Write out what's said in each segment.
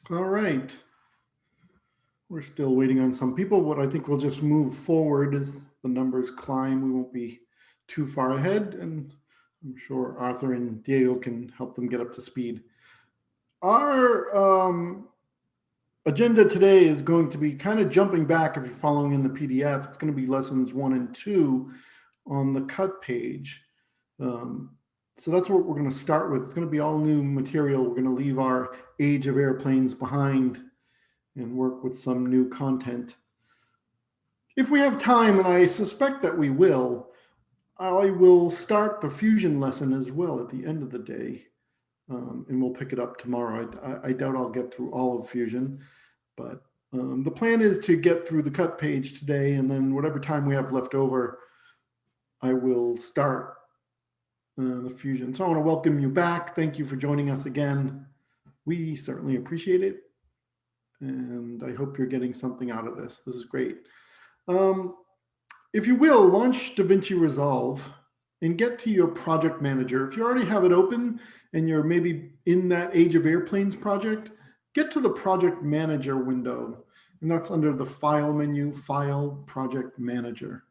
All right. We're still waiting on some people, but I think we'll just move forward as the numbers climb. We won't be too far ahead, and I'm sure Arthur and Diego can help them get up to speed. Our agenda today is going to be kind of jumping back. If you're following in the PDF, it's going to be lessons 1 and 2 on the cut page. So that's what we're going to start with. It's going to be all new material. We're going to leave our age of airplanes behind and work with some new content. If we have time, and I suspect that we will, I will start the fusion lesson as well at the end of the day, and we'll pick it up tomorrow. I doubt I'll get through all of fusion, but the plan is to get through the cut page today, and then whatever time we have left over, I will start the fusion. So I want to welcome you back. Thank you for joining us again. We certainly appreciate it, and I hope you're getting something out of this. This is great. If you will, launch DaVinci Resolve and get to your project manager. If you already have it open and you're maybe in that Age of Airplanes project, get to the project manager window, and that's under the file menu, File, Project Manager.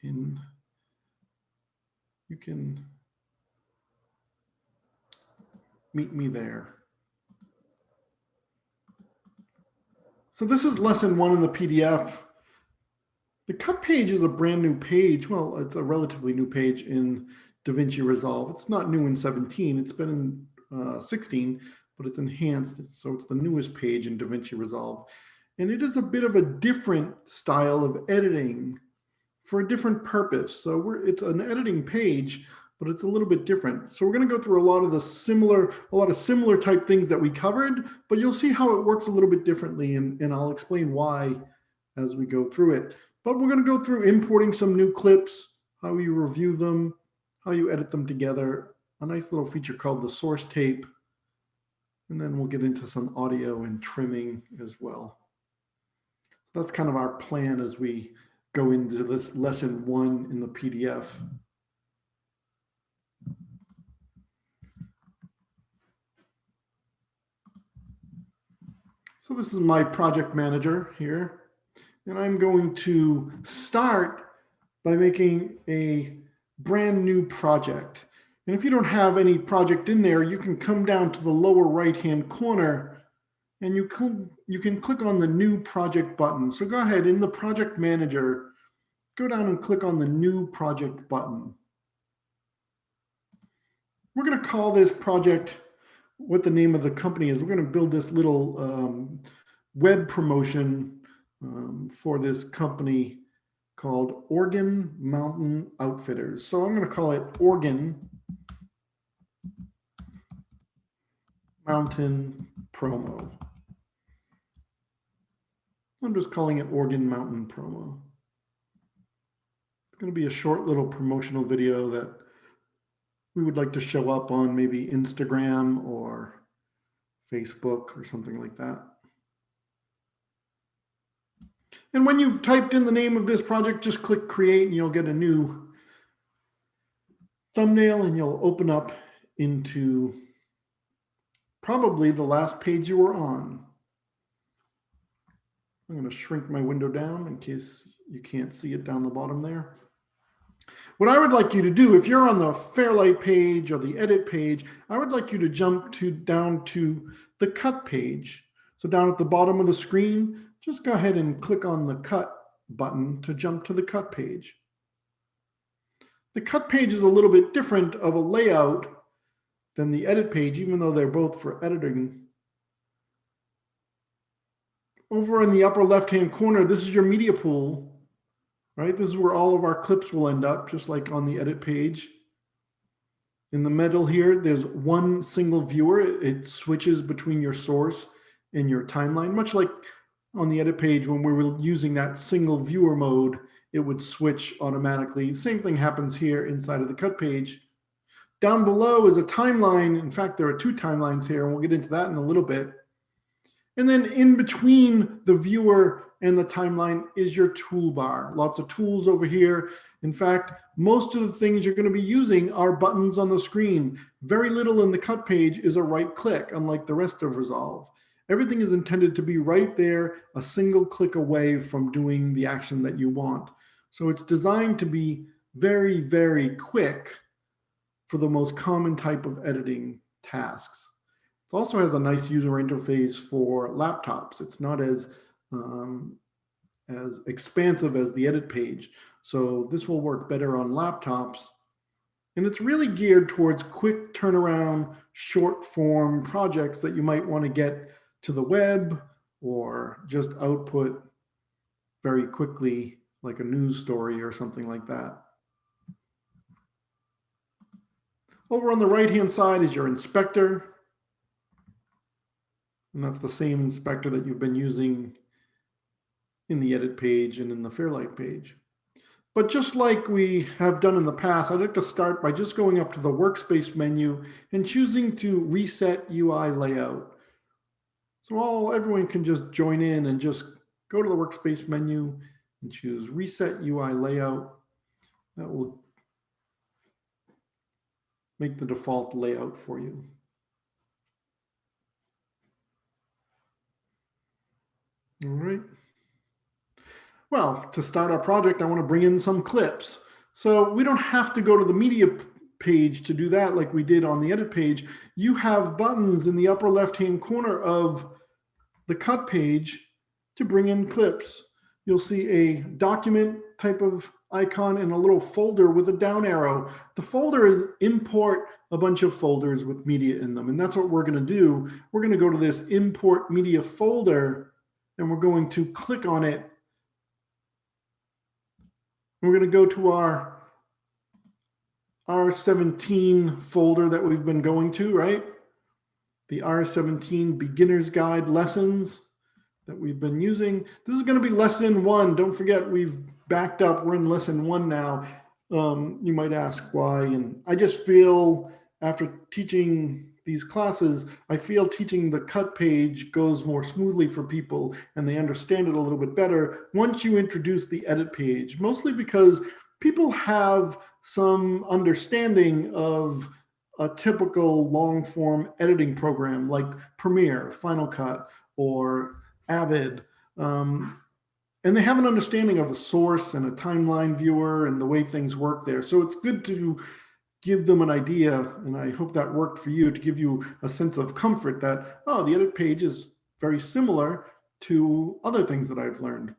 And you can meet me there. So this is lesson 1 in the PDF. The cut page is a brand new page. Well, it's a relatively new page in DaVinci Resolve. It's not new in 17. It's been in 16, but it's enhanced. So it's the newest page in DaVinci Resolve. And it is a bit of a different style of editing for a different purpose. So it's an editing page, but it's a little bit different. So we're going to go through a lot of similar type things that we covered, but you'll see how it works a little bit differently, and I'll explain why as we go through it. But we're going to go through importing some new clips, how you review them, how you edit them together, a nice little feature called the source tape, and then we'll get into some audio and trimming as well. So that's kind of our plan as we go into this lesson 1 in the PDF. So this is my project manager here. And I'm going to start by making a brand new project. And if you don't have any project in there, you can come down to the lower right-hand corner and you can click on the new project button. So go ahead in the project manager, go down and click on the new project button. We're going to call this project what the name of the company is. We're going to build this little web promotion for this company called Organ Mountain Outfitters. So I'm going to call it Organ Mountain Promo. I'm just calling it Organ Mountain Promo. It's going to be a short little promotional video that we would like to show up on maybe Instagram or Facebook or something like that. And when you've typed in the name of this project, just click create and you'll get a new thumbnail and you'll open up into probably the last page you were on. I'm going to shrink my window down in case you can't see it down the bottom there. What I would like you to do, if you're on the Fairlight page or the edit page, I would like you to jump down to the cut page. So down at the bottom of the screen, just go ahead and click on the cut button to jump to the cut page. The cut page is a little bit different of a layout than the edit page, even though they're both for editing. Over in the upper left-hand corner, this is your media pool, right? This is where all of our clips will end up, just like on the edit page. In the middle here, there's one single viewer. It switches between your source and your timeline, much like on the edit page when we were using that single viewer mode, it would switch automatically. Same thing happens here inside of the cut page. Down below is a timeline. In fact, there are 2 timelines here, and we'll get into that in a little bit. And then in between the viewer and the timeline is your toolbar. Lots of tools over here. In fact, most of the things you're going to be using are buttons on the screen. Very little in the cut page is a right click, unlike the rest of Resolve. Everything is intended to be right there, a single click away from doing the action that you want. So it's designed to be very, very quick for the most common type of editing tasks. It also has a nice user interface for laptops. It's not as expansive as the edit page. So this will work better on laptops. And it's really geared towards quick turnaround, short form projects that you might want to get to the web or just output very quickly, like a news story or something like that. Over on the right-hand side is your inspector. And that's the same inspector that you've been using in the edit page and in the Fairlight page. But just like we have done in the past, I'd like to start by just going up to the workspace menu and choosing to reset UI layout. So everyone can just join in and just go to the workspace menu and choose reset UI layout. That will make the default layout for you. All right. Well, to start our project, I want to bring in some clips. So we don't have to go to the media page to do that like we did on the edit page. You have buttons in the upper left-hand corner of the cut page to bring in clips. You'll see a document type of icon and a little folder with a down arrow. The folder is import a bunch of folders with media in them. And that's what we're going to do. We're going to go to this import media folder and we're going to click on it. We're going to go to our R17 folder that we've been going to, right? The R17 Beginner's Guide lessons that we've been using. This is going to be lesson 1. Don't forget, we've backed up. We're in lesson 1 now. You might ask why. And I just feel after teaching these classes, I feel teaching the cut page goes more smoothly for people and they understand it a little bit better once you introduce the edit page, mostly because people have some understanding of a typical long form editing program like Premiere, Final Cut, or Avid. And they have an understanding of a source and a timeline viewer and the way things work there. So it's good to give them an idea, and I hope that worked for you, to give you a sense of comfort that, oh, the edit page is very similar to other things that I've learned.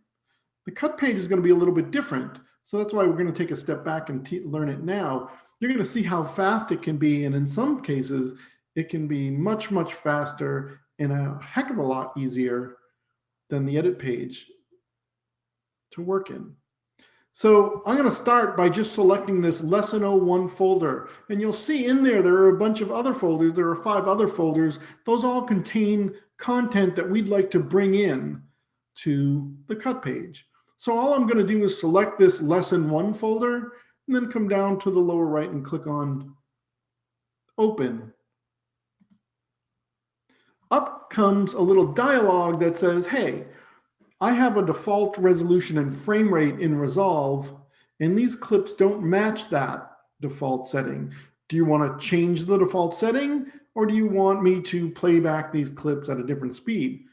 The cut page is going to be a little bit different. So that's why we're going to take a step back and learn it now. You're going to see how fast it can be. And in some cases, it can be much, much faster and a heck of a lot easier than the edit page to work in. So I'm going to start by just selecting this Lesson 01 folder. And you'll see in there are a bunch of other folders. There are 5 other folders. Those all contain content that we'd like to bring in to the cut page. So all I'm going to do is select this Lesson 1 folder and then come down to the lower right and click on Open. Up comes a little dialog that says, hey, I have a default resolution and frame rate in Resolve, and these clips don't match that default setting. Do you want to change the default setting, or do you want me to play back these clips at a different speed?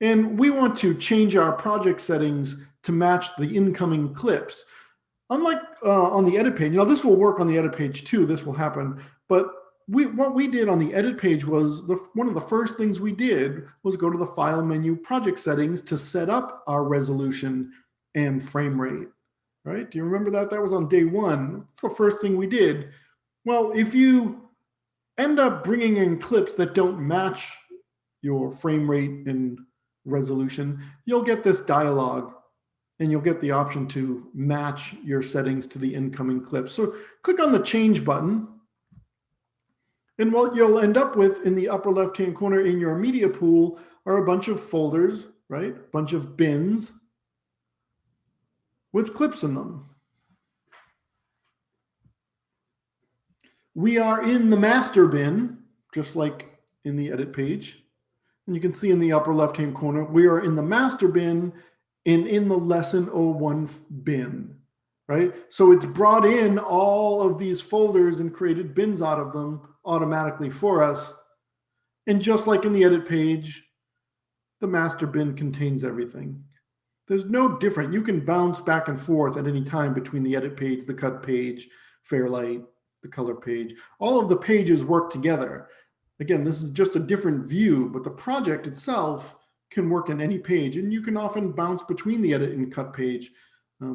And we want to change our project settings to match the incoming clips. Unlike on the edit page, now this will work on the edit page too, this will happen, but what we did on the edit page was one of the first things we did was go to the file menu, project settings, to set up our resolution and frame rate, right? Do you remember that? That was on day 1. It's the first thing we did. Well, if you end up bringing in clips that don't match your frame rate and resolution, you'll get this dialog and you'll get the option to match your settings to the incoming clips. So click on the change button. And what you'll end up with in the upper left-hand corner in your media pool are a bunch of folders, right? A bunch of bins with clips in them. We are in the master bin, just like in the edit page. And you can see in the upper left-hand corner, we are in the master bin and in the Lesson 01 bin, right? So it's brought in all of these folders and created bins out of them automatically for us. And just like in the edit page, the master bin contains everything. There's no different. You can bounce back and forth at any time between the edit page, the cut page, Fairlight, the color page. All of the pages work together. Again, this is just a different view, but the project itself can work in any page, and you can often bounce between the edit and cut page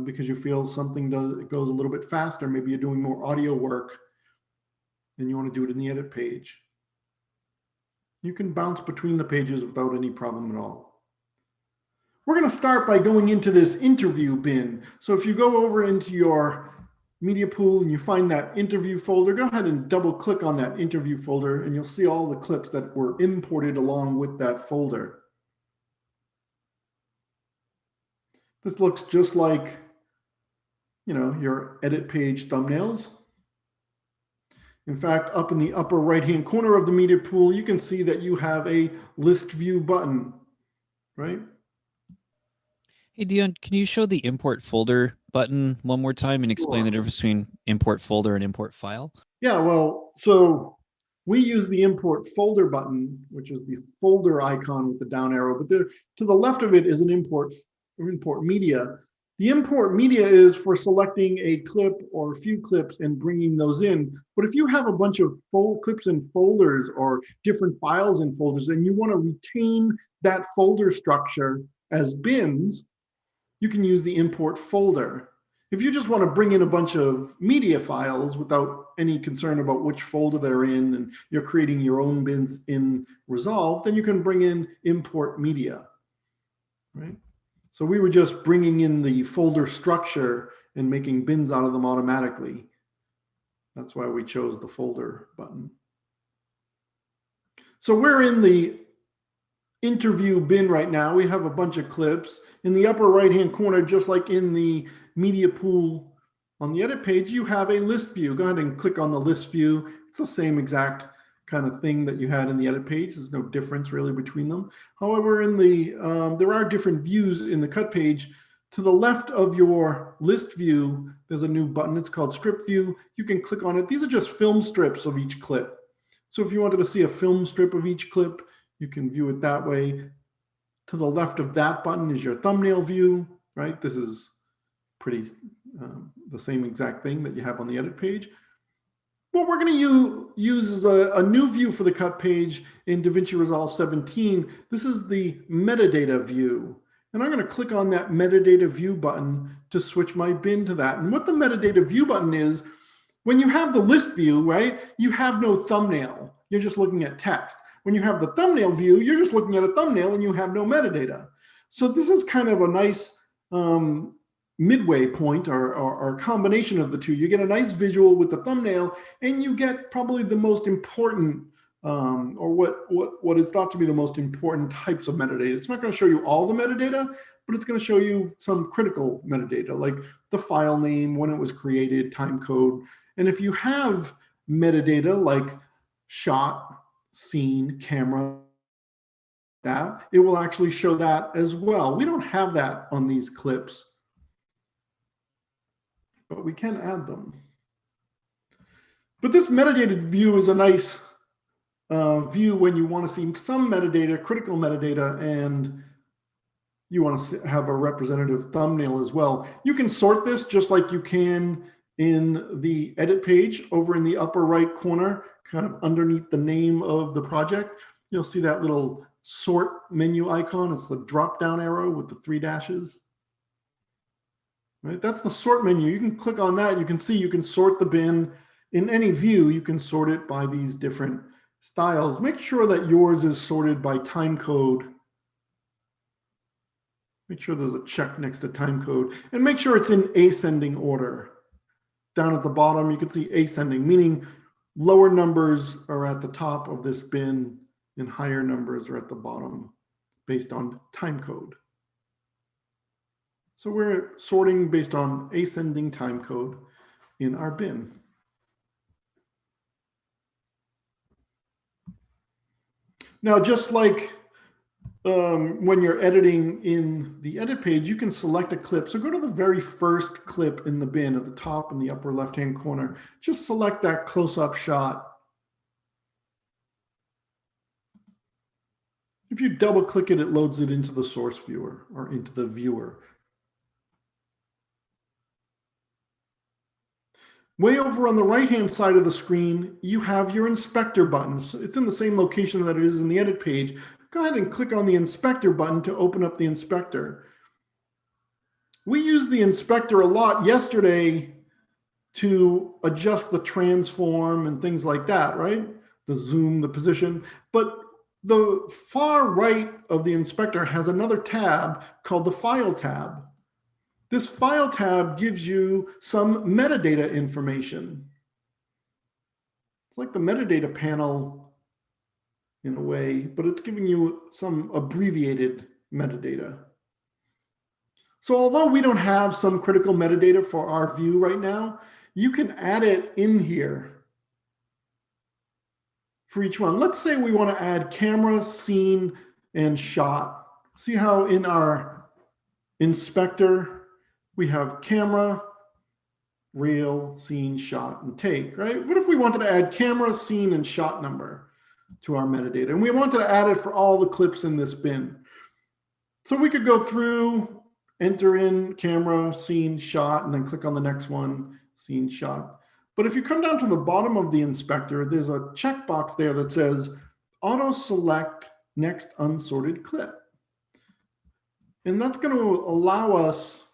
because you feel something goes a little bit faster. Maybe you're doing more audio work and you want to do it in the edit page. You can bounce between the pages without any problem at all. We're going to start by going into this interview bin. So if you go over into your media pool and you find that interview folder, go ahead and double click on that interview folder and you'll see all the clips that were imported along with that folder. This looks just like, your edit page thumbnails. In fact, up in the upper right-hand corner of the media pool, you can see that you have a list view button, right? Hey, Dion, can you show the import folder button one more time and explain the difference between import folder and import file? Yeah, well, so we use the import folder button, which is the folder icon with the down arrow, but to the left of it is an import media. The import media is for selecting a clip or a few clips and bringing those in. But if you have a bunch of clips and folders or different files and folders, and you want to retain that folder structure as bins, you can use the import folder. If you just want to bring in a bunch of media files without any concern about which folder they're in, and you're creating your own bins in Resolve, then you can bring in import media, right? So we were just bringing in the folder structure and making bins out of them automatically. That's why we chose the folder button. So we're in the interview bin right now. We have a bunch of clips. In the upper right-hand corner, just like in the media pool on the edit page, you have a list view. Go ahead and click on the list view. It's the same exact kind of thing that you had in the edit page. There's no difference really between them. However, in the there are different views in the cut page. To the left of your list view, there's a new button. It's called strip view. You can click on it. These are just film strips of each clip. So if you wanted to see a film strip of each clip, you can view it that way. To the left of that button is your thumbnail view, right? This is pretty the same exact thing that you have on the edit page. What we're going to use is a new view for the cut page in DaVinci Resolve 17. This is the metadata view. And I'm going to click on that metadata view button to switch my bin to that. And what the metadata view button is, when you have the list view, right, you have no thumbnail. You're just looking at text. When you have the thumbnail view, you're just looking at a thumbnail and you have no metadata. So this is kind of a nice midway point or combination of the two. You get a nice visual with the thumbnail and you get probably the most important or what is thought to be the most important types of metadata. It's not going to show you all the metadata, but it's going to show you some critical metadata like the file name, when it was created, time code. And if you have metadata like shot, scene, camera, that, it will actually show that as well. We don't have that on these clips, but we can add them. But this metadata view is a nice view when you want to see some metadata, critical metadata, and you want to have a representative thumbnail as well. You can sort this just like you can in the edit page over in the upper right corner, kind of underneath the name of the project. You'll see that little sort menu icon. It's the drop down arrow with the 3 dashes. Right? That's the sort menu. You can click on that. You can see you can sort the bin in any view. You can sort it by these different styles. Make sure that yours is sorted by time code. Make sure there's a check next to time code and make sure it's in ascending order. Down at the bottom, you can see ascending, meaning lower numbers are at the top of this bin and higher numbers are at the bottom based on time code. So we're sorting based on ascending time code in our bin. Now, just like when you're editing in the edit page, you can select a clip. So go to the very first clip in the bin at the top in the upper left-hand corner. Just select that close-up shot. If you double click it, it loads it into the source viewer or into the viewer. Way over on the right-hand side of the screen, you have your inspector buttons. It's in the same location that it is in the edit page. Go ahead and click on the inspector button to open up the inspector. We used the inspector a lot yesterday to adjust the transform and things like that, right? The zoom, the position. But the far right of the inspector has another tab called the File tab. This File tab gives you some metadata information. It's like the metadata panel in a way, but it's giving you some abbreviated metadata. So although we don't have some critical metadata for our view right now, you can add it in here for each one. Let's say we want to add camera, scene, and shot. See how in our inspector, we have camera, reel, scene, shot, and take, right? What if we wanted to add camera, scene, and shot number to our metadata? And we wanted to add it for all the clips in this bin. So we could go through, enter in camera, scene, shot, and then click on the next one, scene, shot. But if you come down to the bottom of the inspector, there's a checkbox there that says auto select next unsorted clip. And that's going to allow us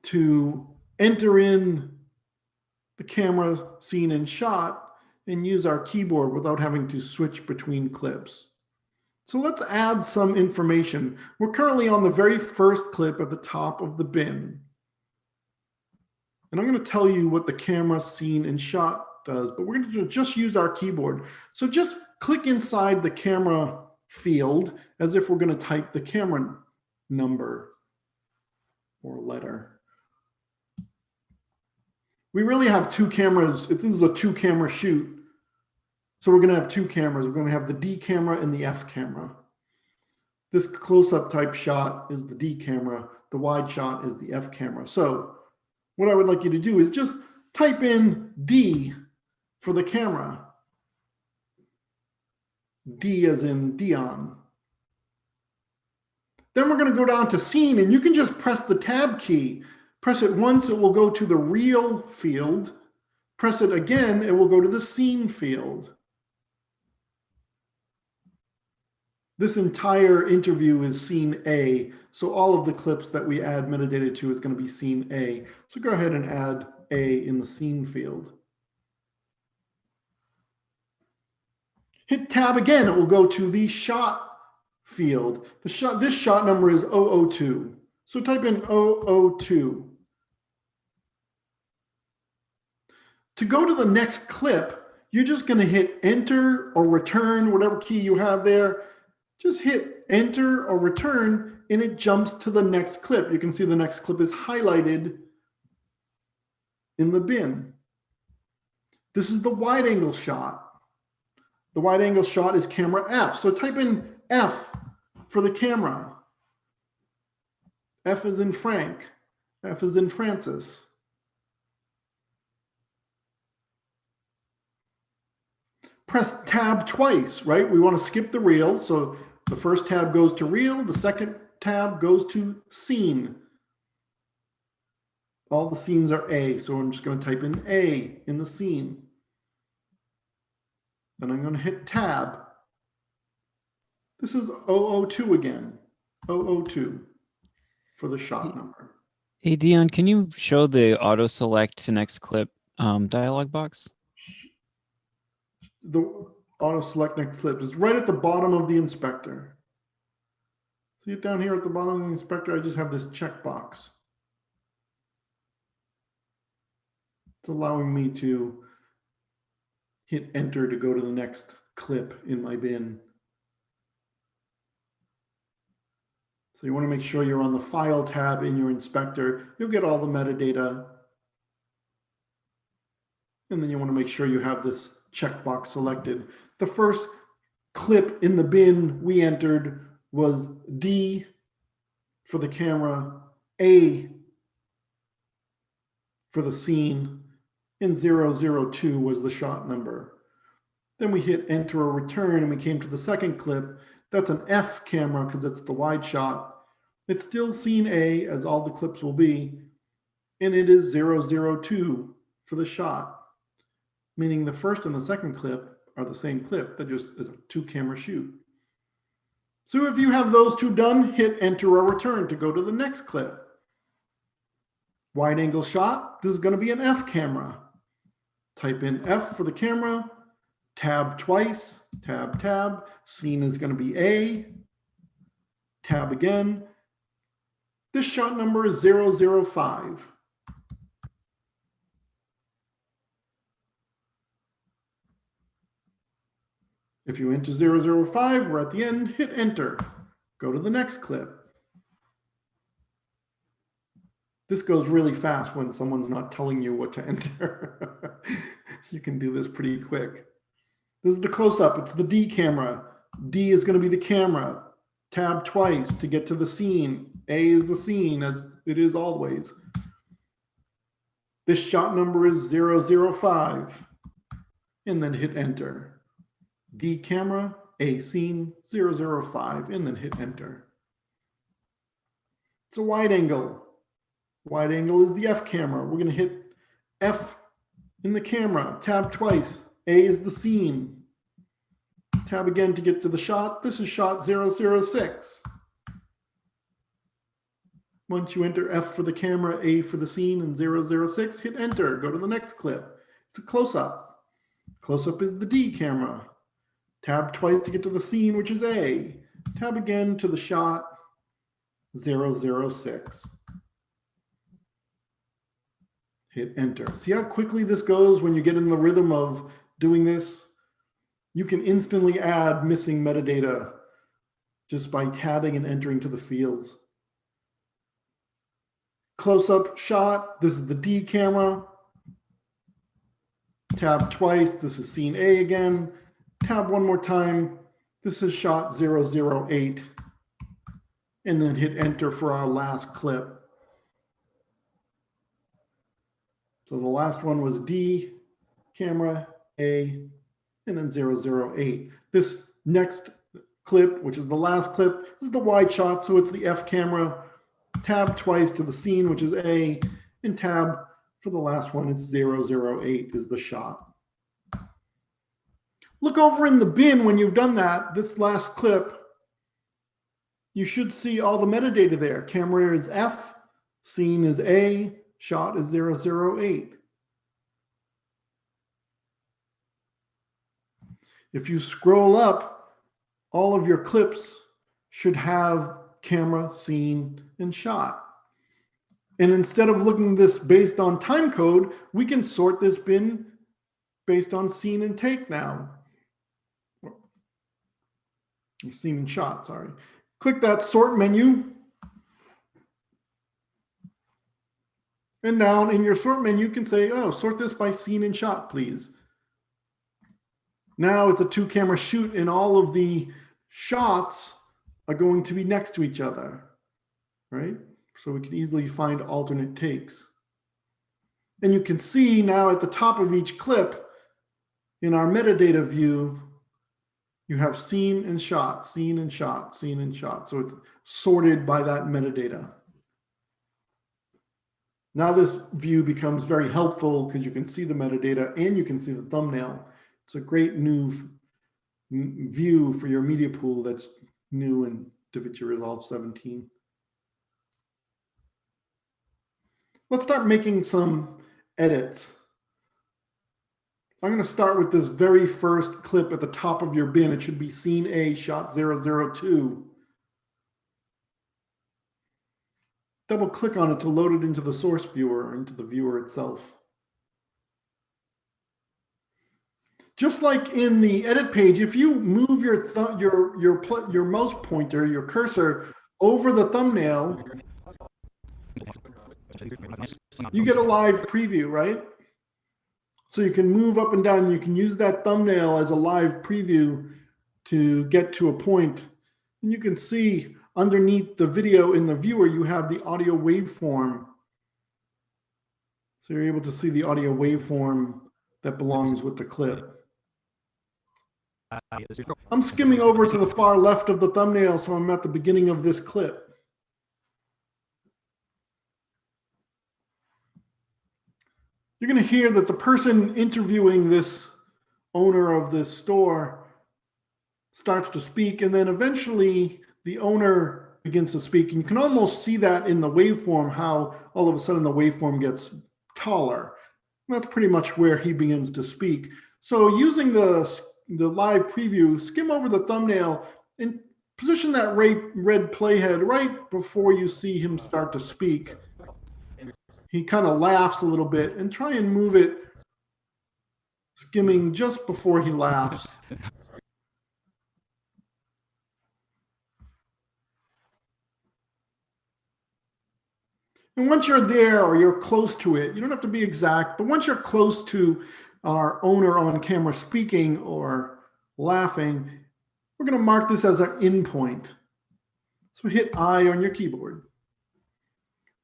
to enter in the camera, scene, and shot and use our keyboard without having to switch between clips. So let's add some information. We're currently on the very first clip at the top of the bin. And I'm going to tell you what the camera, scene, and shot does, but we're going to just use our keyboard. So just click inside the camera field as if we're going to type the camera number or letter. We really have two cameras. If this is a two-camera shoot, so we're going to have two cameras. We're going to have the D camera and the F camera. This close-up type shot is the D camera. The wide shot is the F camera. So what I would like you to do is just type in D for the camera. D as in Dion. Then we're going to go down to scene, and you can just press the tab key. Press it once, it will go to the reel field. Press it again, it will go to the scene field. This entire interview is scene A, so all of the clips that we add metadata to is going to be scene A. So go ahead and add A in the scene field. Hit tab again, it will go to the shot field. This shot number is 002. So type in 002. To go to the next clip, you're just going to hit enter or return, whatever key you have there. Just hit enter or return, and it jumps to the next clip. You can see the next clip is highlighted in the bin. This is the wide angle shot. The wide angle shot is camera F. So type in F for the camera. F is in Frank. F is in Francis. Press tab twice, right? We want to skip the reel. So the first tab goes to reel. The second tab goes to scene. All the scenes are A. So I'm just going to type in A in the scene. Then I'm going to hit tab. This is 002 again. 002 for the shot number. Hey, Dion, can you show the auto select to next clip dialog box? The auto select next clip is right at the bottom of the inspector. See it down here at the bottom of the inspector? I just have this checkbox. It's allowing me to hit enter to go to the next clip in my bin. So you want to make sure you're on the File tab in your inspector. You'll get all the metadata. And then you want to make sure you have this checkbox selected. The first clip in the bin we entered was D for the camera, A for the scene, and 002 was the shot number. Then we hit enter or return and we came to the second clip. That's an F camera because it's the wide shot. It's still scene A, as all the clips will be, and it is 002 for the shot, meaning the first and the second clip are the same clip. That just is a 2-camera shoot. So if you have those two done, hit enter or return to go to the next clip. Wide angle shot, this is going to be an F camera. Type in F for the camera, tab twice, tab, tab. Scene is going to be A, tab again. This shot number is 005. If you enter 005, we're at the end, hit enter. Go to the next clip. This goes really fast when someone's not telling you what to enter. You can do this pretty quick. This is the close-up. It's the D camera. D is going to be the camera. Tab twice to get to the scene. A is the scene, as it is always. This shot number is 005. And then hit enter. D camera, A scene, 005, and then hit enter. It's a wide angle. Wide angle is the F camera. We're going to hit F in the camera, tab twice. A is the scene. Tab again to get to the shot. This is shot 006. Once you enter F for the camera, A for the scene, and 006, hit enter. Go to the next clip. It's a close-up. Close-up is the D camera. Tab twice to get to the scene, which is A. Tab again to the shot 006. Hit enter. See how quickly this goes when you get in the rhythm of doing this? You can instantly add missing metadata just by tabbing and entering to the fields. Close-up shot, this is the D camera. Tab twice, this is scene A again. Tab one more time, this is shot 008. And then hit enter for our last clip. So the last one was D, camera, A, and then 008. This next clip, which is the last clip, this is the wide shot, so it's the F camera. Tab twice to the scene, which is A, and tab for the last one, it's 008 is the shot. Look over in the bin when you've done that, this last clip. You should see all the metadata there. Camera is F, scene is A, shot is 008. If you scroll up, all of your clips should have camera, scene, and shot. And instead of looking at this based on time code, we can sort this bin based on scene and take now. Scene and shot, sorry. Click that sort menu. And down in your sort menu, you can say, oh, sort this by scene and shot, please. Now it's a 2-camera shoot and all of the shots are going to be next to each other, right? So we can easily find alternate takes. And you can see now at the top of each clip in our metadata view, you have scene and shot, scene and shot, scene and shot. So it's sorted by that metadata. Now this view becomes very helpful because you can see the metadata and you can see the thumbnail. It's a great new view for your media pool that's new in DaVinci Resolve 17. Let's start making some edits. I'm going to start with this very first clip at the top of your bin. It should be scene A, shot 002. Double click on it to load it into the source viewer or into the viewer itself. Just like in the edit page, if you move your mouse pointer, your cursor over the thumbnail, you get a live preview, right? So you can move up and down. You can use that thumbnail as a live preview to get to a point. And you can see underneath the video in the viewer, you have the audio waveform. So you're able to see the audio waveform that belongs with the clip. I'm skimming over to the far left of the thumbnail, so I'm at the beginning of this clip. You're going to hear that the person interviewing this owner of this store starts to speak, and then eventually the owner begins to speak. And you can almost see that in the waveform, how all of a sudden the waveform gets taller. And that's pretty much where he begins to speak. So using the live preview, skim over the thumbnail and position that red playhead right before you see him start to speak. He kind of laughs a little bit, and try and move it skimming just before he laughs. And once you're there or you're close to it, you don't have to be exact, but once you're close to our owner on camera speaking or laughing, we're going to mark this as our in point. So hit I on your keyboard.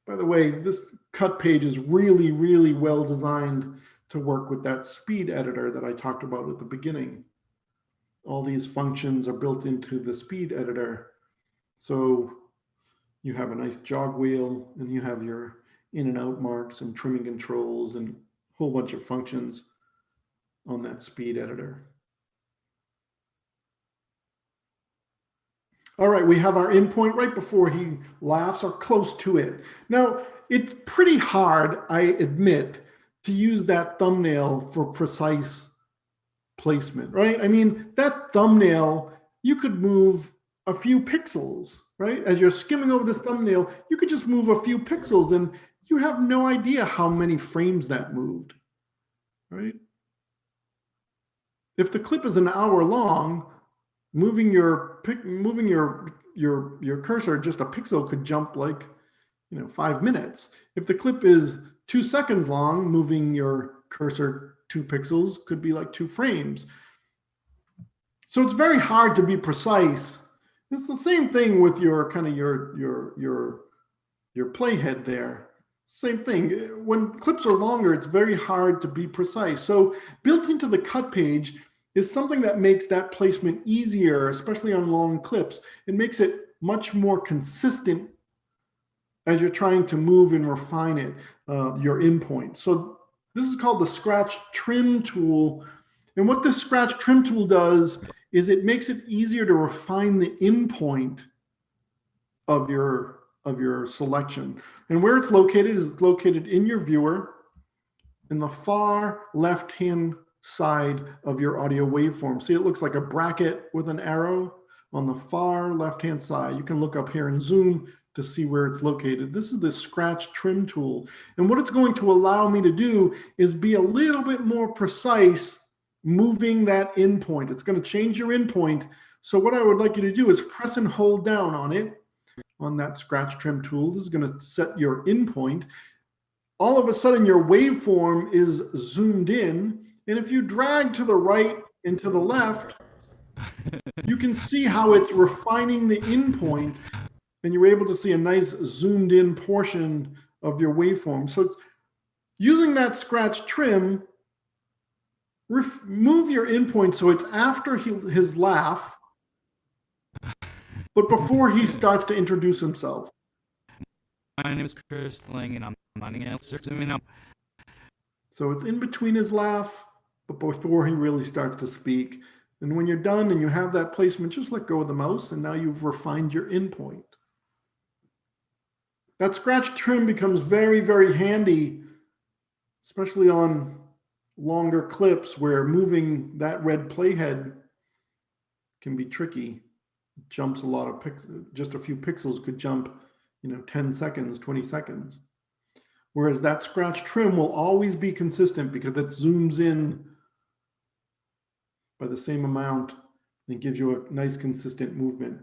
By the way, this cut page is really, really well designed to work with that speed editor that I talked about at the beginning. All these functions are built into the speed editor. So you have a nice jog wheel, and you have your in and out marks and trimming controls and a whole bunch of functions on that speed editor. All right, we have our in point right before he laughs or close to it. Now, it's pretty hard, I admit, to use that thumbnail for precise placement, right? I mean, that thumbnail, you could move a few pixels, right? As you're skimming over this thumbnail, you could just move a few pixels and you have no idea how many frames that moved, right? If the clip is an hour long, moving your cursor just a pixel could jump like 5 minutes. If the clip is 2 seconds long, moving your cursor 2 pixels could be like 2 frames. So it's very hard to be precise. It's the same thing with your kind of your playhead there. Same thing. When clips are longer, it's very hard to be precise. So built into the cut page is something that makes that placement easier, especially on long clips. It makes it much more consistent as you're trying to move and refine it, your in point. So this is called the Scratch Trim tool. And what this Scratch Trim tool does is it makes it easier to refine the in point of your selection. And where it's located is it's located in your viewer in the far left-hand side of your audio waveform. See, it looks like a bracket with an arrow on the far left-hand side. You can look up here and zoom to see where it's located. This is the Scratch Trim tool. And what it's going to allow me to do is be a little bit more precise moving that in point. It's going to change your in point. So what I would like you to do is press and hold down on it, on that Scratch Trim tool. This is going to set your in point. All of a sudden your waveform is zoomed in. And if you drag to the right and to the left, you can see how it's refining the in point, and you're able to see a nice zoomed in portion of your waveform. So using that Scratch Trim, move your in point so it's after his laugh, but before he starts to introduce himself. My name is Chris Lang, and I'm mining out. So it's in between his laugh, but before he really starts to speak. And when you're done and you have that placement, just let go of the mouse, and now you've refined your in point. That Scratch Trim becomes very, very handy, especially on longer clips where moving that red playhead can be tricky. It jumps a lot of pixels. Just a few pixels could jump 10 seconds, 20 seconds. Whereas that Scratch Trim will always be consistent because it zooms in by the same amount and gives you a nice consistent movement.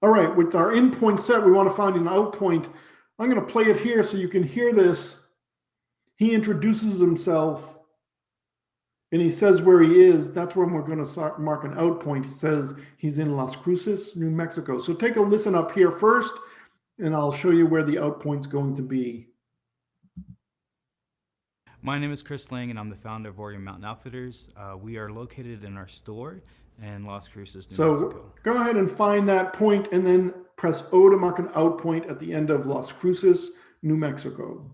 All right, with our in point set, we want to find an out point. I'm going to play it here so you can hear this. He introduces himself and he says where he is. That's when we're going to start mark an out point. He says he's in Las Cruces, New Mexico. So take a listen up here first, and I'll show you where the out point's going to be. My name is Chris Lang, and I'm the founder of Oregon Mountain Outfitters. We are located in our store in Las Cruces, New So Mexico. go ahead and find that point and then press O to mark an out point at the end of Las Cruces, New Mexico.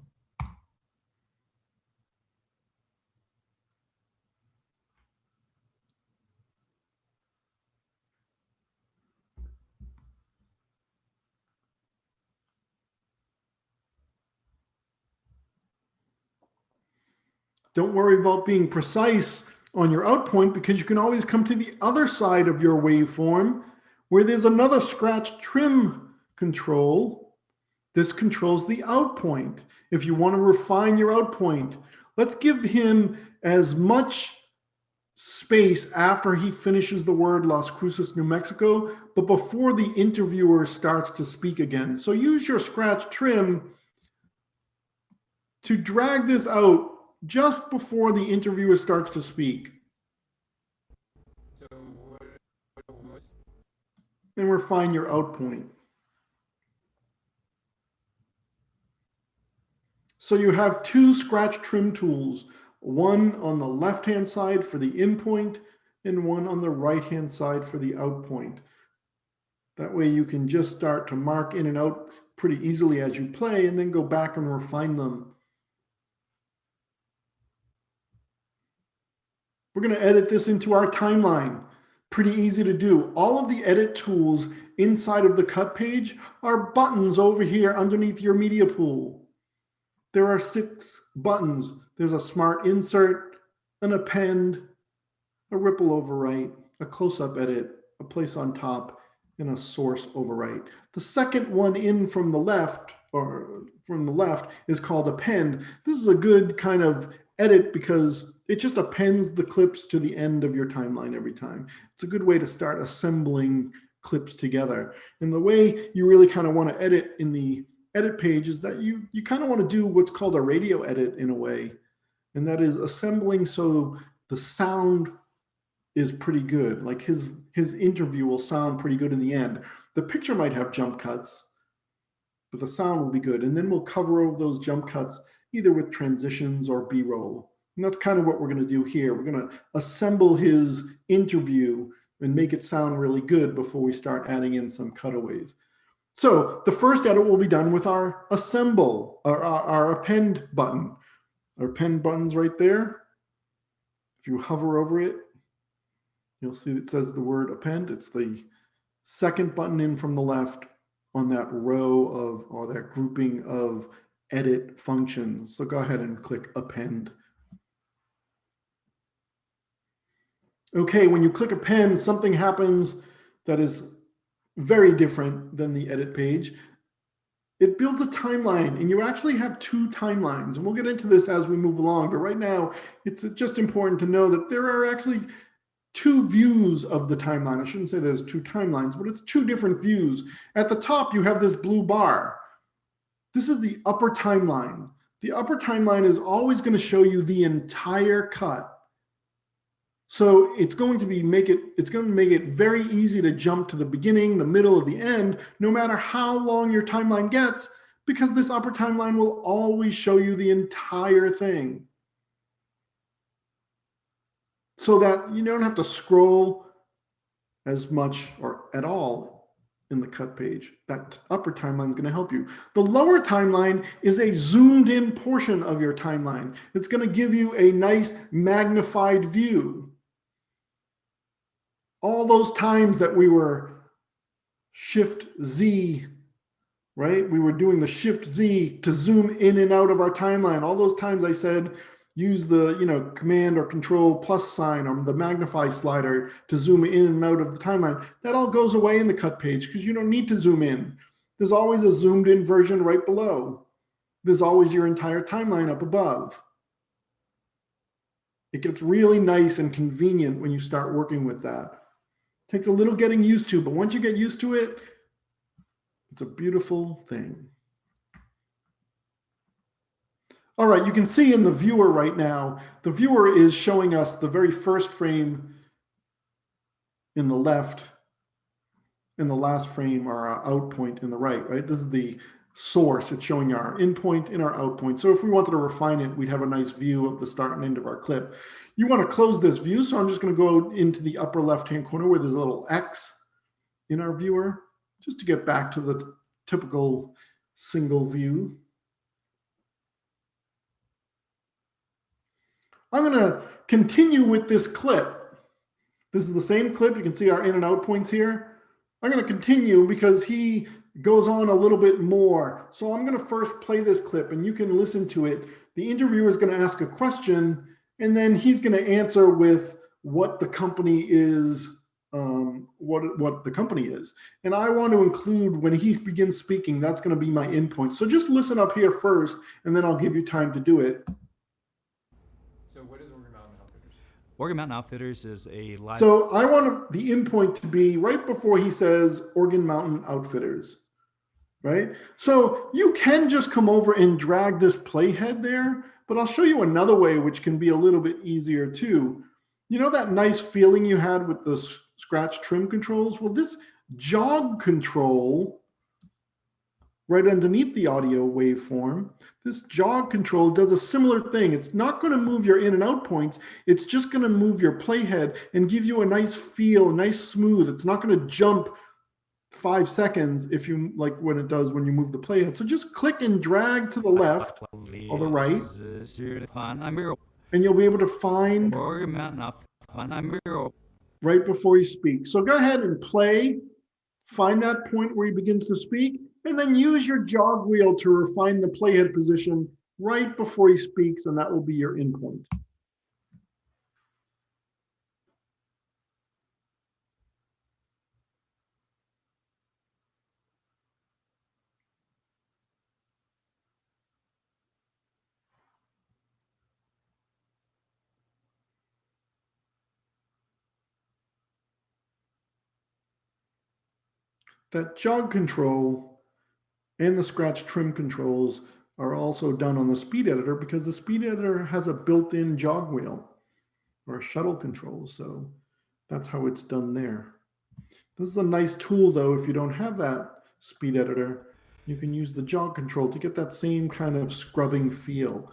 Don't worry about being precise on your out point, because you can always come to the other side of your waveform where there's another scratch trim control. This controls the out point. If you want to refine your out point, let's give him as much space after he finishes the word Las Cruces, New Mexico, but before the interviewer starts to speak again. So use your scratch trim to drag this out just before the interviewer starts to speak. And refine your out point. So you have two scratch trim tools, one on the left-hand side for the in point and one on the right-hand side for the out point. That way you can just start to mark in and out pretty easily as you play and then go back and refine them. We're going to edit this into our timeline. Pretty easy to do. All of the edit tools inside of the cut page are buttons over here underneath your media pool. There are 6 buttons. There's a smart insert, an append, a ripple overwrite, a close-up edit, a place on top, and a source overwrite. The second one in from the left, is called append. This is a good kind of edit because it just appends the clips to the end of your timeline every time. It's a good way to start assembling clips together. And the way you really kind of want to edit in the edit page is that you kind of want to do what's called a radio edit in a way. And that is assembling so the sound is pretty good. Like his interview will sound pretty good in the end. The picture might have jump cuts, but the sound will be good. And then we'll cover over those jump cuts either with transitions or B-roll. And that's kind of what we're going to do here. We're going to assemble his interview and make it sound really good before we start adding in some cutaways. So the first edit will be done with our assemble, or our append button. Our append button's right there. If you hover over it, you'll see it says the word append. It's the second button in from the left on that row of, or that grouping of edit functions. So go ahead and click append. Okay, when you click append, something happens that is very different than the edit page. It builds a timeline, and you actually have 2 timelines. And we'll get into this as we move along. But right now, it's just important to know that there are actually 2 views of the timeline. I shouldn't say there's 2 timelines, but it's 2 different views. At the top, you have this blue bar. This is the upper timeline. The upper timeline is always going to show you the entire cut. So it's going to make it very easy to jump to the beginning, the middle, or the end, no matter how long your timeline gets, because this upper timeline will always show you the entire thing. So that you don't have to scroll as much or at all in the cut page. That upper timeline is going to help you. The lower timeline is a zoomed in portion of your timeline. It's going to give you a nice magnified view. All those times that we were Shift Z, right? We were doing the Shift Z to zoom in and out of our timeline. All those times I said, use the Command or Control plus sign or the magnify slider to zoom in and out of the timeline. That all goes away in the cut page because you don't need to zoom in. There's always a zoomed in version right below. There's always your entire timeline up above. It gets really nice and convenient when you start working with that. Takes a little getting used to, but once you get used to it, it's a beautiful thing. All right, you can see in the viewer right now, the viewer is showing us the very first frame in the left, and the last frame are our out point in the right, right? This is the source. It's showing our in point and our out point. So if we wanted to refine it, we'd have a nice view of the start and end of our clip. You want to close this view, so I'm just going to go into the upper left-hand corner where there's a little X in our viewer, just to get back to the typical single view. I'm going to continue with this clip. This is the same clip. You can see our in and out points here. I'm going to continue because he goes on a little bit more. So I'm going to first play this clip and you can listen to it. The interviewer is going to ask a question and then he's going to answer with what the company is, what the company is. And I want to include when he begins speaking, that's going to be my in point. So just listen up here first and then I'll give you time to do it. So what is Organ Mountain Outfitters? Organ Mountain Outfitters is a live. So I want the in point to be right before he says Organ Mountain Outfitters, right? So you can just come over and drag this playhead there, but I'll show you another way which can be a little bit easier too. You know that nice feeling you had with the scratch trim controls? Well, this jog control right underneath the audio waveform, this jog control does a similar thing. It's not going to move your in and out points. It's just going to move your playhead and give you a nice feel, nice smooth. It's not going to jump 5 seconds if you like when it does when you move the playhead. So just click and drag to the left or the right, and you'll be able to find right before he speaks. So go ahead and play, find that point where he begins to speak, and then use your jog wheel to refine the playhead position right before he speaks, and that will be your in point. That jog control and the scratch trim controls are also done on the speed editor because the speed editor has a built-in jog wheel or a shuttle control. So that's how it's done there. This is a nice tool though. If you don't have that speed editor, you can use the jog control to get that same kind of scrubbing feel.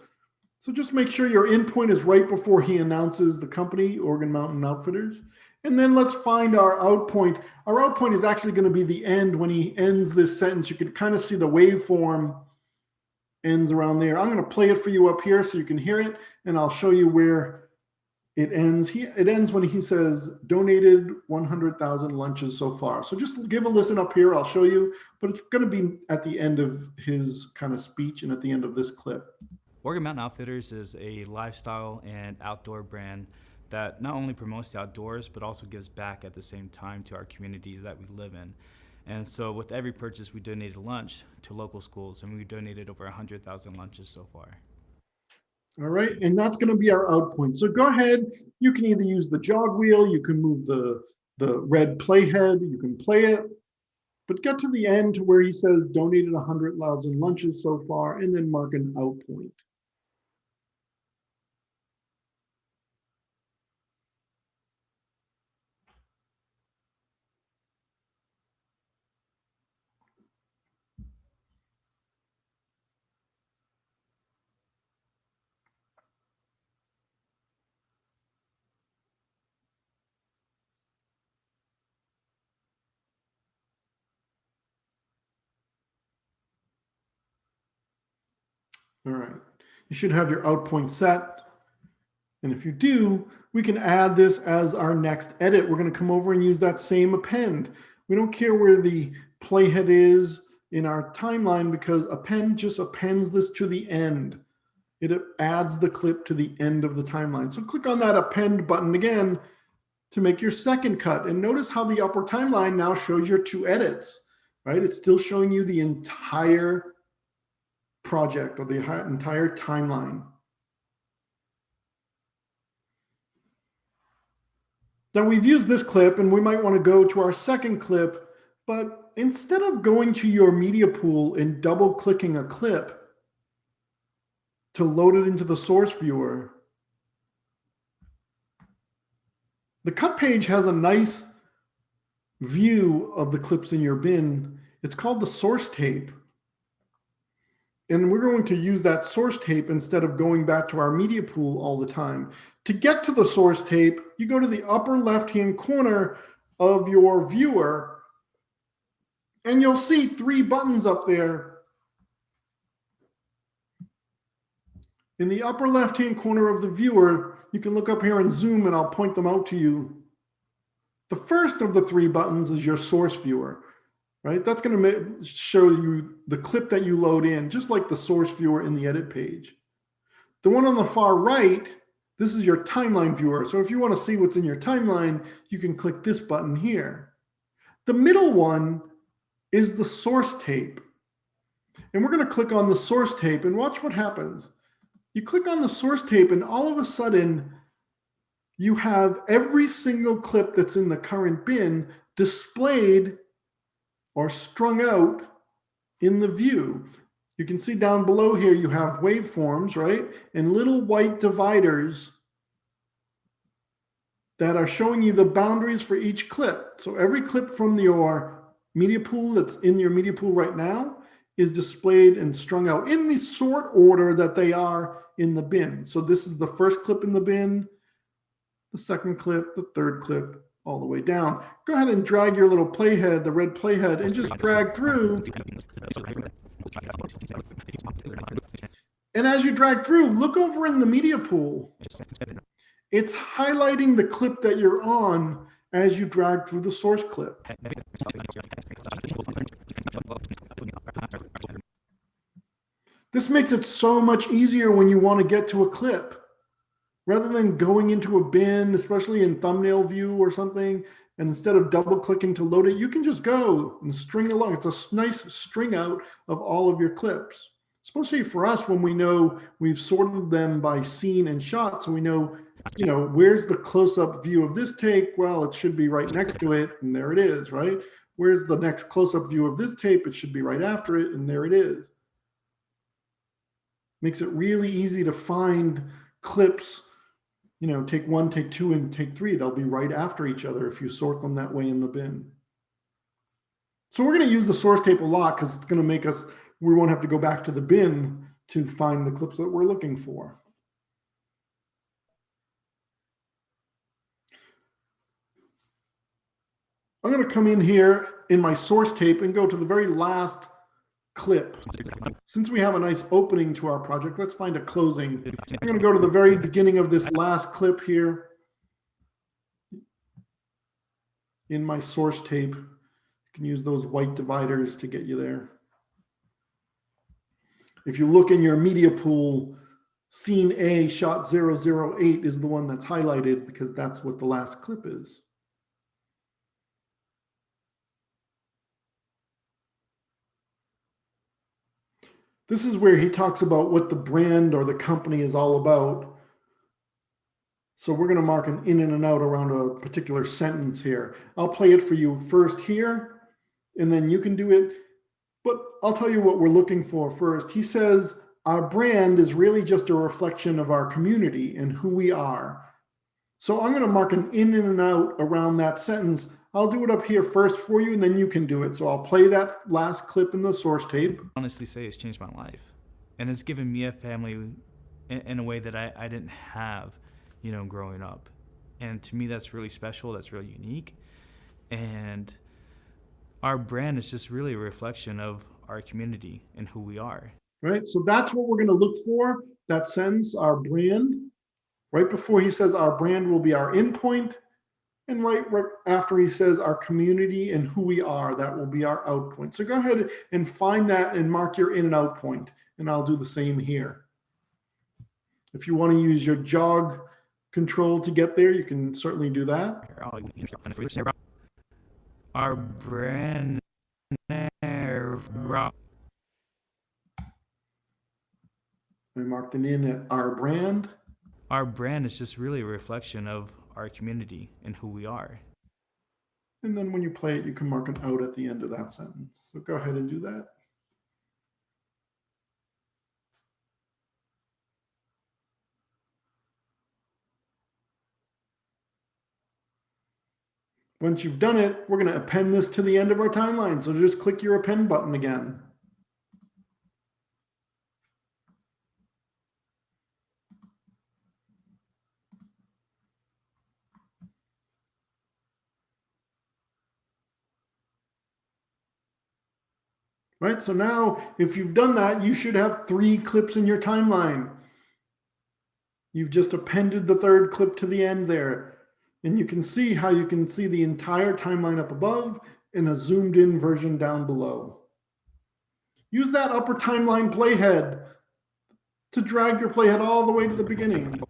So just make sure your in point is right before he announces the company, Organ Mountain Outfitters. And then let's find our out point. Our out point is actually going to be the end when he ends this sentence. You can kind of see the waveform ends around there. I'm going to play it for you up here so you can hear it, and I'll show you where it ends. It ends when he says, donated 100,000 lunches so far. So just give a listen up here. I'll show you, but it's going to be at the end of his kind of speech and at the end of this clip. Organ Mountain Outfitters is a lifestyle and outdoor brand that not only promotes the outdoors, but also gives back at the same time to our communities that we live in. And so with every purchase, we donated lunch to local schools, and we donated over 100,000 lunches so far. All right, and that's going to be our out point. So go ahead, you can either use the jog wheel, you can move the red playhead, you can play it, but get to the end to where he says donated 100,000 lunches so far, and then mark an out point. All right, you should have your out point set. And if you do, we can add this as our next edit. We're going to come over and use that same append. We don't care where the playhead is in our timeline because append just appends this to the end. It adds the clip to the end of the timeline. So click on that append button again to make your second cut. And notice how the upper timeline now shows your two edits, right? It's still showing you the entire project or the entire timeline. Now we've used this clip and we might want to go to our second clip, but instead of going to your media pool and double clicking a clip to load it into the source viewer, the cut page has a nice view of the clips in your bin. It's called the source tape. And we're going to use that source tape instead of going back to our media pool all the time. To get to the source tape, you go to the upper left-hand corner of your viewer, and you'll see 3 buttons up there. In the upper left-hand corner of the viewer, you can look up here and zoom, and I'll point them out to you. The first of the 3 buttons is your source viewer, right? That's going to show you the clip that you load in, just like the source viewer in the edit page. The one on the far right, this is your timeline viewer. So if you want to see what's in your timeline, you can click this button here. The middle one is the source tape. And we're going to click on the source tape and watch what happens. You click on the source tape and all of a sudden you have every single clip that's in the current bin displayed or strung out in the view. You can see down below here you have waveforms, right? And little white dividers that are showing you the boundaries for each clip. So every clip from your media pool that's in your media pool right now is displayed and strung out in the sort order that they are in the bin. So this is the first clip in the bin, the second clip, the third clip, all the way down. Go ahead and drag your little playhead, the red playhead, and just drag through. And as you drag through, look over in the media pool. It's highlighting the clip that you're on as you drag through the source clip. This makes it so much easier when you want to get to a clip. Rather than going into a bin, especially in thumbnail view or something, and instead of double clicking to load it, you can just go and string along. It's a nice string out of all of your clips, especially for us when we know we've sorted them by scene and shot. So we know, where's the close-up view of this take? Well, it should be right next to it, and there it is, right? Where's the next close-up view of this tape? It should be right after it, and there it is. Makes it really easy to find clips. Take 1, take 2, and take 3. They'll be right after each other if you sort them that way in the bin. So we're going to use the source tape a lot because it's going to make we won't have to go back to the bin to find the clips that we're looking for. I'm going to come in here in my source tape and go to the very last clip. Since we have a nice opening to our project, let's find a closing. I'm going to go to the very beginning of this last clip here in my source tape. You can use those white dividers to get you there. If you look in your media pool, scene A, shot 008 is the one that's highlighted because that's what the last clip is. This is where he talks about what the brand or the company is all about. So we're going to mark an in and an out around a particular sentence here. I'll play it for you first here, and then you can do it. But I'll tell you what we're looking for first. He says, our brand is really just a reflection of our community and who we are. So I'm going to mark an in and an out around that sentence. I'll do it up here first for you, and then you can do it. So I'll play that last clip in the source tape. Honestly say it's changed my life. And it's given me a family in a way that I didn't have, growing up. And to me, that's really special. That's really unique. And our brand is just really a reflection of our community and who we are. Right. So that's what we're going to look for. That sentence, our brand. Right before he says our brand will be our endpoint, and right after he says our community and who we are, that will be our out point. So go ahead and find that and mark your in and out point, and I'll do the same here. If you want to use your jog control to get there, you can certainly do that. Our brand. I marked an in at our brand. Our brand is just really a reflection of our community and who we are. And then when you play it, you can mark an out at the end of that sentence. So go ahead and do that. Once you've done it, we're going to append this to the end of our timeline. So just click your append button again. right? So now if you've done that, you should have 3 clips in your timeline. You've just appended the 3rd clip to the end there. And you can see how you can see the entire timeline up above and a zoomed in version down below. Use that upper timeline playhead to drag your playhead all the way to the beginning.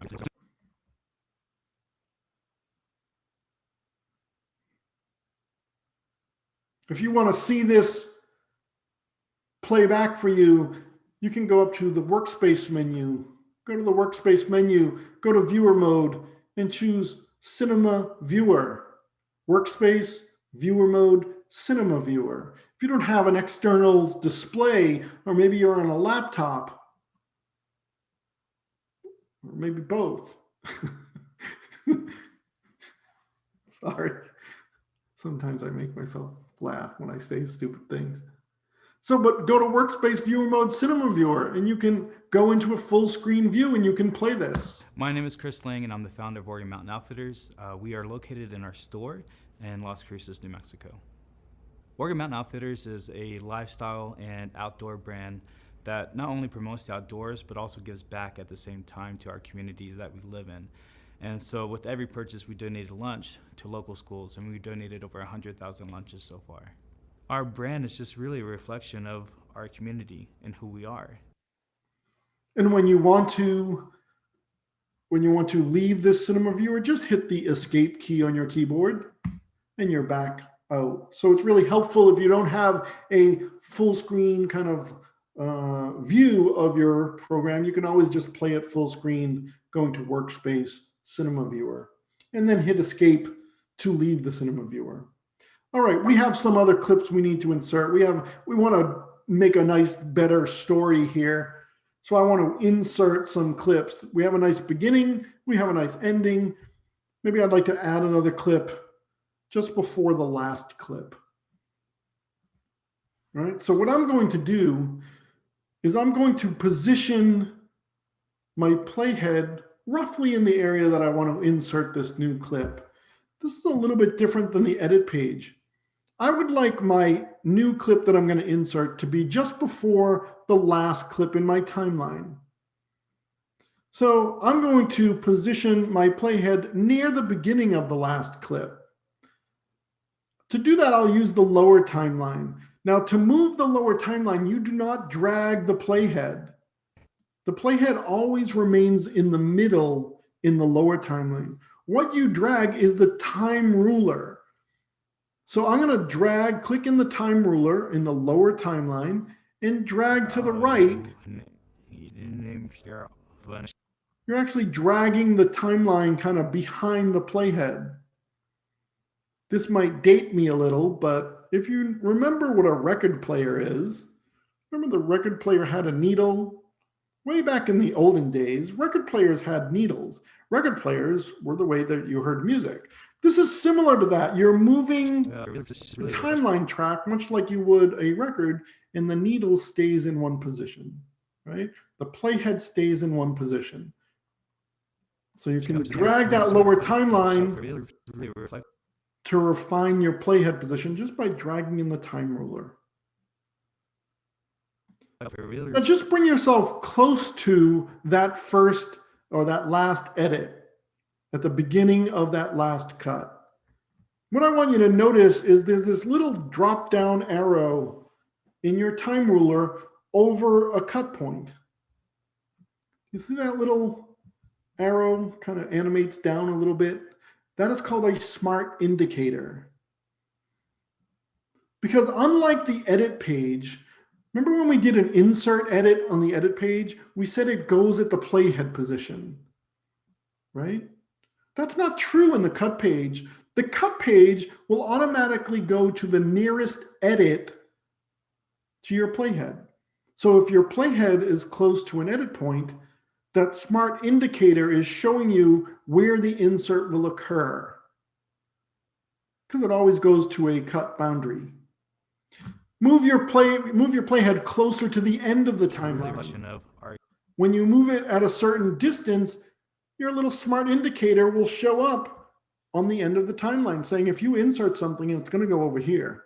If you want to see this play back for you, you can go up to the workspace menu. Go to the workspace menu, go to viewer mode, and choose Cinema Viewer. Workspace, viewer mode, Cinema Viewer. If you don't have an external display, or maybe you're on a laptop, or maybe both. Sorry. Sometimes I make myself laugh when I say stupid things. So, but go to Workspace Viewer Mode, Cinema Viewer, and you can go into a full screen view and you can play this. My name is Chris Lang, and I'm the founder of Oregon Mountain Outfitters. We are located in our store in Las Cruces, New Mexico. Oregon Mountain Outfitters is a lifestyle and outdoor brand that not only promotes the outdoors, but also gives back at the same time to our communities that we live in. And so with every purchase, we donated lunch to local schools, and we donated over 100,000 lunches so far. Our brand is just really a reflection of our community and who we are. And when you want to leave this cinema viewer, just hit the escape key on your keyboard and you're back out. So it's really helpful if you don't have a full screen kind of view of your program. You can always just play it full screen, going to Workspace, Cinema Viewer, and then hit escape to leave the cinema viewer. All right, we have some other clips we need to insert. We want to make a nice, better story here. So I want to insert some clips. We have a nice beginning. We have a nice ending. Maybe I'd like to add another clip just before the last clip. All right, so what I'm going to do is I'm going to position my playhead roughly in the area that I want to insert this new clip. This is a little bit different than the edit page. I would like my new clip that I'm going to insert to be just before the last clip in my timeline. So I'm going to position my playhead near the beginning of the last clip. To do that, I'll use the lower timeline. Now, to move the lower timeline, you do not drag the playhead. The playhead always remains in the middle in the lower timeline. What you drag is the time ruler. So I'm going to click in the time ruler in the lower timeline and drag to the right. You're actually dragging the timeline kind of behind the playhead. This might date me a little, but if you remember what a record player is, remember the record player had a needle? Way back in the olden days, record players had needles. Record players were the way that you heard music. This is similar to that. You're moving the timeline track much like you would a record, and the needle stays in one position, right? The playhead stays in one position. So you can drag that lower timeline to refine your playhead position just by dragging in the time ruler. Now just bring yourself close to that first or that last edit at the beginning of that last cut. What I want you to notice is there's this little drop down arrow in your time ruler over a cut point. You see that little arrow kind of animates down a little bit? That is called a smart indicator. Because unlike the edit page, remember when we did an insert edit on the edit page, we said it goes at the playhead position, right? That's not true in the cut page. The cut page will automatically go to the nearest edit to your playhead. So if your playhead is close to an edit point, that smart indicator is showing you where the insert will occur, because it always goes to a cut boundary. Move your playhead closer to the end of the timeline. When you move it at a certain distance, your little smart indicator will show up on the end of the timeline saying if you insert something, it's going to go over here.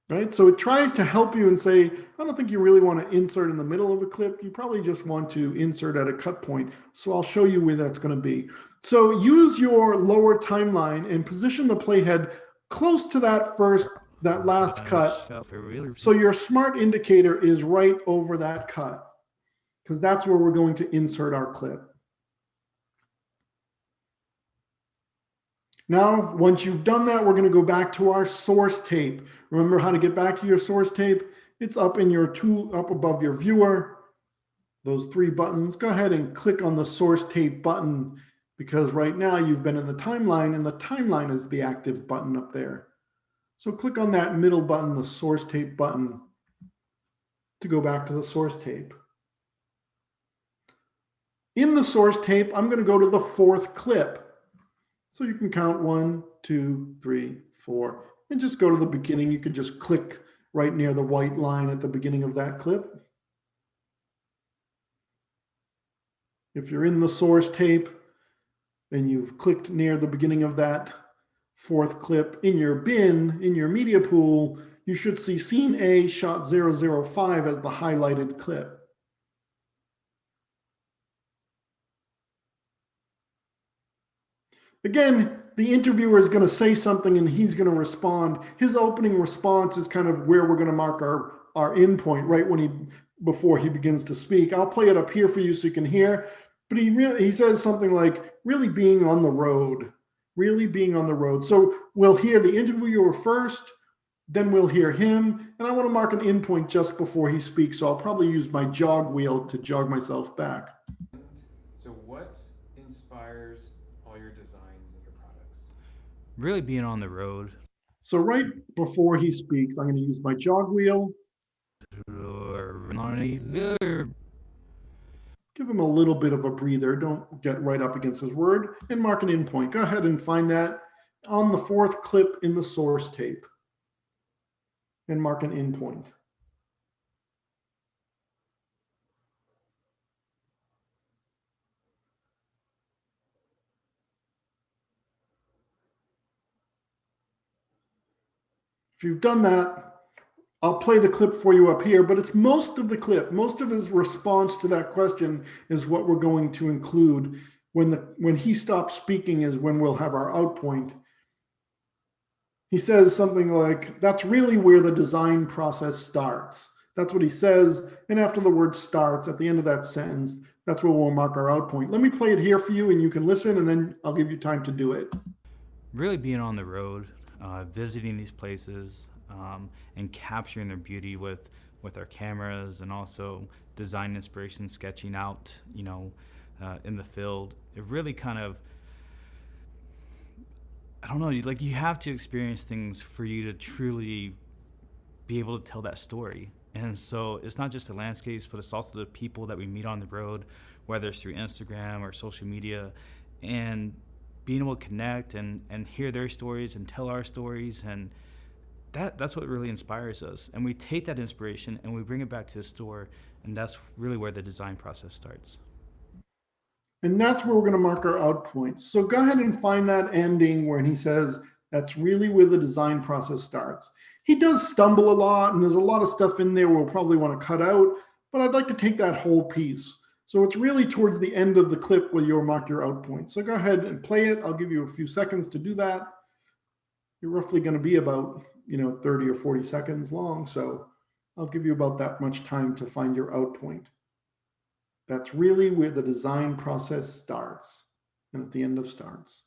right? So it tries to help you and say, I don't think you really want to insert in the middle of a clip. You probably just want to insert at a cut point. So I'll show you where that's going to be. So use your lower timeline and position the playhead close to that last cut. So your smart indicator is right over that cut, because that's where we're going to insert our clip. Now, once you've done that, we're going to go back to our source tape. Remember how to get back to your source tape? It's up in your tool, up above your viewer, those 3 buttons. Go ahead and click on the source tape button, because right now you've been in the timeline, and the timeline is the active button up there. So click on that middle button, the source tape button, to go back to the source tape. In the source tape, I'm going to go to the 4th clip. So you can count 1, 2, 3, 4, and just go to the beginning. You can just click right near the white line at the beginning of that clip. If you're in the source tape and you've clicked near the beginning of that 4th clip, in your bin, in your media pool, you should see scene A, shot 005 as the highlighted clip. Again, the interviewer is going to say something and he's going to respond. His opening response is kind of where we're going to mark our end point, right before he begins to speak. I'll play it up here for you so you can hear. But he says something like, really being on the road, really being on the road. So we'll hear the interviewer first, then we'll hear him. And I want to mark an end point just before he speaks. So I'll probably use my jog wheel to jog myself back. So what inspires all your designs and your products? Really being on the road. So right before he speaks, I'm going to use my jog wheel. Give him a little bit of a breather. Don't get right up against his word, and mark an end point. Go ahead and find that on the 4th clip in the source tape and mark an end point. If you've done that, I'll play the clip for you up here, but it's most of the clip. Most of his response to that question is what we're going to include. When he stops speaking is when we'll have our out point. He says something like, that's really where the design process starts. That's what he says. And after the word starts, at the end of that sentence, that's where we'll mark our out point. Let me play it here for you and you can listen, and then I'll give you time to do it. Really being on the road, visiting these places, and capturing their beauty with our cameras, and also design inspiration, sketching out, in the field. It really kind of, I don't know, you have to experience things for you to truly be able to tell that story. And so it's not just the landscapes, but it's also the people that we meet on the road, whether it's through Instagram or social media, and being able to connect and hear their stories and tell our stories. And that's what really inspires us. And we take that inspiration and we bring it back to the store, and that's really where the design process starts. And that's where we're going to mark our out points. So go ahead and find that ending where he says, that's really where the design process starts. He does stumble a lot, and there's a lot of stuff in there we'll probably want to cut out, but I'd like to take that whole piece. So it's really towards the end of the clip where you'll mark your out point. So go ahead and play it. I'll give you a few seconds to do that. You're roughly going to be about 30 or 40 seconds long. So I'll give you about that much time to find your out point. That's really where the design process starts, and at the end of starts.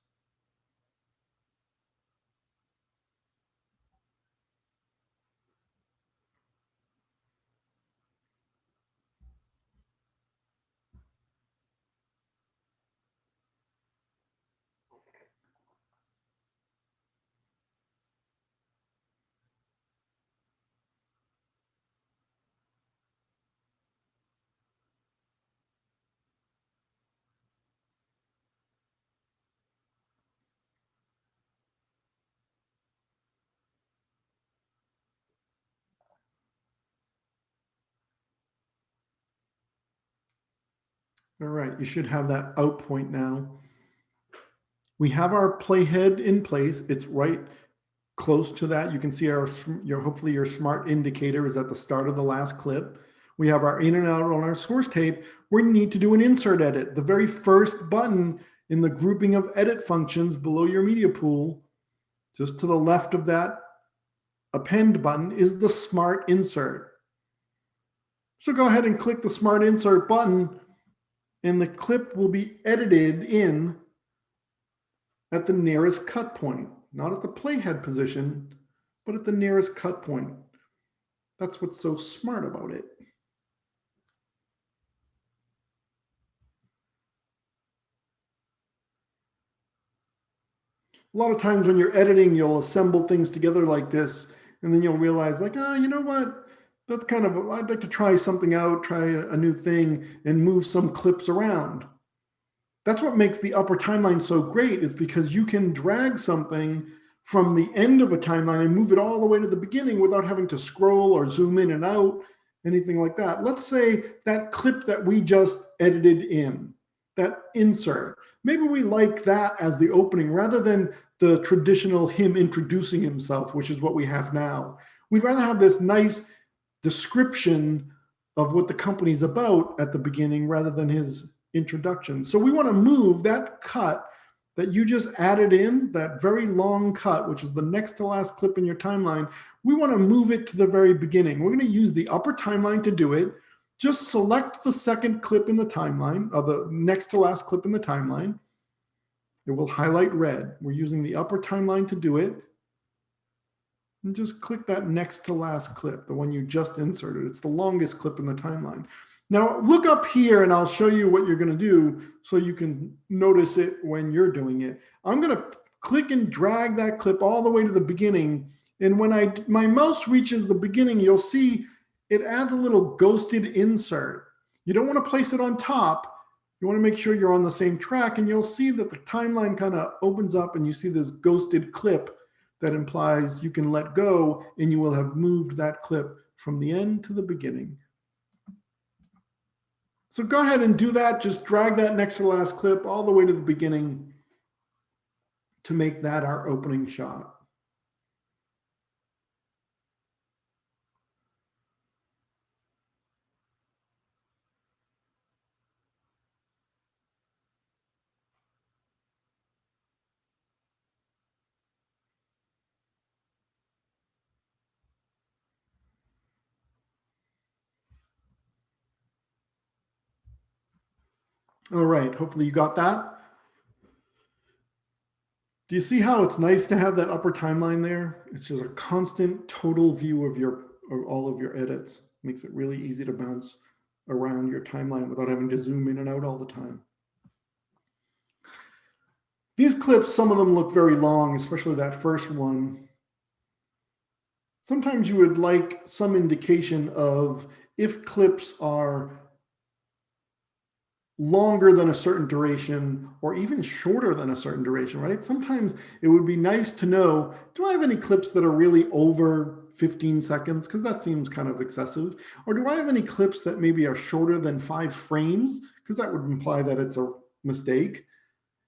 All right, you should have that out point now. We have our playhead in place. It's right close to that. You can see hopefully your smart indicator is at the start of the last clip. We have our in and out on our source tape. We need to do an insert edit. The very first button in the grouping of edit functions below your media pool, just to the left of that append button, is the smart insert. So go ahead and click the smart insert button, and the clip will be edited in at the nearest cut point, not at the playhead position, but at the nearest cut point. That's what's so smart about it. A lot of times when you're editing, you'll assemble things together like this, and then you'll realize like, oh, you know what? That's kind of, I'd like to try something out, try a new thing, and move some clips around. That's what makes the upper timeline so great, is because you can drag something from the end of a timeline and move it all the way to the beginning without having to scroll or zoom in and out, anything like that. Let's say that clip that we just edited in, that insert, maybe we like that as the opening rather than the traditional him introducing himself, which is what we have now. We'd rather have this nice description of what the company's about at the beginning rather than his introduction. So we want to move that cut that you just added in, that very long cut, which is the next to last clip in your timeline. We want to move it to the very beginning. We're going to use the upper timeline to do it. Just select the second clip in the timeline, or the next to last clip in the timeline. It will highlight red. We're using the upper timeline to do it. And just click that next to last clip, the one you just inserted. It's the longest clip in the timeline. Now look up here and I'll show you what you're going to do so you can notice it when you're doing it. I'm going to click and drag that clip all the way to the beginning. And when my mouse reaches the beginning, you'll see it adds a little ghosted insert. You don't want to place it on top. You want to make sure you're on the same track, and you'll see that the timeline kind of opens up and you see this ghosted clip that implies you can let go and you will have moved that clip from the end to the beginning. So go ahead and do that. Just drag that next to the last clip all the way to the beginning to make that our opening shot. All right, hopefully you got that. Do you see how it's nice to have that upper timeline there? It's just a constant total view of all of your edits. Makes it really easy to bounce around your timeline without having to zoom in and out all the time. These clips, some of them look very long, especially that first one. Sometimes you would like some indication of if clips are longer than a certain duration or even shorter than a certain duration, right? Sometimes it would be nice to know, do I have any clips that are really over 15 seconds? Because that seems kind of excessive. Or do I have any clips that maybe are shorter than 5 frames? Because that would imply that it's a mistake.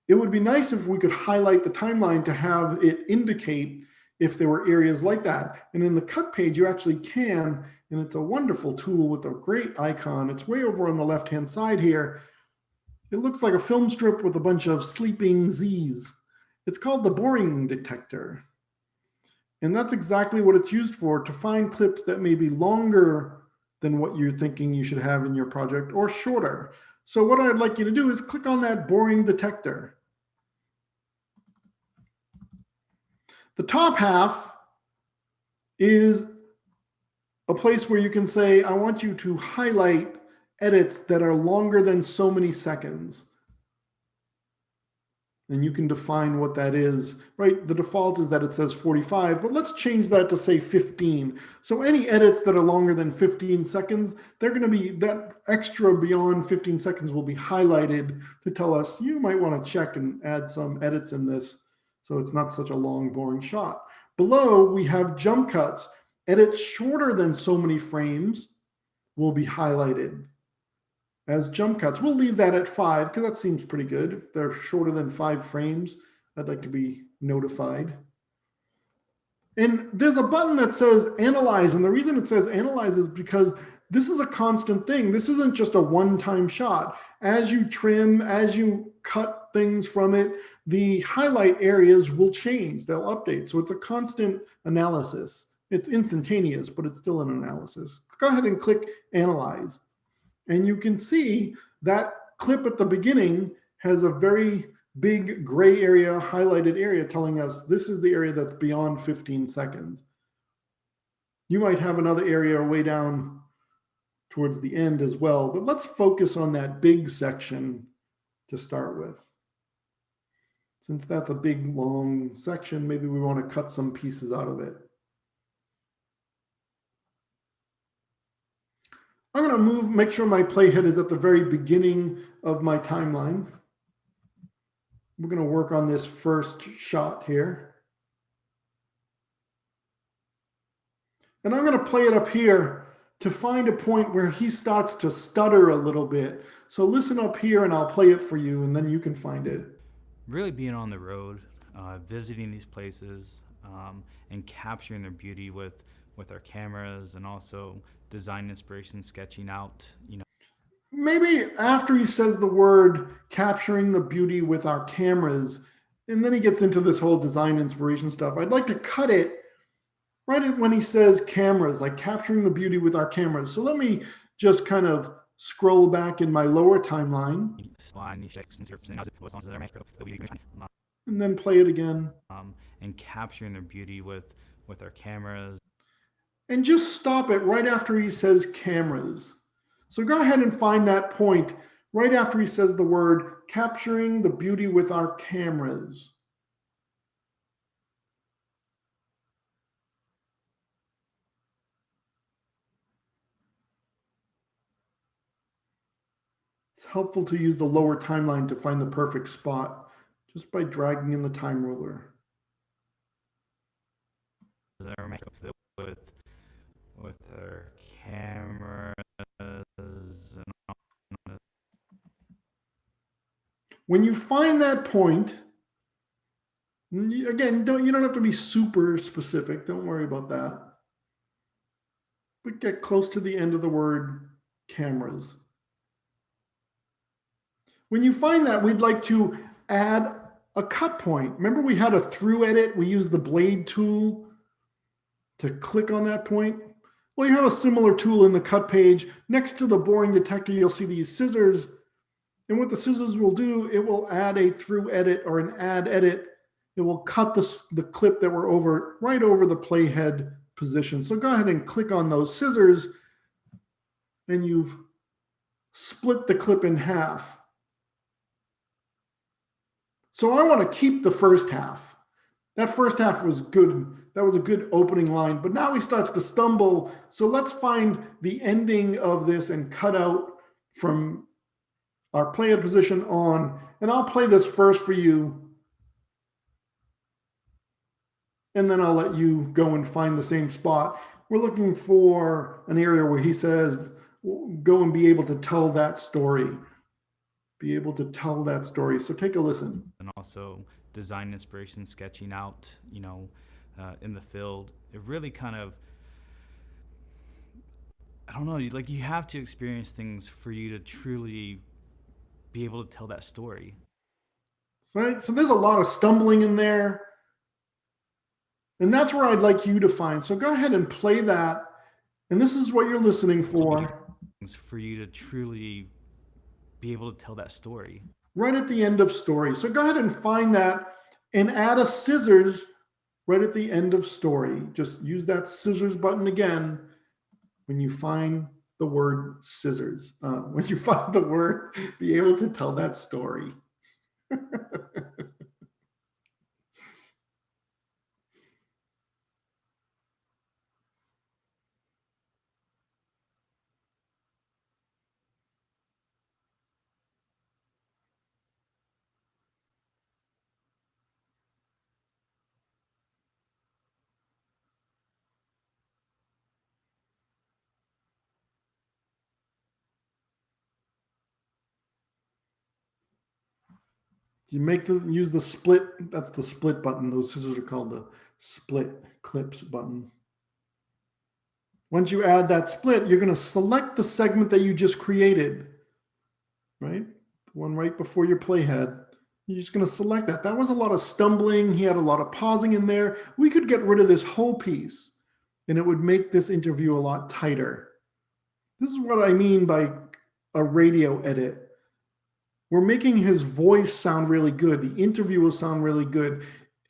It would be nice if we could highlight the timeline to have it indicate if there were areas like that. And in the cut page, you actually can, and it's a wonderful tool with a great icon. It's way over on the left-hand side here. It looks like a film strip with a bunch of sleeping Z's. It's called the boring detector. And that's exactly what it's used for, to find clips that may be longer than what you're thinking you should have in your project or shorter. So what I'd like you to do is click on that boring detector. The top half is a place where you can say, I want you to highlight edits that are longer than so many seconds. And you can define what that is, right? The default is that it says 45, but let's change that to say 15. So any edits that are longer than 15 seconds, they're going to be, that extra beyond 15 seconds will be highlighted to tell us you might want to check and add some edits in this so it's not such a long, boring shot. Below, we have jump cuts. Edits shorter than so many frames will be highlighted as jump cuts. We'll leave that at 5 because that seems pretty good. If they're shorter than 5 frames, I'd like to be notified. And there's a button that says analyze. And the reason it says analyze is because this is a constant thing. This isn't just a one-time shot. As you trim, as you cut things from it, the highlight areas will change. They'll update. So it's a constant analysis. It's instantaneous, but it's still an analysis. Go ahead and click analyze. And you can see that clip at the beginning has a very big gray area, highlighted area telling us this is the area that's beyond 15 seconds. You might have another area way down towards the end as well, but let's focus on that big section to start with. Since that's a big, long section, maybe we want to cut some pieces out of it. I'm going to make sure my playhead is at the very beginning of my timeline. We're going to work on this first shot here. And I'm going to play it up here to find a point where he starts to stutter a little bit. So listen up here and I'll play it for you and then you can find it. Really being on the road, visiting these places, and capturing their beauty with our cameras, and also design inspiration, sketching out, Maybe after he says the word capturing the beauty with our cameras, and then he gets into this whole design inspiration stuff, I'd like to cut it right when he says cameras, like capturing the beauty with our cameras. So let me just kind of scroll back in my lower timeline and then play it again. And capturing their beauty with our cameras. And just stop it right after he says cameras. So go ahead and find that point right after he says the word capturing the beauty with our cameras. It's helpful to use the lower timeline to find the perfect spot just by dragging in the time ruler. With our cameras. When you find that point, again, you don't have to be super specific. Don't worry about that. But get close to the end of the word cameras. When you find that, we'd like to add a cut point. Remember we had a through edit? We used the blade tool to click on that point. Well, you have a similar tool in the cut page. Next to the boring detector, you'll see these scissors. And what the scissors will do, it will add a through edit or an add edit. It will cut the clip that we're over right over the playhead position. So go ahead and click on those scissors and you've split the clip in half. So I want to keep the first half. That first half was good. That was a good opening line, but now he starts to stumble. So let's find the ending of this and cut out from our playhead position on. And I'll play this first for you. And then I'll let you go and find the same spot. We're looking for an area where he says, go and be able to tell that story. Be able to tell that story. So take a listen. And also design inspiration, sketching out, in the field. It really kind of, I don't know, like you have to experience things for you to truly be able to tell that story. Right? So there's a lot of stumbling in there. And that's where I'd like you to find. So go ahead and play that. And this is what you're listening for. For you to truly be able to tell that story. Right at the end of story. So go ahead and find that and add a scissors right at the end of story. Just use that scissors button again when you find the word scissors. When you find the word, be able to tell that story. use the split. That's the split button. Those scissors are called the split clips button. Once you add that split, you're going to select the segment that you just created, right? The one right before your playhead. You're just going to select that. That was a lot of stumbling. He had a lot of pausing in there. We could get rid of this whole piece, and it would make this interview a lot tighter. This is what I mean by a radio edit. We're making his voice sound really good. The interview will sound really good.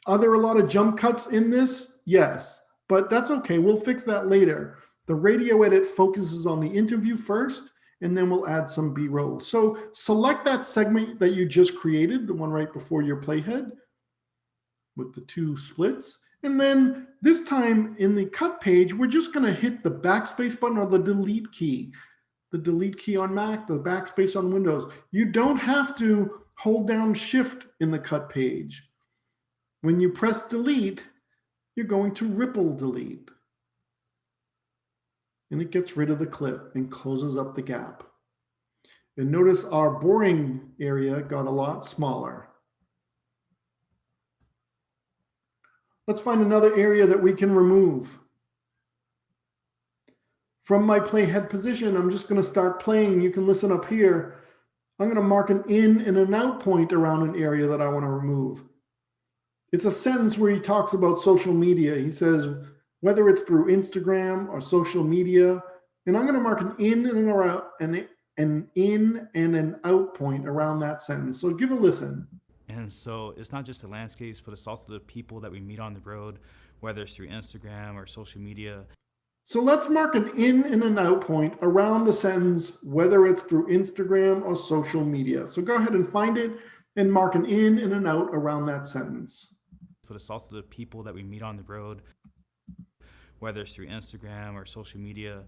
Are there a lot of jump cuts in this? Yes, but that's okay. We'll fix that later. The radio edit focuses on the interview first, and then we'll add some B-roll. So select that segment that you just created, the one right before your playhead with the two splits. And then this time in the cut page, we're just going to hit the backspace button or the delete key. The delete key on Mac, the backspace on Windows. You don't have to hold down Shift in the cut page. When you press delete, you're going to ripple delete. And it gets rid of the clip and closes up the gap. And notice our boring area got a lot smaller. Let's find another area that we can remove. From my playhead position, I'm just going to start playing. You can listen up here. I'm going to mark an in and an out point around an area that I want to remove. It's a sentence where he talks about social media. He says, whether it's through Instagram or social media, and I'm going to mark an in and an in and an out point around that sentence. So give a listen. And so it's not just the landscapes, but it's also the people that we meet on the road, whether it's through Instagram or social media. So let's mark an in and an out point around the sentence, whether it's through Instagram or social media. So go ahead and find it and mark an in and an out around that sentence. But it's also the people that we meet on the road, whether it's through Instagram or social media.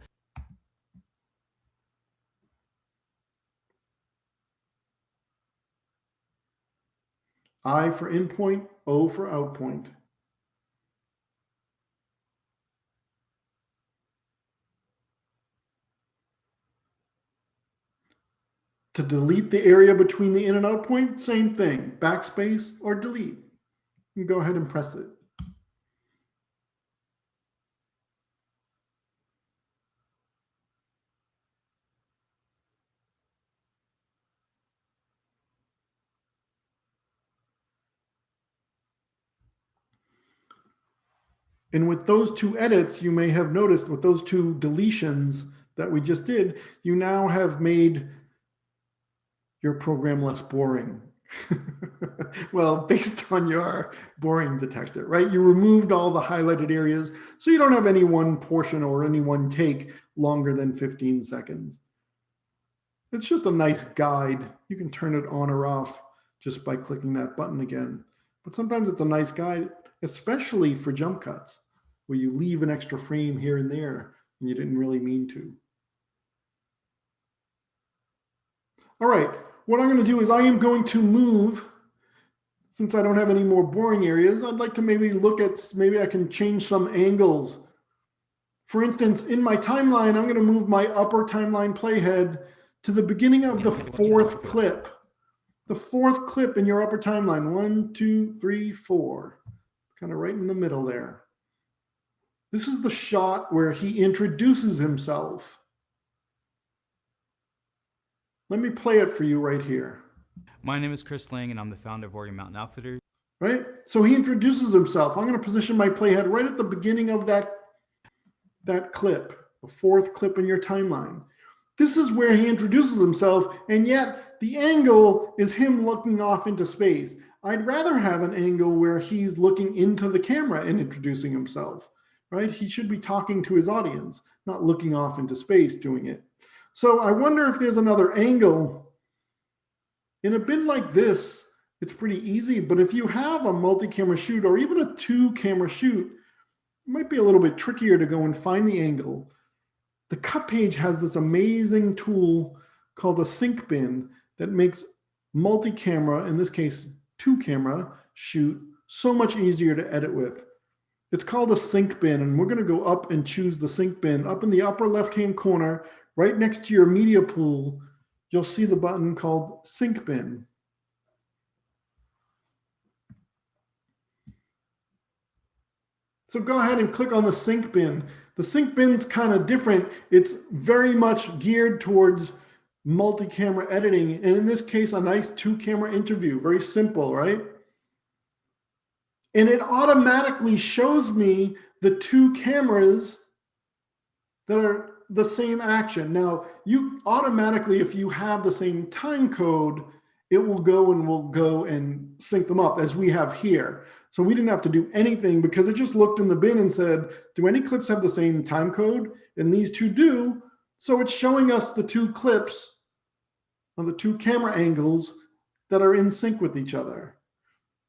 I for in point, O for out point. To delete the area between the in and out point, same thing, backspace or delete. You go ahead and press it. And with those two edits, you may have noticed with those two deletions that we just did, you now have made your program less boring. Well, based on your boring detector, right? You removed all the highlighted areas, so you don't have any one portion or any one take longer than 15 seconds. It's just a nice guide. You can turn it on or off just by clicking that button again. But sometimes it's a nice guide, especially for jump cuts, where you leave an extra frame here and there and you didn't really mean to. All right, what I'm going to do is I am going to move, since I don't have any more boring areas, I'd like to maybe look at, maybe I can change some angles. For instance, in my timeline, I'm going to move my upper timeline playhead to the beginning of the fourth clip. The fourth clip in your upper timeline, 1, 2, 3, 4, kind of right in the middle there. This is the shot where he introduces himself. Let me play it for you right here. My name is Chris Lang, and I'm the founder of Oregon Mountain Outfitters. Right? So he introduces himself. I'm going to position my playhead right at the beginning of that clip, the fourth clip in your timeline. This is where he introduces himself, and yet the angle is him looking off into space. I'd rather have an angle where he's looking into the camera and introducing himself, right? He should be talking to his audience, not looking off into space doing it. So I wonder if there's another angle. In a bin like this, it's pretty easy, but if you have a multi-camera shoot or even a 2-camera shoot, it might be a little bit trickier to go and find the angle. The cut page has this amazing tool called a sync bin that makes multi-camera, in this case 2-camera shoot, so much easier to edit with. It's called a sync bin, and we're going to go up and choose the sync bin. Up in the upper left-hand corner, right next to your media pool, you'll see the button called sync bin. So go ahead and click on the sync bin. The sync bin's kind of different. It's very much geared towards multi-camera editing. And in this case, a nice 2-camera interview, very simple, right? And it automatically shows me the 2 cameras that are the same action. Now, you automatically, if you have the same time code, it will go and sync them up as we have here. So we didn't have to do anything because it just looked in the bin and said, do any clips have the same time code? And these 2 do. So it's showing us the 2 clips of the 2 camera angles that are in sync with each other.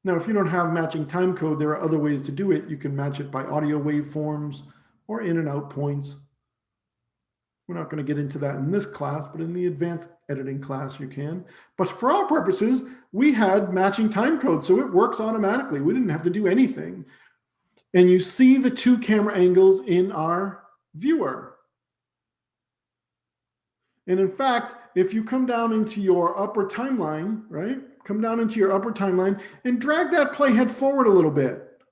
Now, if you don't have matching time code, there are other ways to do it. You can match it by audio waveforms or in and out points. We're not going to get into that in this class, but in the advanced editing class, you can. But for our purposes, we had matching time code, so it works automatically. We didn't have to do anything. And you see the 2 camera angles in our viewer. And in fact, if you come down into your upper timeline, right? Come down into your upper timeline and drag that playhead forward a little bit.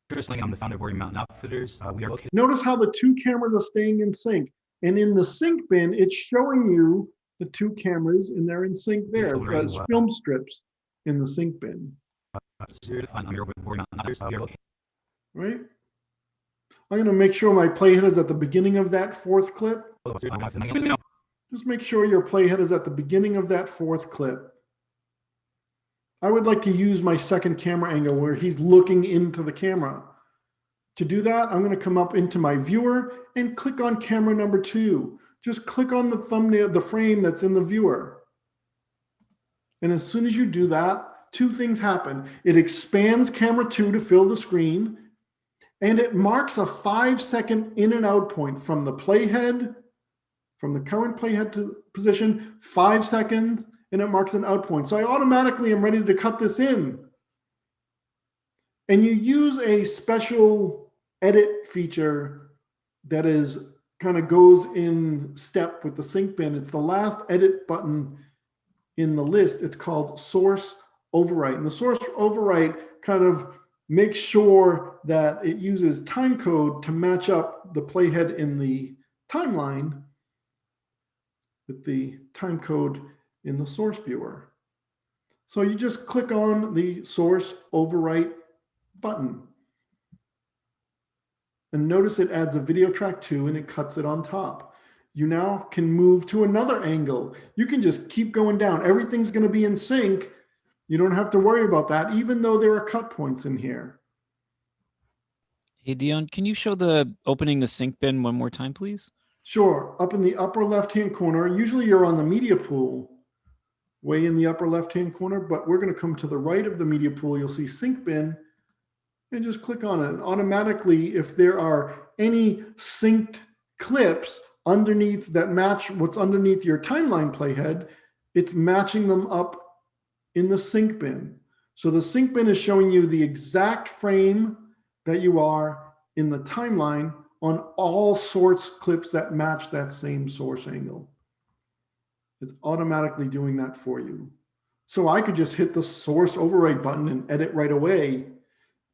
Personally, I'm the founder of Warrior Mountain Outfitters. We are located. Notice how the 2 cameras are staying in sync. And in the sync bin, it's showing you the 2 cameras and they're in sync there as film strips in the sync bin. Right? I'm going to make sure my playhead is at the beginning of that 4th clip. Just make sure your playhead is at the beginning of that 4th clip. I would like to use my 2nd camera angle where he's looking into the camera. To do that, I'm going to come up into my viewer and click on camera number 2. Just click on the thumbnail, the frame that's in the viewer. And as soon as you do that, 2 things happen. It expands camera 2 to fill the screen, and it marks a 5-second in and out point from the playhead, from the current playhead to position, 5 seconds, and it marks an out point. So I automatically am ready to cut this in. And you use a special edit feature that is kind of goes in step with the sync bin. It's the last edit button in the list. It's called source overwrite. And the source overwrite kind of makes sure that it uses time code to match up the playhead in the timeline with the time code in the source viewer. So you just click on the source overwrite button. And notice it adds a video track 2 and it cuts it on top. You now can move to another angle. You can just keep going down. Everything's going to be in sync. You don't have to worry about that, even though there are cut points in here. Hey, Dion, can you show opening the sync bin one more time, please? Sure. Up in the upper left-hand corner, usually you're on the media pool, way in the upper left-hand corner, but we're going to come to the right of the media pool. You'll see sync bin. And just click on it. And automatically, if there are any synced clips underneath that match what's underneath your timeline playhead, it's matching them up in the sync bin. So the sync bin is showing you the exact frame that you are in the timeline on all source clips that match that same source angle. It's automatically doing that for you. So I could just hit the source override button and edit right away,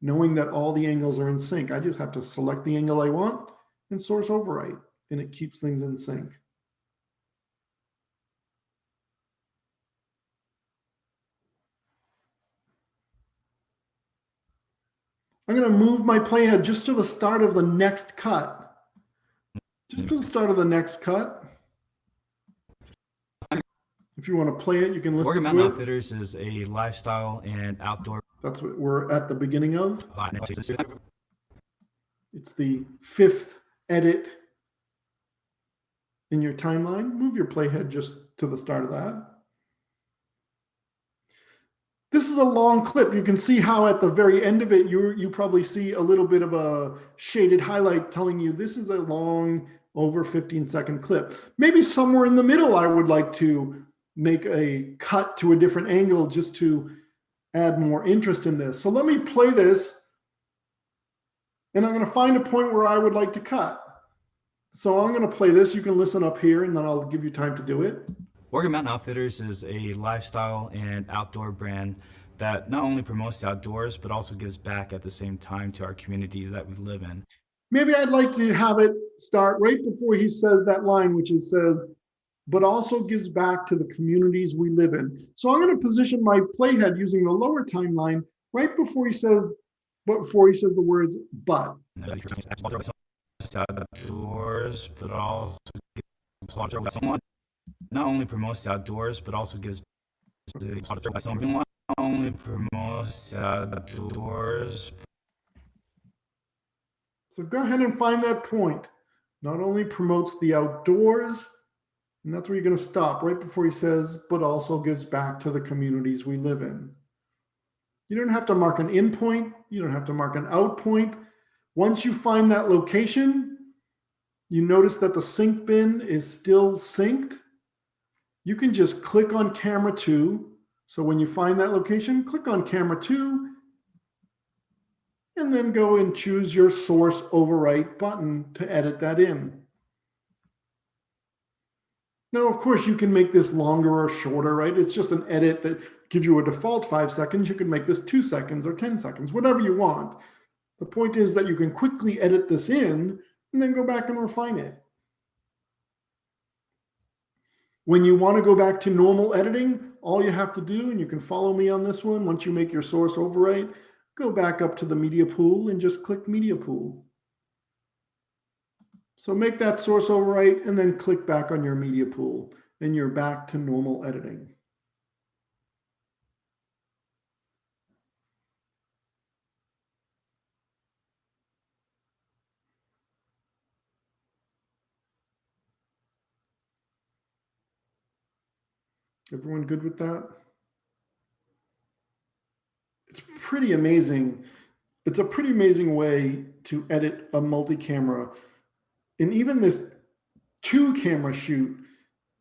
knowing that all the angles are in sync. I just have to select the angle I want and source overwrite, and it keeps things in sync. I'm going to move my playhead just to the start of the next cut. Just to the start of the next cut. If you want to play it, you can listen Warrior to Mountain it. Outfitters is a lifestyle and outdoor. That's what we're at the beginning of. It's the 5th edit in your timeline. Move your playhead just to the start of that. This is a long clip. You can see how at the very end of it, you probably see a little bit of a shaded highlight telling you this is a long, over 15-second clip. Maybe somewhere in the middle, I would like to make a cut to a different angle just to add more interest in this. So let me play this, and I'm going to find a point where I would like to cut. So I'm going to play this. You can listen up here, and then I'll give you time to do it. Warrior Mountain Outfitters is a lifestyle and outdoor brand that not only promotes the outdoors, but also gives back at the same time to our communities that we live in. Maybe I'd like to have it start right before he says that line, which is says, but also gives back to the communities we live in. So I'm going to position my playhead using the lower timeline right before he says, the words but. Outdoors, but also not only promotes the outdoors, but also gives not only promotes outdoors. So go ahead and find that point. Not only promotes the outdoors, and that's where you're going to stop right before he says, but also gives back to the communities we live in. You don't have to mark an in point. You don't have to mark an out point. Once you find that location, you notice that the sync bin is still synced. You can just click on camera 2. So when you find that location, click on camera 2, and then go and choose your source overwrite button to edit that in. Now, of course, you can make this longer or shorter, right? It's just an edit that gives you a default 5 seconds. You can make this 2 seconds or 10 seconds, whatever you want. The point is that you can quickly edit this in and then go back and refine it. When you want to go back to normal editing, all you have to do, and you can follow me on this one, once you make your source overwrite, go back up to the media pool and just click media pool. So make that source overwrite and then click back on your media pool and you're back to normal editing. Everyone good with that? It's pretty amazing. It's a pretty amazing way to edit a multi-camera. And even this 2-camera shoot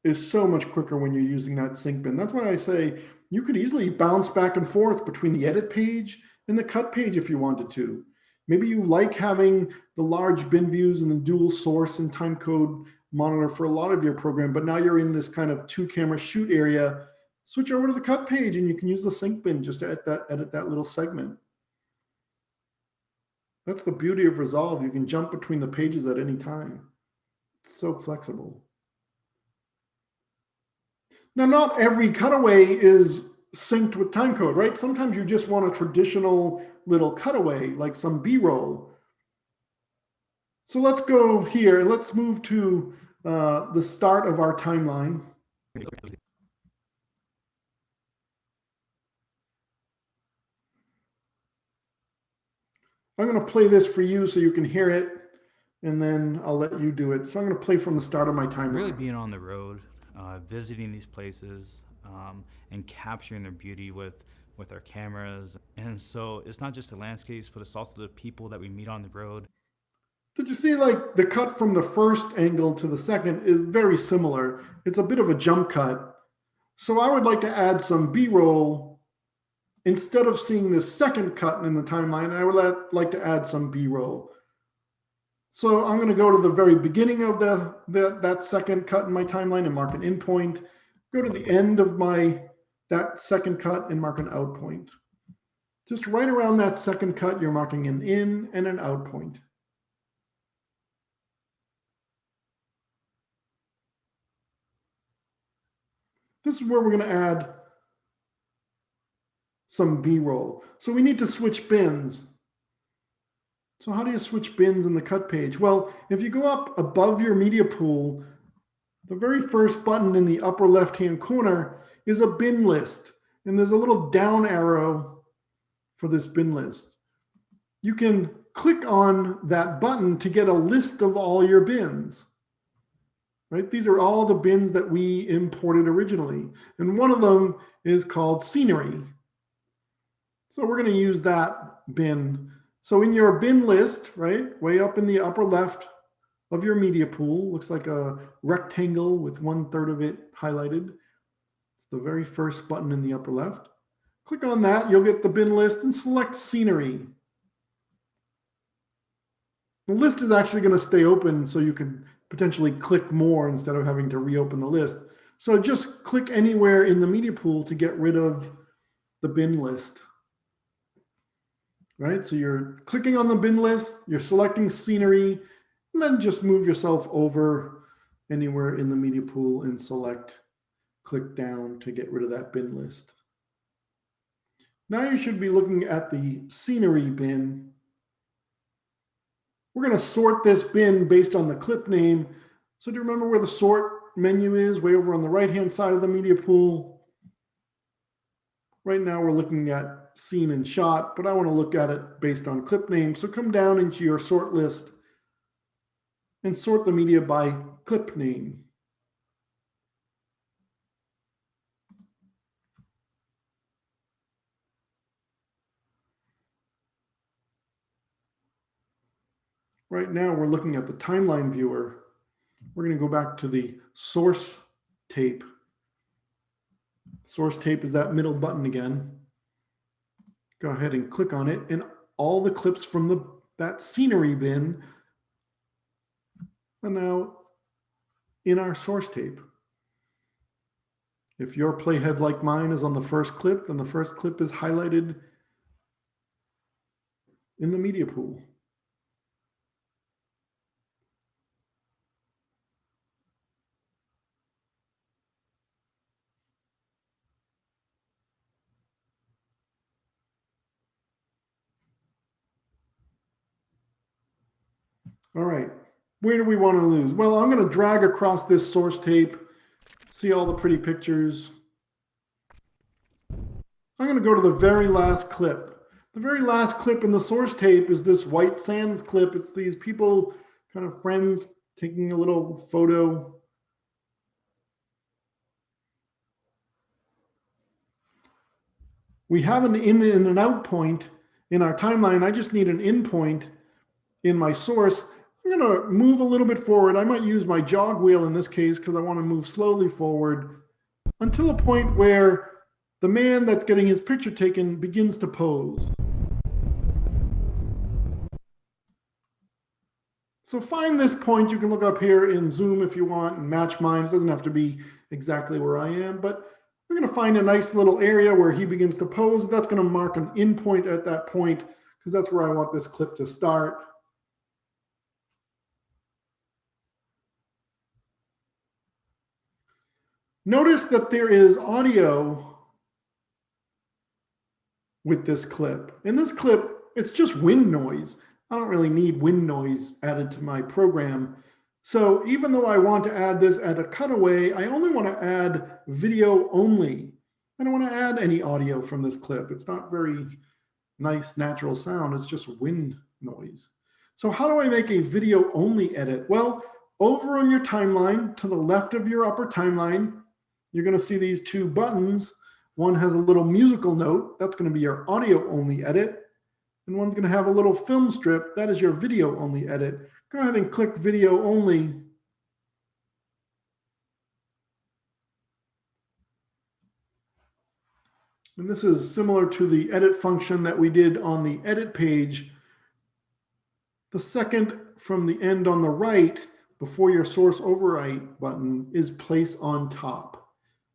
is so much quicker when you're using that sync bin. That's why I say you could easily bounce back and forth between the edit page and the cut page if you wanted to. Maybe you like having the large bin views and the dual source and timecode monitor for a lot of your program, but now you're in this kind of 2-camera shoot area. Switch over to the cut page and you can use the sync bin just to edit that little segment. That's the beauty of Resolve. You can jump between the pages at any time. It's so flexible. Now, not every cutaway is synced with timecode, right? Sometimes you just want a traditional little cutaway, like some B-roll. So let's go here. Let's move to the start of our timeline. I'm going to play this for you so you can hear it, and then I'll let you do it. So I'm going to play from the start of my timeline. Really being on the road, visiting these places, and capturing their beauty with our cameras. And so it's not just the landscapes, but it's also the people that we meet on the road. Did you see, like, the cut from the first angle to the second is very similar. It's a bit of a jump cut. So I would like to add some B-roll. Instead of seeing the second cut in the timeline, I would like to add some B-roll. So I'm going to go to the very beginning of that second cut in my timeline and mark an in point. Go to the end of that second cut and mark an out point. Just right around that second cut, you're marking an in and an out point. This is where we're going to add some B-roll. So we need to switch bins. So how do you switch bins in the cut page? Well, if you go up above your media pool, the very first button in the upper left-hand corner is a bin list. And there's a little down arrow for this bin list. You can click on that button to get a list of all your bins. Right? These are all the bins that we imported originally. And one of them is called scenery. So we're going to use that bin. So in your bin list, right, way up in the upper left of your media pool, looks like a rectangle with 1/3 of it highlighted. It's the very first button in the upper left. Click on that, you'll get the bin list and select scenery. The list is actually going to stay open so you can potentially click more instead of having to reopen the list. So just click anywhere in the media pool to get rid of the bin list. Right? So you're clicking on the bin list, you're selecting scenery, and then just move yourself over anywhere in the media pool and click down to get rid of that bin list. Now you should be looking at the scenery bin. We're going to sort this bin based on the clip name. So do you remember where the sort menu is? Way over on the right-hand side of the media pool. Right now we're looking at scene and shot, but I want to look at it based on clip name. So come down into your sort list and sort the media by clip name. Right now we're looking at the timeline viewer. We're going to go back to the source tape. Source tape is that middle button again. Go ahead and click on it, and all the clips from that scenery bin are now in our source tape. If your playhead like mine is on the first clip, then the first clip is highlighted in the media pool. All right, where do we want to lose? Well, I'm going to drag across this source tape, see all the pretty pictures. I'm going to go to the very last clip. The very last clip in the source tape is this White Sands clip. It's these people, kind of friends, taking a little photo. We have an in and an out point in our timeline. I just need an in point in my source. I'm going to move a little bit forward. I might use my jog wheel in this case because I want to move slowly forward until a point where the man that's getting his picture taken begins to pose. So find this point. You can look up here in Zoom if you want and match mine. It doesn't have to be exactly where I am, but I'm going to find a nice little area where he begins to pose. That's going to mark an in point at that point because that's where I want this clip to start. Notice that there is audio with this clip. In this clip, it's just wind noise. I don't really need wind noise added to my program. So even though I want to add this at a cutaway, I only want to add video only. I don't want to add any audio from this clip. It's not very nice natural sound. It's just wind noise. So how do I make a video only edit? Well, over on your timeline, to the left of your upper timeline, you're going to see these two buttons. One has a little musical note. That's going to be your audio only edit. And one's going to have a little film strip. That is your video only edit. Go ahead and click video only. And this is similar to the edit function that we did on the edit page. The second from the end on the right, before your source overwrite button, is place on top,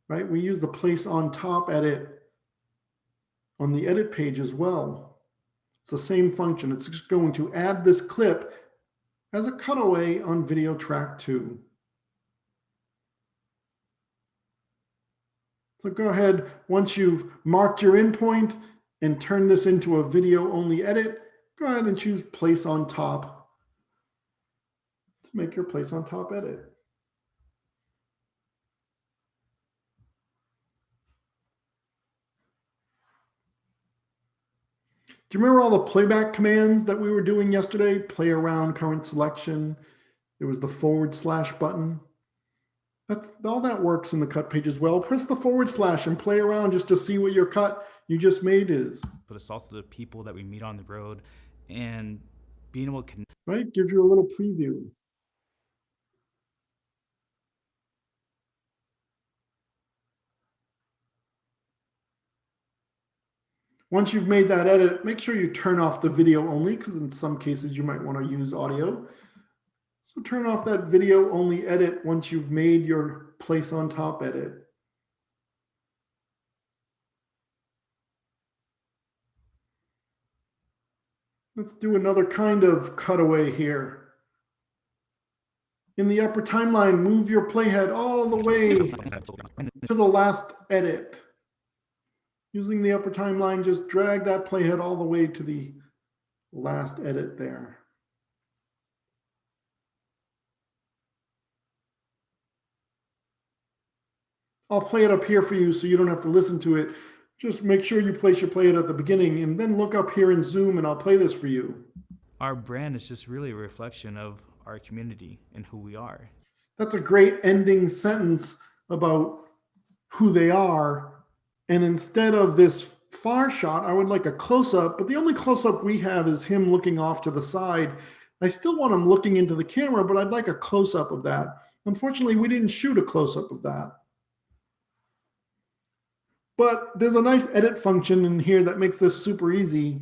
right? We use the place on top edit on the edit page as well. It's the same function. It's just going to add this clip as a cutaway on video track 2. So go ahead, once you've marked your endpoint and turned this into a video only edit, go ahead and choose place on top to make your place on top edit. Do you remember all the playback commands that we were doing yesterday? Play around current selection. It was the / button. That's all that works in the cut page as well. Press the / and play around just to see what your cut you just made is. But it's also the people that we meet on the road and being able to connect. Right? Gives you a little preview. Once you've made that edit, make sure you turn off the video only, because in some cases you might want to use audio. So turn off that video only edit once you've made your place on top edit. Let's do another kind of cutaway here. In the upper timeline, move your playhead all the way to the last edit. Using the upper timeline, just drag that playhead all the way to the last edit there. I'll play it up here for you so you don't have to listen to it. Just make sure you place your playhead at the beginning and then look up here in Zoom and I'll play this for you. Our brand is just really a reflection of our community and who we are. That's a great ending sentence about who they are. And instead of this far shot, I would like a close-up, but the only close-up we have is him looking off to the side. I still want him looking into the camera, but I'd like a close-up of that. Unfortunately, we didn't shoot a close-up of that. But there's a nice edit function in here that makes this super easy.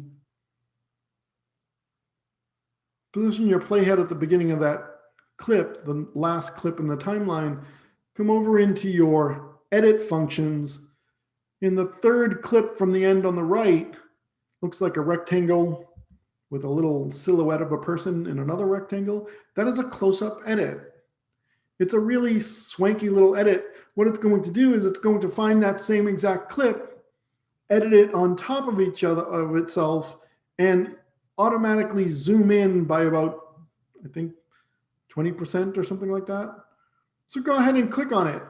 Position your playhead at the beginning of that clip, the last clip in the timeline. Come over into your edit functions. In the third clip from the end on the right, looks like a rectangle with a little silhouette of a person in another rectangle. That is a close-up edit. It's a really swanky little edit. What it's going to do is it's going to find that same exact clip, edit it on top of each other of itself, and automatically zoom in by about, I think, 20% or something like that. So go ahead and click on it.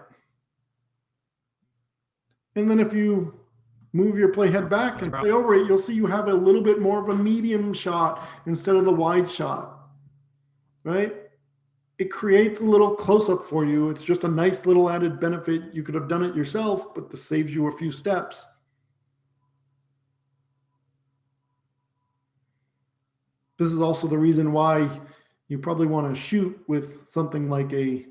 And then if you move your playhead back and play over it, you'll see you have a little bit more of a medium shot instead of the wide shot, right? It creates a little close-up for you. It's just a nice little added benefit. You could have done it yourself, but this saves you a few steps. This is also the reason why you probably want to shoot with something like a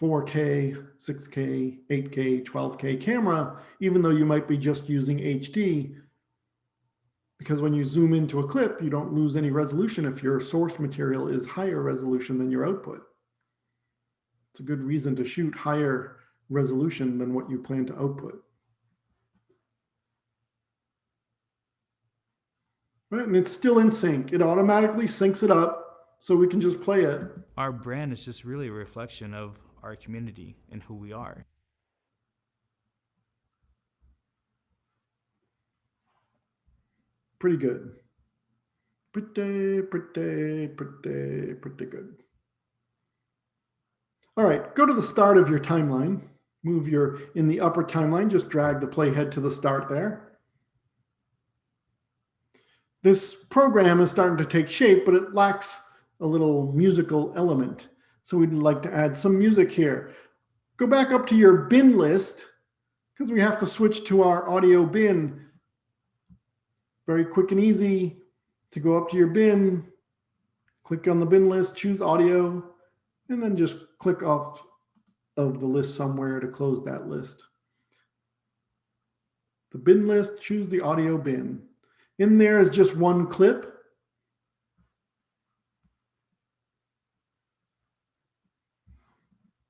4K, 6K, 8K, 12K camera, even though you might be just using HD. Because when you zoom into a clip, you don't lose any resolution if your source material is higher resolution than your output. It's a good reason to shoot higher resolution than what you plan to output. Right, and it's still in sync. It automatically syncs it up so we can just play it. Our brand is just really a reflection of our community and who we are. Pretty good. Pretty good. All right, go to the start of your timeline. Move in the upper timeline, just drag the playhead to the start there. This program is starting to take shape, but it lacks a little musical element. So we'd like to add some music here. Go back up to your bin list because we have to switch to our audio bin. Very quick and easy to go up to your bin, click on the bin list, choose audio, and then just click off of the list somewhere to close that list. The bin list, choose the audio bin. In there is just one clip.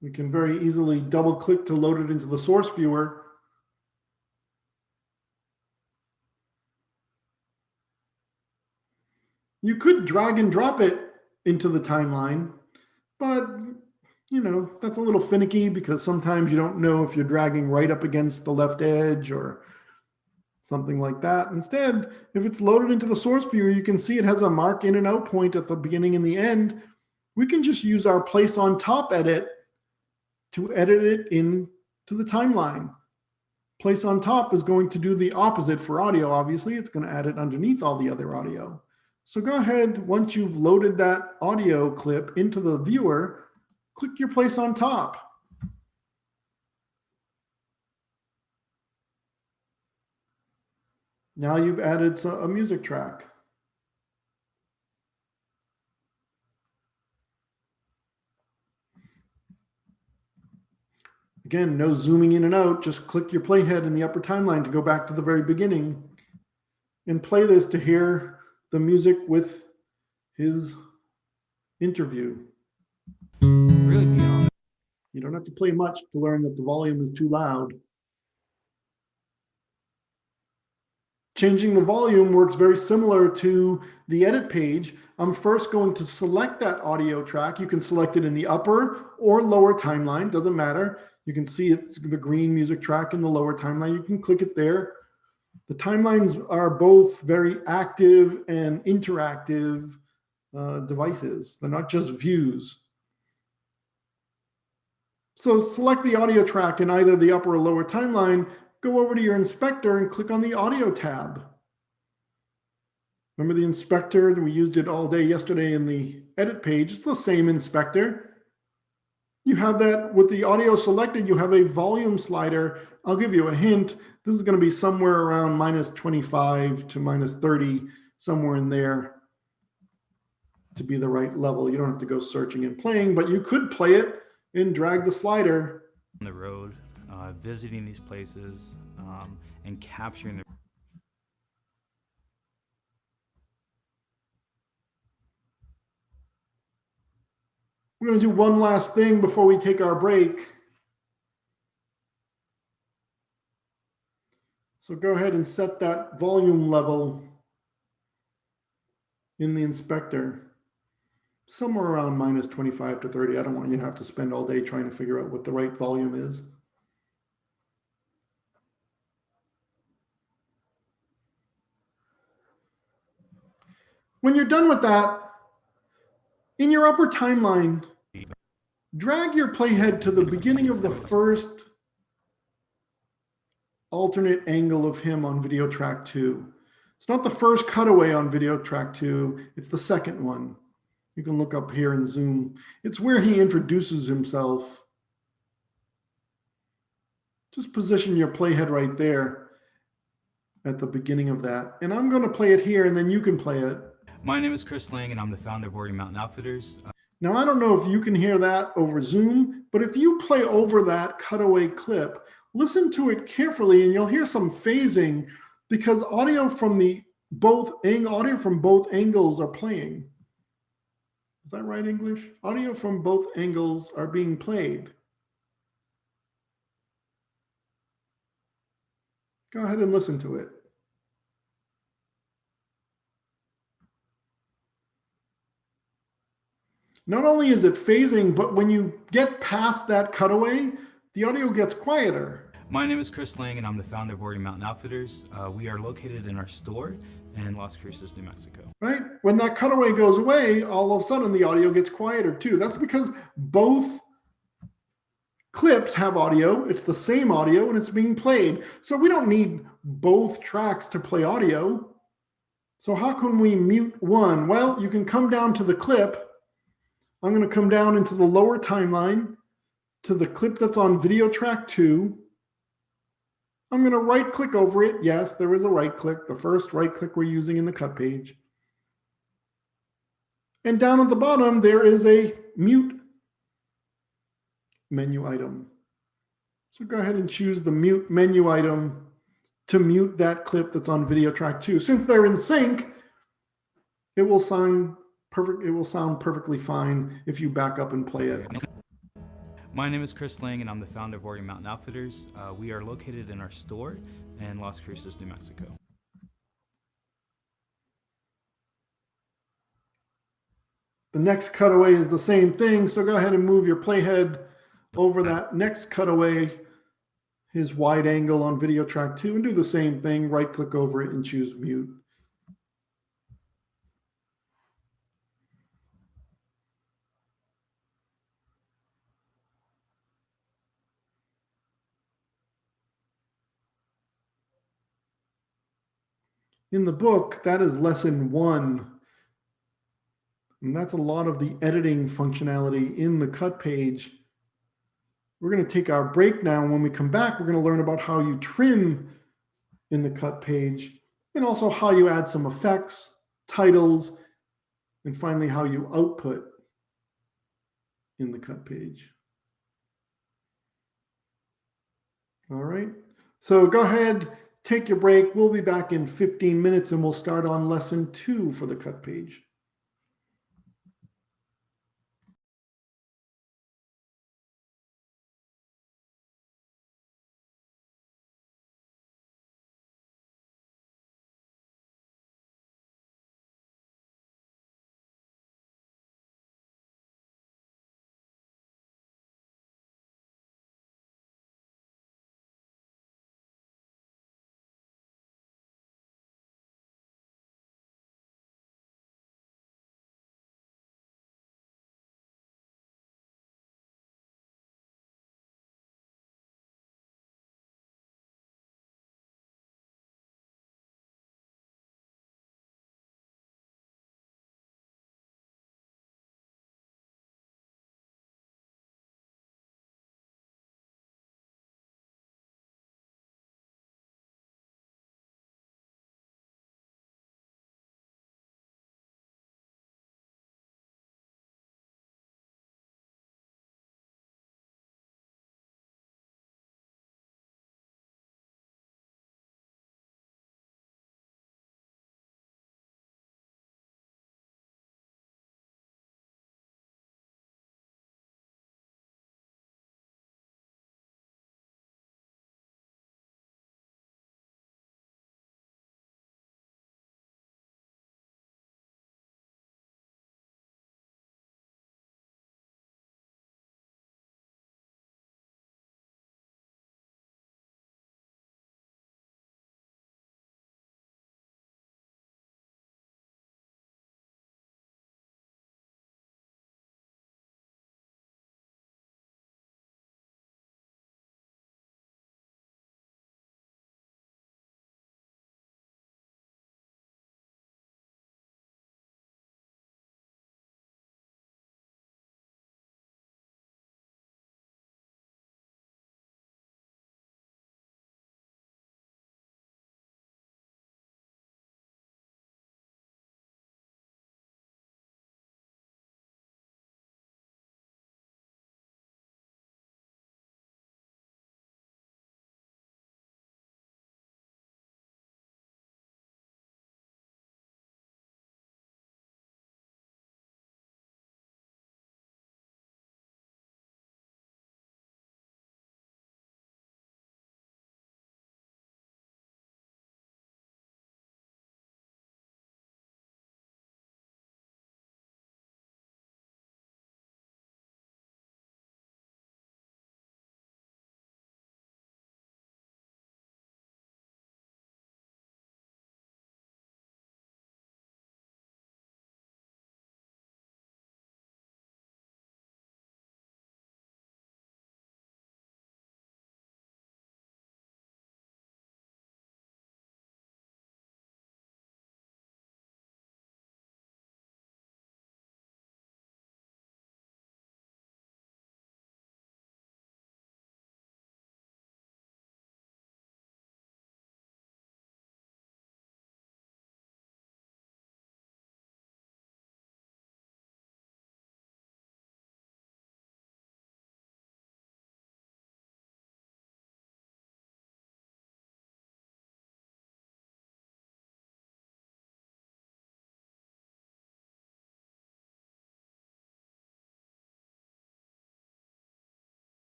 We can very easily double click to load it into the source viewer. You could drag and drop it into the timeline, but you know, that's a little finicky because sometimes you don't know if you're dragging right up against the left edge or something like that. Instead, if it's loaded into the source viewer, you can see it has a mark in and out point at the beginning and the end. We can just use our place on top edit to edit it into the timeline. Place on top is going to do the opposite for audio, obviously. It's going to add it underneath all the other audio. So go ahead, once you've loaded that audio clip into the viewer, click your place on top. Now you've added a music track. Again, no zooming in and out, just click your playhead in the upper timeline to go back to the very beginning and play this to hear the music with his interview. Really beyond. You don't have to play much to learn that the volume is too loud. Changing the volume works very similar to the edit page. I'm first going to select that audio track. You can select it in the upper or lower timeline, doesn't matter. You can see it, the green music track in the lower timeline. You can click it there. The timelines are both very active and interactive devices. They're not just views. So select the audio track in either the upper or lower timeline, go over to your inspector and click on the audio tab. Remember the inspector? We used it all day yesterday in the edit page. It's the same inspector. You have that with the audio selected, you have a volume slider. I'll give you a hint. This is going to be somewhere around -25 to -30, somewhere in there to be the right level. You don't have to go searching and playing, but you could play it and drag the slider. On the road, visiting these places, and capturing the We're going to do one last thing before we take our break. So go ahead and set that volume level in the inspector. Somewhere around -25 to 30. I don't want you to have to spend all day trying to figure out what the right volume is. When you're done with that, in your upper timeline, drag your playhead to the beginning of the first alternate angle of him on video track 2. It's not the first cutaway on video track 2, it's the second one. You can look up here and zoom. It's where he introduces himself. Just position your playhead right there at the beginning of that. And I'm going to play it here, and then you can play it. My name is Chris Lang, and I'm the founder of Oregon Mountain Outfitters. Now, I don't know if you can hear that over Zoom, but if you play over that cutaway clip, listen to it carefully, and you'll hear some phasing because audio from both angles are playing. Is that right, English? Audio from both angles are being played. Go ahead and listen to it. Not only is it phasing, but when you get past that cutaway, the audio gets quieter. My name is Chris Lang, and I'm the founder of Oregon Mountain Outfitters. We are located in our store in Las Cruces, New Mexico. Right? When that cutaway goes away, all of a sudden the audio gets quieter too. That's because both clips have audio. It's the same audio and it's being played. So we don't need both tracks to play audio. So how can we mute one? Well, you can come down to the clip. I'm going to come down into the lower timeline to the clip that's on video track 2. I'm going to right click over it. Yes, there is a right click, the first right click we're using in the cut page. And down at the bottom, there is a mute menu item. So go ahead and choose the mute menu item to mute that clip that's on video track 2. Since they're in sync, it will sound perfect. It will sound perfectly fine if you back up and play it. My name is Chris Lang, and I'm the founder of Oregon Mountain Outfitters. We are located in our store in Las Cruces, New Mexico. The next cutaway is the same thing, so go ahead and move your playhead over that next cutaway, his wide angle on video track 2, and do the same thing. Right click over it and choose mute. In the book, that is lesson 1. And that's a lot of the editing functionality in the cut page. We're going to take our break now. When we come back, we're going to learn about how you trim in the cut page and also how you add some effects, titles, and finally how you output in the cut page. All right. So go ahead, take your break. We'll be back in 15 minutes and we'll start on lesson 2 for the cut page.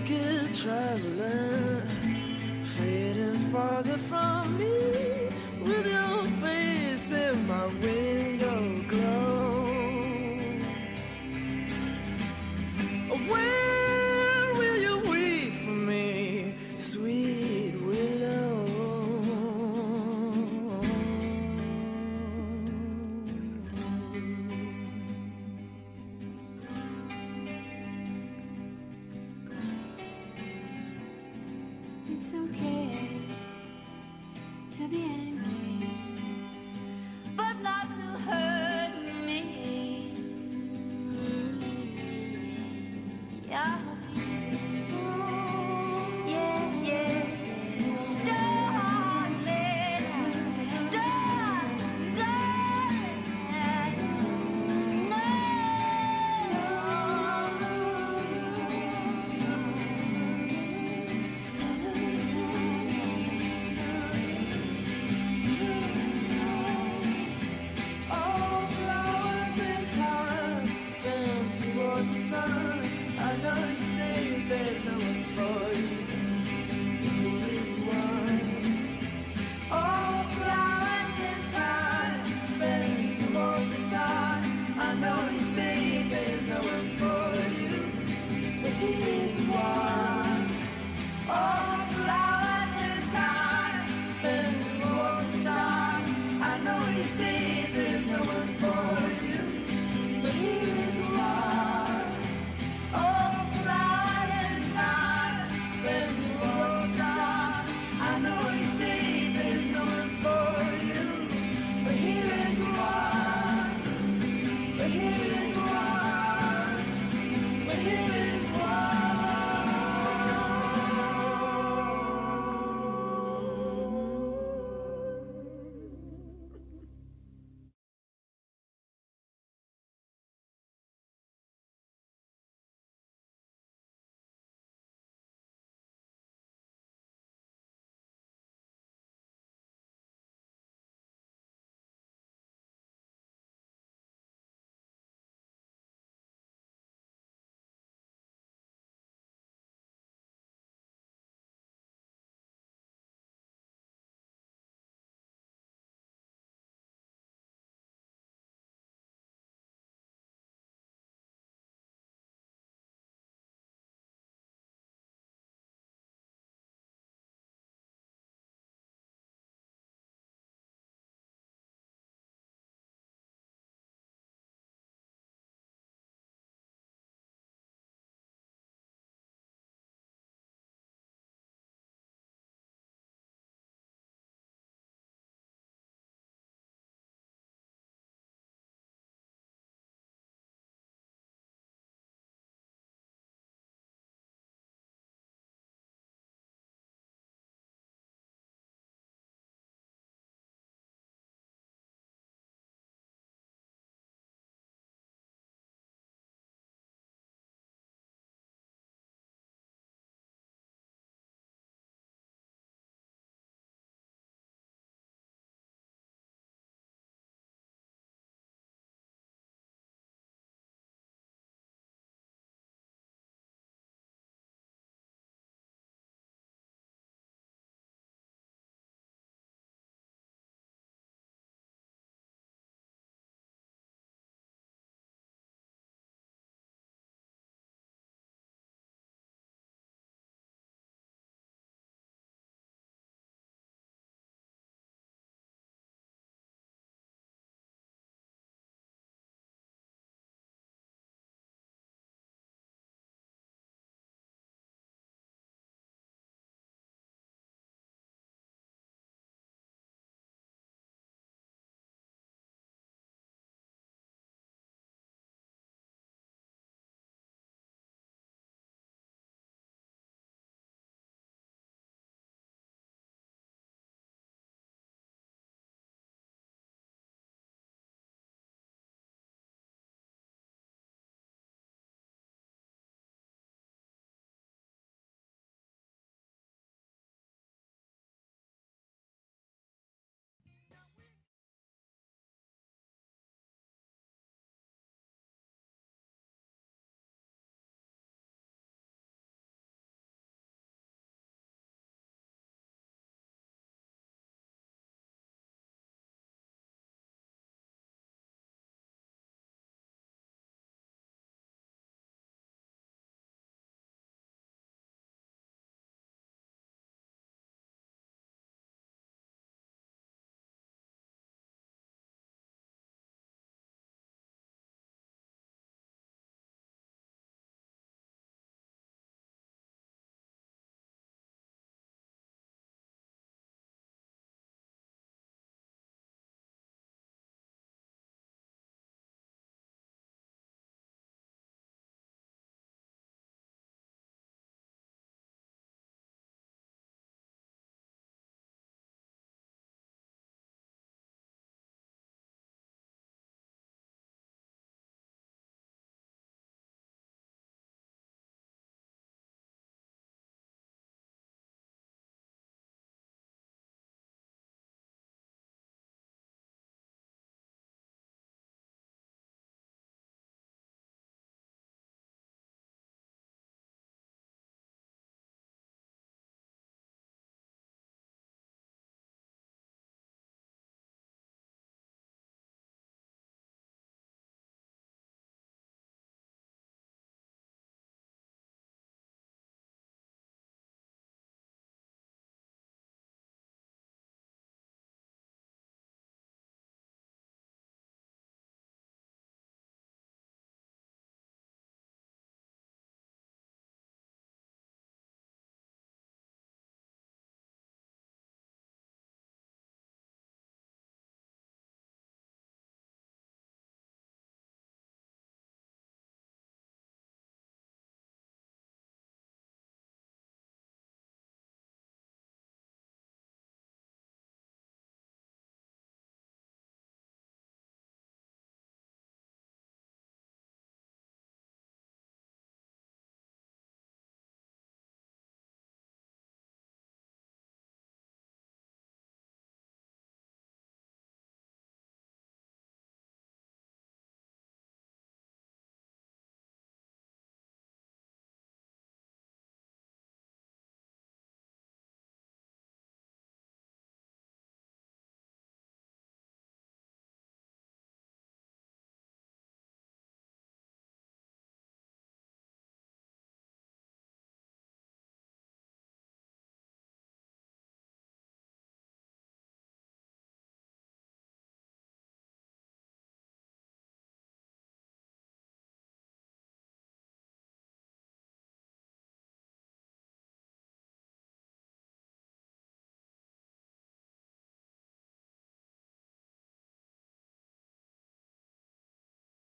naked traveler, fading farther from me, with your face in my window glow. Where will you weep for me, sweet widow? It's okay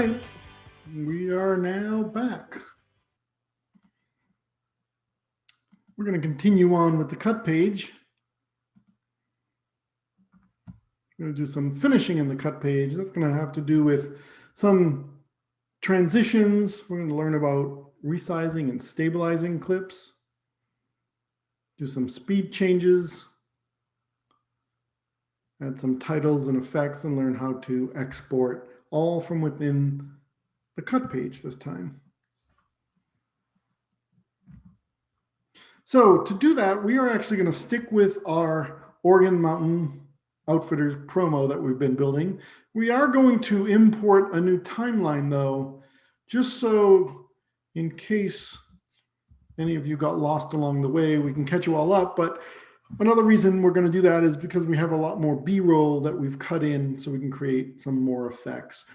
We are now back. We're going to continue on with the cut page. We're going to do some finishing in the cut page. That's going to have to do with some transitions. We're going to learn about resizing and stabilizing clips. Do some speed changes. Add some titles and effects and learn how to export all from within the cut page this time. So to do that, we are actually going to stick with our Oregon Mountain Outfitters promo that we've been building. We are going to import a new timeline though, just so in case any of you got lost along the way, we can catch you all up. But another reason we're going to do that is because we have a lot more B-roll that we've cut in so we can create some more effects.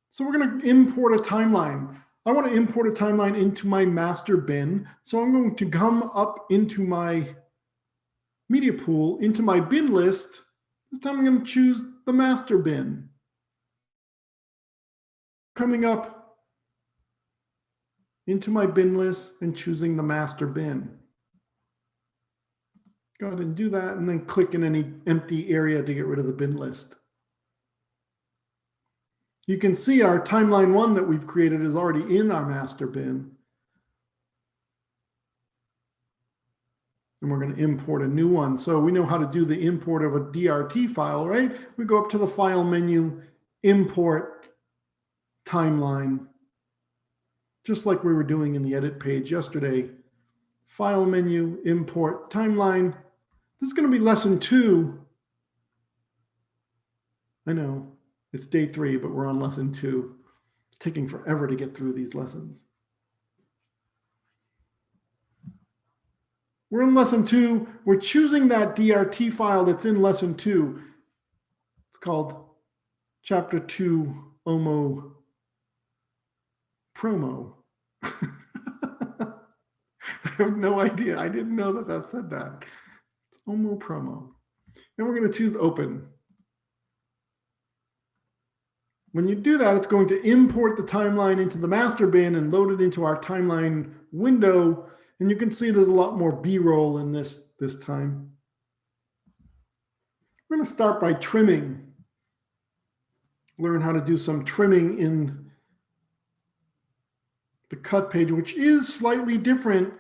So we're going to import a timeline. I want to import a timeline into my master bin. So I'm going to come up into my media pool, into my bin list. This time I'm going to choose the master bin. Coming up into my bin list and choosing the master bin. Go ahead and do that and then click in any empty area to get rid of the bin list. You can see our timeline 1 that we've created is already in our master bin. And we're going to import a new one. So we know how to do the import of a DRT file, right? We go up to the file menu, import timeline, just like we were doing in the edit page yesterday. File menu, import timeline. This is going to be lesson 2. I know. It's day 3, but we're on lesson 2. It's taking forever to get through these lessons. We're in lesson 2. We're choosing that DRT file that's in lesson 2. It's called chapter 2 OMO promo. I have no idea. I didn't know that that said that. It's OMO promo. And we're going to choose open. When you do that, it's going to import the timeline into the master bin and load it into our timeline window. And you can see there's a lot more B-roll in this time. We're going to start by trimming. Learn how to do some trimming in the cut page, which is slightly different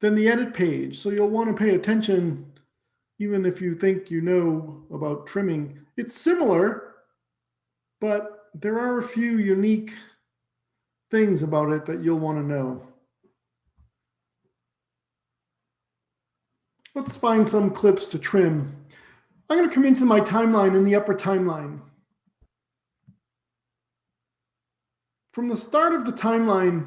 than the edit page. So you'll want to pay attention, even if you think you know about trimming. It's similar, but there are a few unique things about it that you'll want to know. Let's find some clips to trim. I'm going to come into my timeline in the upper timeline. From the start of the timeline,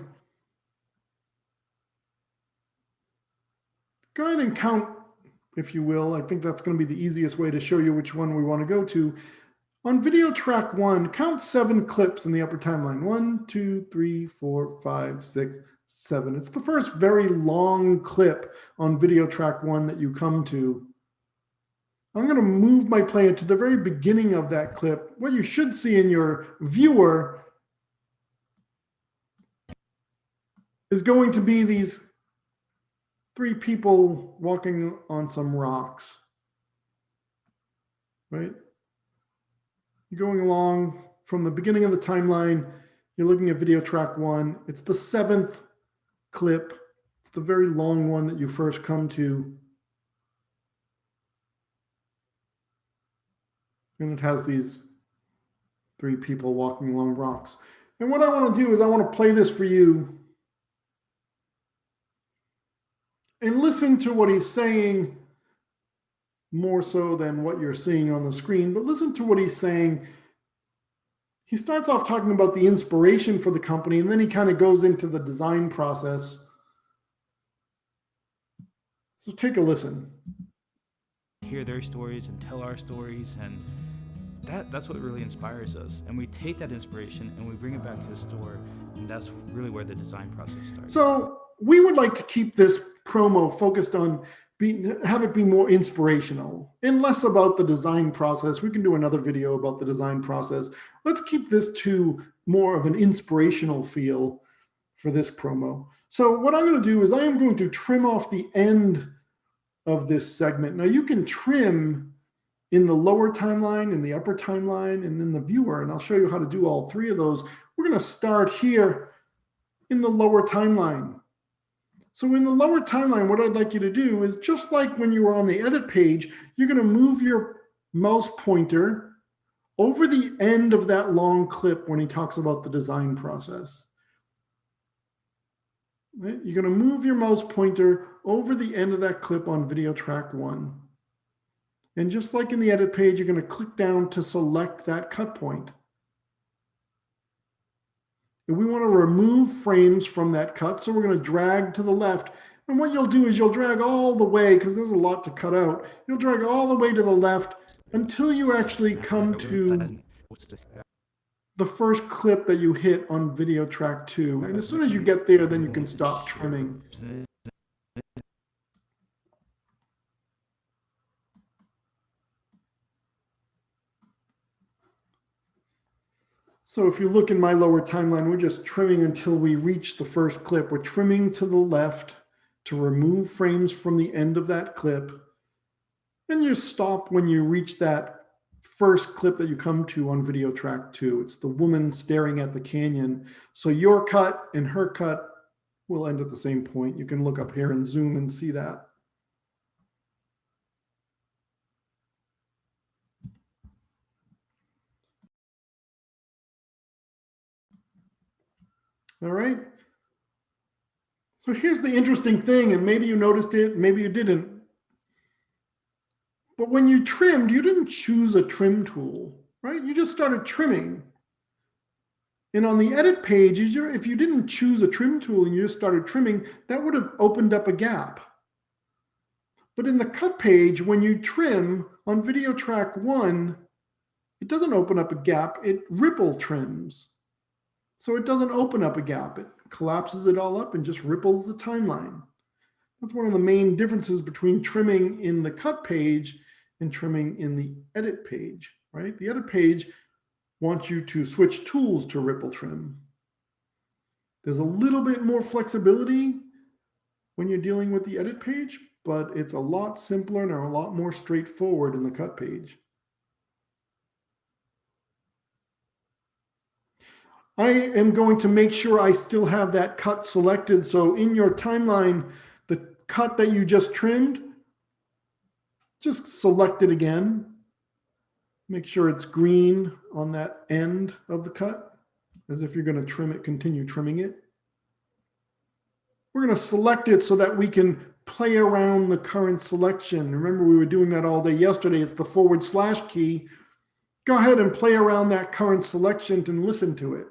go ahead and count, if you will. I think that's going to be the easiest way to show you which one we want to go to. On video track 1, count 7 clips in the upper timeline. 1, 2, 3, 4, 5, 6, 7. It's the first very long clip on video track 1 that you come to. I'm going to move my player to the very beginning of that clip. What you should see in your viewer is going to be these 3 people walking on some rocks, right? You're going along from the beginning of the timeline. You're looking at video track 1. It's the 7th clip. It's the very long one that you first come to. And it has these 3 people walking along rocks. And what I want to do is I want to play this for you and listen to what he's saying, more so than what you're seeing on the screen, but listen to what he's saying. He starts off talking about the inspiration for the company, and then he kind of goes into the design process. So take a listen. Hear their stories and tell our stories, and that's what really inspires us. And we take that inspiration and we bring it back to the store, and that's really where the design process starts. So we would like to keep this promo focused on have it be more inspirational and less about the design process. We can do another video about the design process. Let's keep this to more of an inspirational feel for this promo. So what I'm going to do is I am going to trim off the end of this segment. Now you can trim in the lower timeline, in the upper timeline, and in the viewer, and I'll show you how to do all three of those. We're going to start here in the lower timeline. So in the lower timeline, what I'd like you to do is just like when you were on the edit page, you're going to move your mouse pointer over the end of that long clip when he talks about the design process. Right? You're going to move your mouse pointer over the end of that clip on video track 1. And just like in the edit page, you're going to click down to select that cut point. And we want to remove frames from that cut, so we're going to drag to the left. And what you'll do is you'll drag all the way, because there's a lot to cut out, you'll drag all the way to the left until you actually come to the first clip that you hit on video track 2. And as soon as you get there, then you can stop trimming. So if you look in my lower timeline, we're just trimming until we reach the first clip. We're trimming to the left to remove frames from the end of that clip. And you stop when you reach that first clip that you come to on video track 2. It's the woman staring at the canyon. So your cut and her cut will end at the same point. You can look up here and zoom and see that. All right. So here's the interesting thing, and maybe you noticed it, maybe you didn't. But when you trimmed, you didn't choose a trim tool, right? You just started trimming. And on the edit page, if you didn't choose a trim tool and you just started trimming, that would have opened up a gap. But in the cut page, when you trim on video track 1, it doesn't open up a gap, it ripple trims. So it doesn't open up a gap. It collapses it all up and just ripples the timeline. That's one of the main differences between trimming in the cut page and trimming in the edit page, right? The edit page wants you to switch tools to ripple trim. There's a little bit more flexibility when you're dealing with the edit page, but it's a lot simpler and a lot more straightforward in the cut page. I am going to make sure I still have that cut selected. So in your timeline, the cut that you just trimmed, just select it again. Make sure it's green on that end of the cut, as if you're going to trim it, continue trimming it. We're going to select it so that we can play around the current selection. Remember, we were doing that all day yesterday. It's the / key. Go ahead and play around that current selection and listen to it.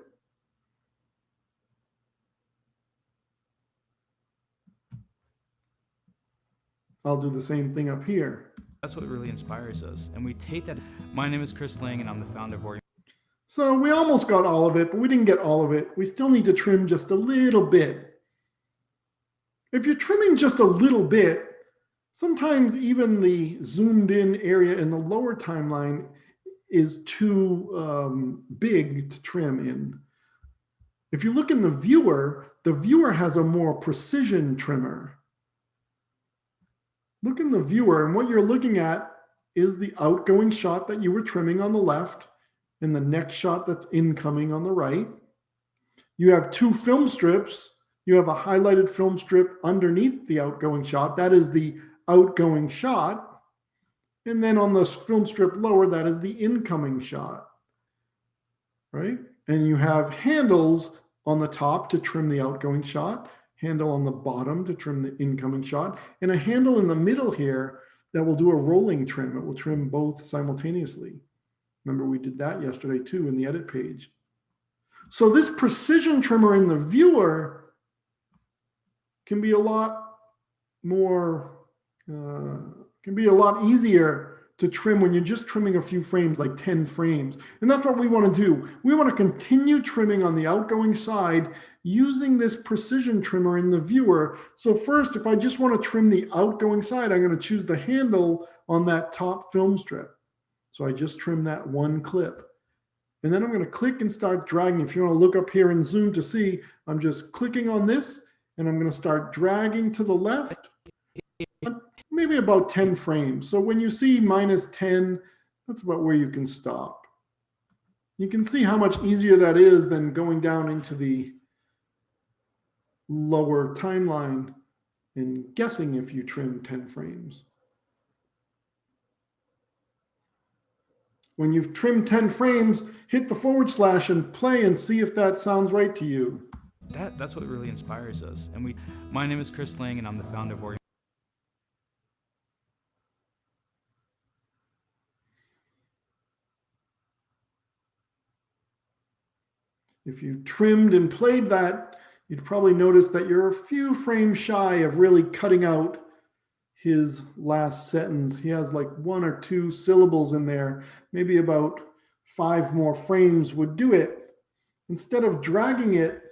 I'll do the same thing up here. That's what really inspires us. And we take that. My name is Chris Lang, and I'm the founder of So we almost got all of it, but we didn't get all of it. We still need to trim just a little bit. If you're trimming just a little bit, sometimes even the zoomed in area in the lower timeline is too big to trim in. If you look in the viewer has a more precision trimmer. Look in the viewer, and what you're looking at is the outgoing shot that you were trimming on the left and the next shot that's incoming on the right. You have 2 film strips. You have a highlighted film strip underneath the outgoing shot. That is the outgoing shot. And then on the film strip lower, that is the incoming shot, right? And you have handles on the top to trim the outgoing shot, handle on the bottom to trim the incoming shot, and a handle in the middle here that will do a rolling trim. It will trim both simultaneously. Remember, we did that yesterday too in the edit page. So this precision trimmer in the viewer can be a lot more, can be a lot easier to trim when you're just trimming a few frames, like 10 frames. And that's what we want to do. We want to continue trimming on the outgoing side using this precision trimmer in the viewer. So first, if I just want to trim the outgoing side, I'm going to choose the handle on that top film strip. So I just trim that one clip. And then I'm going to click and start dragging. If you want to look up here and zoom to see, I'm just clicking on this and I'm going to start dragging to the left, maybe about 10 frames. So when you see -10, that's about where you can stop. You can see how much easier that is than going down into the lower timeline and guessing if you trim 10 frames. When you've trimmed 10 frames, hit the / and play and see if that sounds right to you. That's what really inspires us. And my name is Chris Lang, and I'm the founder of If you trimmed and played that, you'd probably notice that you're a few frames shy of really cutting out his last sentence. He has like 1 or 2 syllables in there. Maybe about 5 more frames would do it. Instead of dragging it,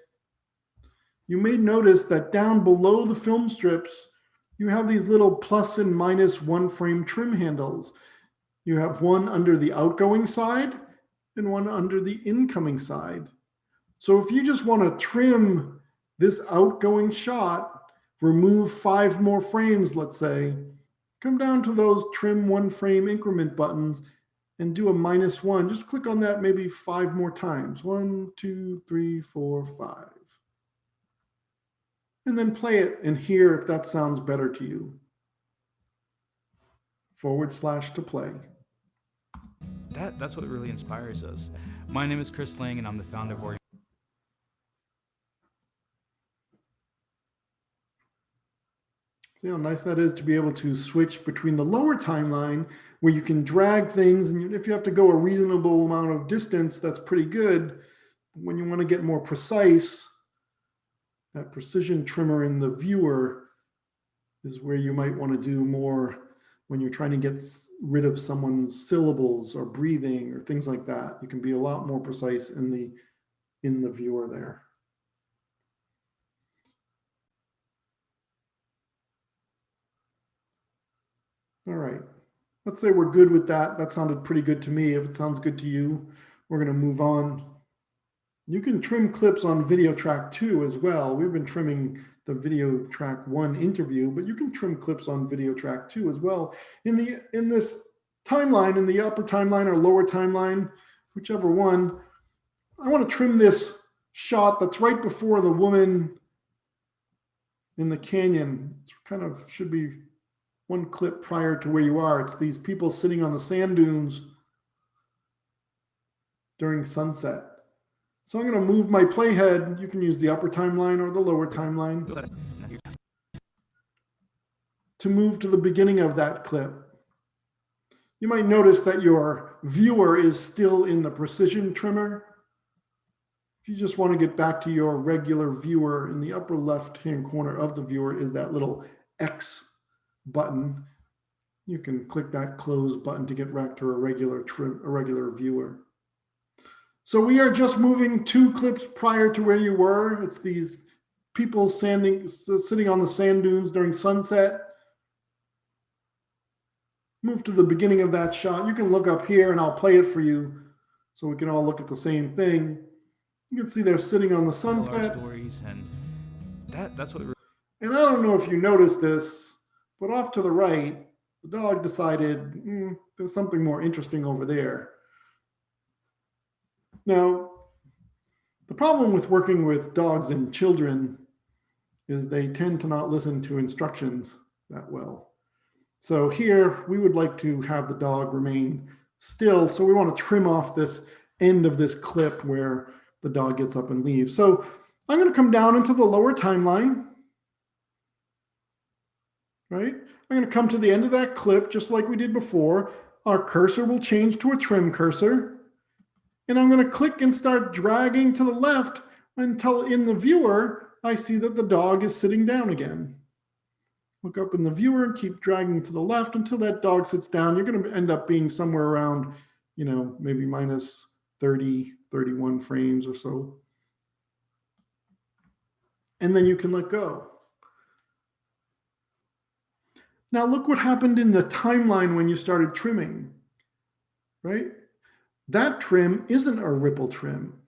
you may notice that down below the film strips, you have these little plus and minus 1 frame trim handles. You have one under the outgoing side and one under the incoming side. So if you just want to trim this outgoing shot, remove 5 more frames, let's say, come down to those trim 1 frame increment buttons and do a -1. Just click on that maybe 5 more times. 1, 2, 3, 4, 5. And then play it and hear if that sounds better to you. / to play. That's what really inspires us. My name is Chris Lang, and I'm the founder of See how nice that is to be able to switch between the lower timeline where you can drag things, and if you have to go a reasonable amount of distance, that's pretty good. When you want to get more precise, that precision trimmer in the viewer is where you might want to do more when you're trying to get rid of someone's syllables or breathing or things like that. You can be a lot more precise in the viewer there. All right, let's say we're good with that. That sounded pretty good to me. If it sounds good to you, we're going to move on. You can trim clips on video track 2 as well. We've been trimming the video track 1 interview, but you can trim clips on video track 2 as well. In this timeline, in the upper timeline or lower timeline, whichever one, I want to trim this shot that's right before the woman in the canyon. It's kind of should be 1 clip prior to where you are. It's these people sitting on the sand dunes during sunset. So I'm going to move my playhead. You can use the upper timeline or the lower timeline to move to the beginning of that clip. You might notice that your viewer is still in the precision trimmer. If you just want to get back to your regular viewer, in the upper left-hand corner of the viewer is that little X button. You can click that close button to get back to a regular viewer. So we are just moving 2 clips prior to where you were. It's these people sitting on the sand dunes during sunset. Move to the beginning of that shot. You can look up here and I'll play it for you so we can all look at the same thing. You can see they're sitting on the sunset. stories, and that's what. And I don't know if you noticed this, but off to the right, the dog decided there's something more interesting over there. Now, the problem with working with dogs and children is they tend to not listen to instructions that well. So here, we would like to have the dog remain still. So we want to trim off this end of this clip where the dog gets up and leaves. So I'm going to come down into the lower timeline. Right? I'm going to come to the end of that clip just like we did before. Our cursor will change to a trim cursor. And I'm going to click and start dragging to the left until in the viewer, I see that the dog is sitting down again. Look up in the viewer and keep dragging to the left until that dog sits down. You're going to end up being somewhere around, maybe minus 30, 31 frames or so. And then you can let go. Now look what happened in the timeline when you started trimming, right? That trim isn't a ripple trim.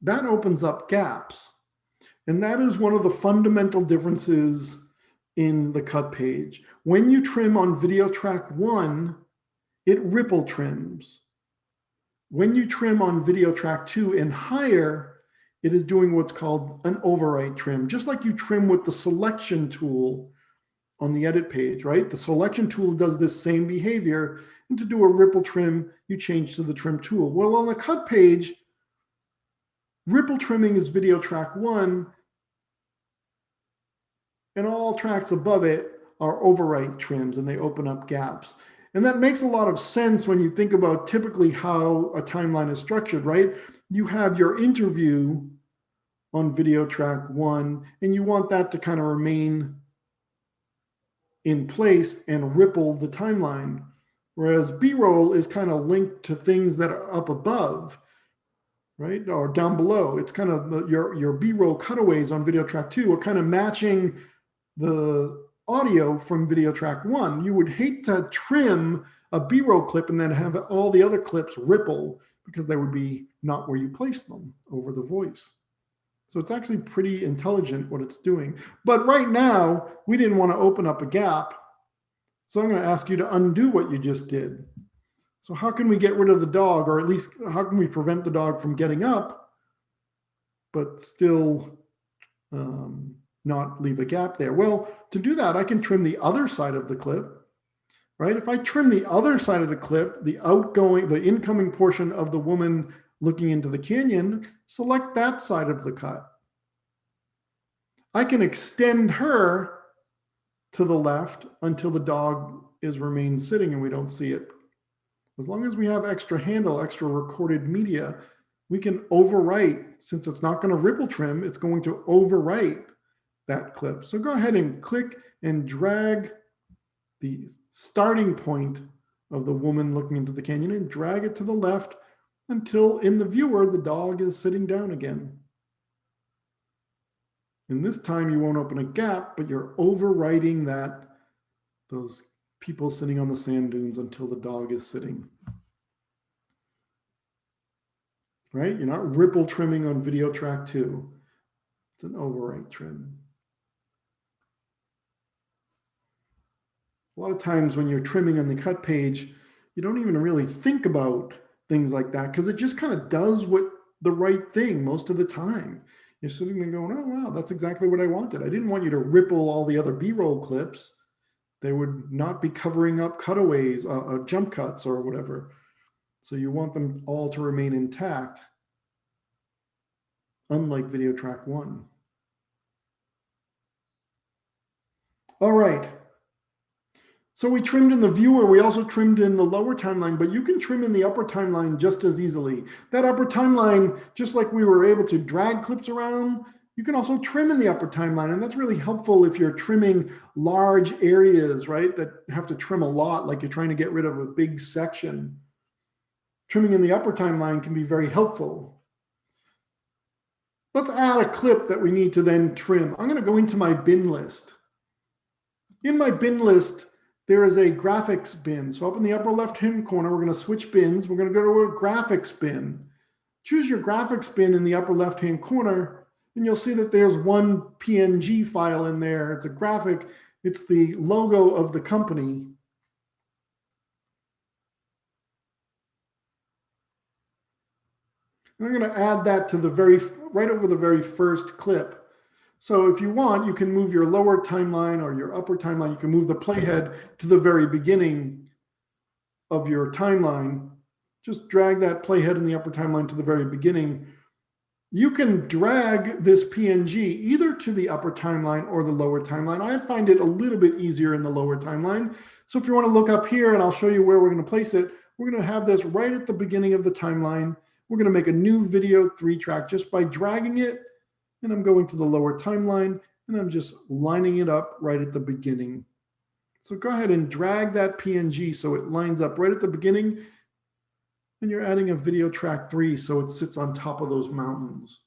That opens up gaps. And that is one of the fundamental differences in the cut page. When you trim on video track 1, it ripple trims. When you trim on video track 2 and higher, it is doing what's called an overwrite trim, just like you trim with the selection tool on the edit page, right? The selection tool does this same behavior, and to do a ripple trim, you change to the trim tool. Well, on the cut page, ripple trimming is video track 1, and all tracks above it are overwrite trims, and they open up gaps. And that makes a lot of sense when you think about typically how a timeline is structured, right? You have your interview on video track 1, and you want that to kind of remain in place and ripple the timeline. Whereas B-roll is kind of linked to things that are up above, right? Or down below. It's kind of your B-roll cutaways on video track 2 are kind of matching the audio from video track 1. You would hate to trim a B-roll clip and then have all the other clips ripple, because they would be not where you place them over the voice. So it's actually pretty intelligent what it's doing. But right now, we didn't want to open up a gap. So I'm going to ask you to undo what you just did. So how can we get rid of the dog, or at least how can we prevent the dog from getting up, but still not leave a gap there? Well, to do that, I can trim the other side of the clip, right? If I trim the other side of the clip, the incoming portion of the woman looking into the canyon, select that side of the cut. I can extend her to the left until the dog remains sitting and we don't see it. As long as we have extra handle, extra recorded media, we can overwrite. Since it's not going to ripple trim, it's going to overwrite that clip. So go ahead and click and drag the starting point of the woman looking into the canyon and drag it to the left until in the viewer, the dog is sitting down again. And this time you won't open a gap, but you're overwriting those people sitting on the sand dunes until the dog is sitting. Right? You're not ripple trimming on video track 2. It's an overwrite trim. A lot of times when you're trimming on the cut page, you don't even really think about things like that because it just kind of does the right thing most of the time. You're sitting there going, oh, wow, that's exactly what I wanted. I didn't want you to ripple all the other B-roll clips. They would not be covering up cutaways, jump cuts or whatever. So you want them all to remain intact, unlike video track 1. All right. So we trimmed in the viewer, we also trimmed in the lower timeline, but you can trim in the upper timeline just as easily. That upper timeline, just like we were able to drag clips around, you can also trim in the upper timeline. And that's really helpful if you're trimming large areas, right, that have to trim a lot, like you're trying to get rid of a big section. Trimming in the upper timeline can be very helpful. Let's add a clip that we need to then trim. I'm going to go into my bin list. In my bin list, there is a graphics bin. So up in the upper left-hand corner, we're going to switch bins. We're going to go to a graphics bin. Choose your graphics bin in the upper left-hand corner, and you'll see that there's one PNG file in there. It's a graphic. It's the logo of the company. And I'm going to add that to right over the very first clip. So if you want, you can move your lower timeline or your upper timeline. You can move the playhead to the very beginning of your timeline. Just drag that playhead in the upper timeline to the very beginning. You can drag this PNG either to the upper timeline or the lower timeline. I find it a little bit easier in the lower timeline. So if you want to look up here, and I'll show you where we're going to place it, we're going to have this right at the beginning of the timeline. We're going to make a new video 3 track just by dragging it. And I'm going to the lower timeline, And I'm just lining it up right at the beginning. So go ahead and drag that PNG so it lines up right at the beginning. And you're adding a video track 3 so it sits on top of those mountains.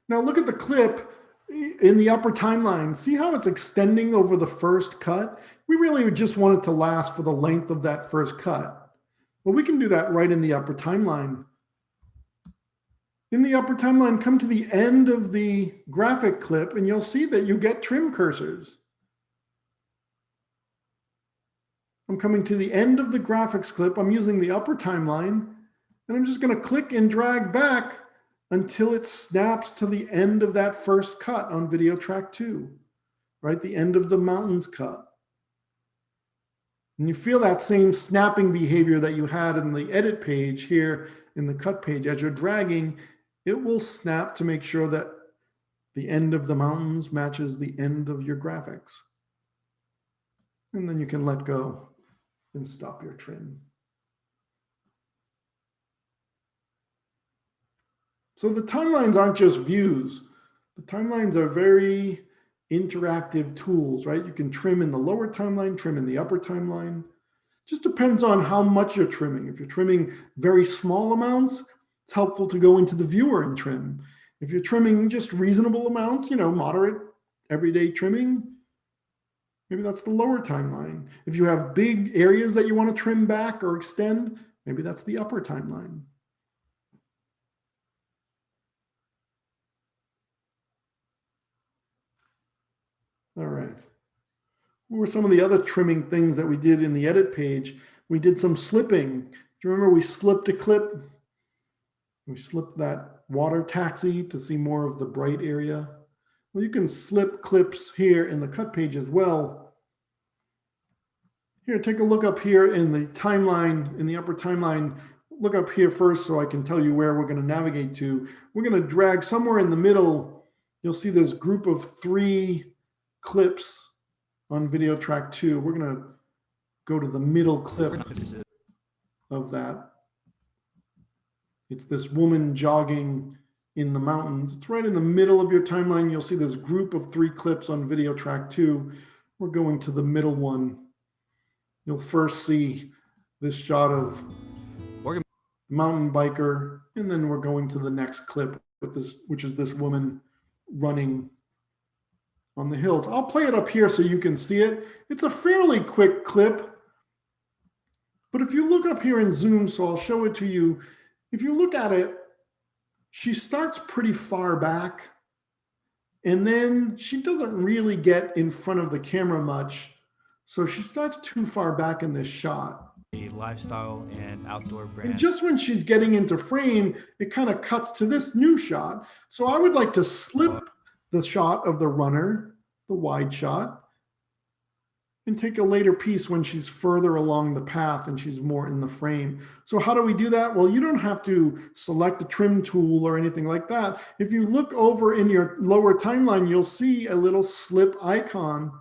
Now look at the clip in the upper timeline. See how it's extending over the first cut? We really just want it to last for the length of that first cut. Well, we can do that right in the upper timeline. In the upper timeline, come to the end of the graphic clip and you'll see that you get trim cursors. I'm coming to the end of the graphics clip. I'm using the upper timeline and I'm just going to click and drag back until it snaps to the end of that first cut on video track 2, right? The end of the mountains cut. And you feel that same snapping behavior that you had in the edit page here in the cut page. As you're dragging, it will snap to make sure that the end of the mountains matches the end of your graphics. And then you can let go and stop your trim. So the timelines aren't just views. The timelines are very interactive tools, right? You can trim in the lower timeline, trim in the upper timeline. Just depends on how much you're trimming. If you're trimming very small amounts, it's helpful to go into the viewer and trim. If you're trimming just reasonable amounts, moderate everyday trimming, maybe that's the lower timeline. If you have big areas that you want to trim back or extend, maybe that's the upper timeline. All right. What were some of the other trimming things that we did in the edit page? We did some slipping. Do you remember we slipped a clip? We slipped that water taxi to see more of the bright area. Well, you can slip clips here in the cut page as well. Here, take a look up here in the timeline, in the upper timeline. Look up here first so I can tell you where we're going to navigate to. We're going to drag somewhere in the middle. You'll see this group of 3 clips on video track 2. We're going to go to the middle clip of that. It's this woman jogging in the mountains. It's right in the middle of your timeline. You'll see this group of 3 clips on video track 2. We're going to the middle one. You'll first see this shot of mountain biker, and then we're going to the next clip with this, which is this woman running on the hills. I'll play it up here so you can see it. It's a fairly quick clip, but if you look up here in Zoom, so I'll show it to you. If you look at it, she starts pretty far back, and then she doesn't really get in front of the camera much. So she starts too far back in this shot. A lifestyle and outdoor brand. And just when she's getting into frame, it kind of cuts to this new shot. So I would like to slip the shot of the runner, the wide shot, and take a later piece when she's further along the path and she's more in the frame. So how do we do that? Well, you don't have to select a trim tool or anything like that. If you look over in your lower timeline, you'll see a little slip icon,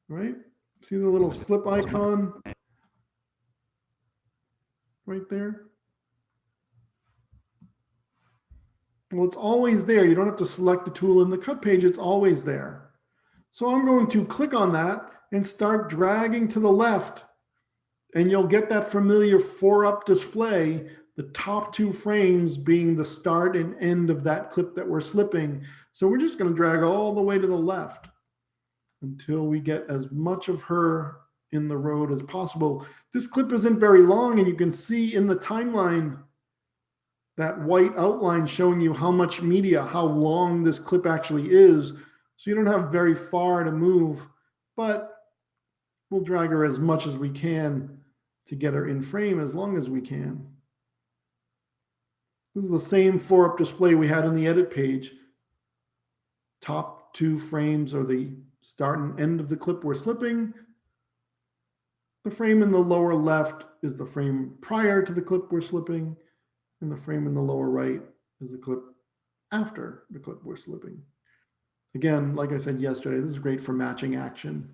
right? See the little slip icon right there? Well, it's always there. You don't have to select the tool in the cut page. It's always there. So I'm going to click on that and start dragging to the left. And you'll get that familiar 4-up display, the top 2 frames being the start and end of that clip that we're slipping. So we're just going to drag all the way to the left until we get as much of her in the road as possible. This clip isn't very long, and you can see in the timeline that white outline showing you how much media, how long this clip actually is. So you don't have very far to move, but we'll drag her as much as we can to get her in frame as long as we can. This is the same 4-up display we had in the edit page. Top 2 frames are the start and end of the clip we're slipping. The frame in the lower left is the frame prior to the clip we're slipping, and the frame in the lower right is the clip after the clip we're slipping. Again, like I said yesterday, this is great for matching action.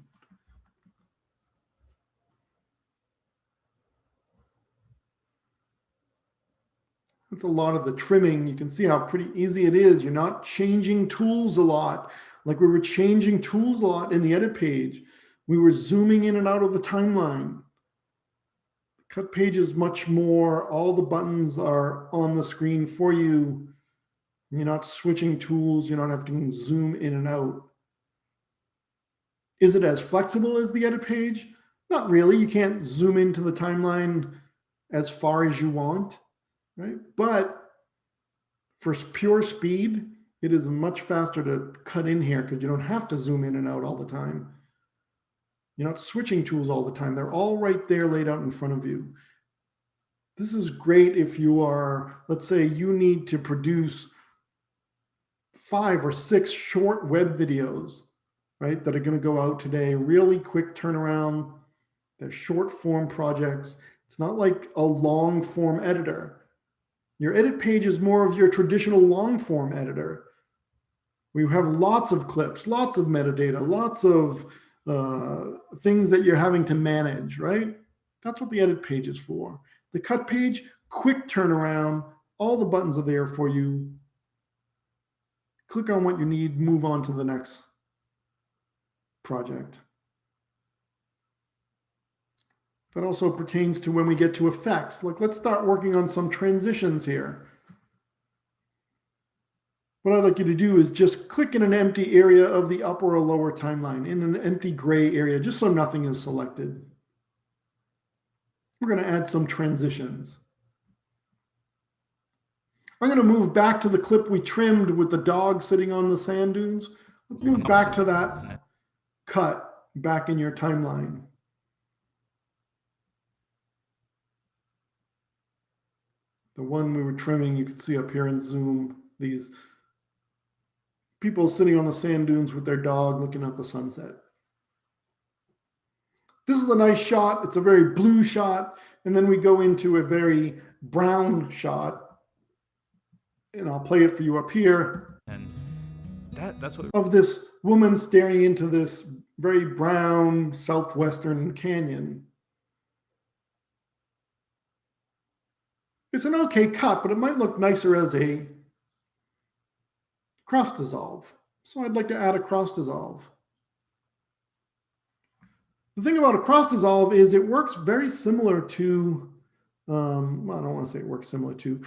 That's a lot of the trimming. You can see how pretty easy it is. You're not changing tools a lot. Like we were changing tools a lot in the edit page. We were zooming in and out of the timeline. The cut page is much more, all the buttons are on the screen for you. You're not switching tools. You're not having to zoom in and out. Is it as flexible as the edit page? Not really. You can't zoom into the timeline as far as you want, right? But for pure speed, it is much faster to cut in here because you don't have to zoom in and out all the time. You're not switching tools all the time. They're all right there laid out in front of you. This is great if you are, let's say you need to produce 5 or 6 short web videos, right, that are going to go out today. Really quick turnaround. They're short form projects. It's not like a long form editor. Your edit page is more of your traditional long form editor. We have lots of clips, lots of metadata, lots of things that you're having to manage, right? That's what the edit page is for. The cut page, quick turnaround. All the buttons are there for you. Click on what you need, move on to the next project. That also pertains to when we get to effects. Like, let's start working on some transitions here. What I'd like you to do is just click in an empty area of the upper or lower timeline, in an empty gray area, just so nothing is selected. We're going to add some transitions. I'm going to move back to the clip we trimmed with the dog sitting on the sand dunes. Let's move back to that cut back in your timeline. The one we were trimming, you can see up here in Zoom, these people sitting on the sand dunes with their dog looking at the sunset. This is a nice shot. It's a very blue shot. And then we go into a very brown shot. And I'll play it for you up here. And that's what of this woman staring into this very brown southwestern canyon. It's an okay cut, but it might look nicer as a cross dissolve. So I'd like to add a cross dissolve. The thing about a cross dissolve is it works very similar to, well, I don't want to say it works similar to,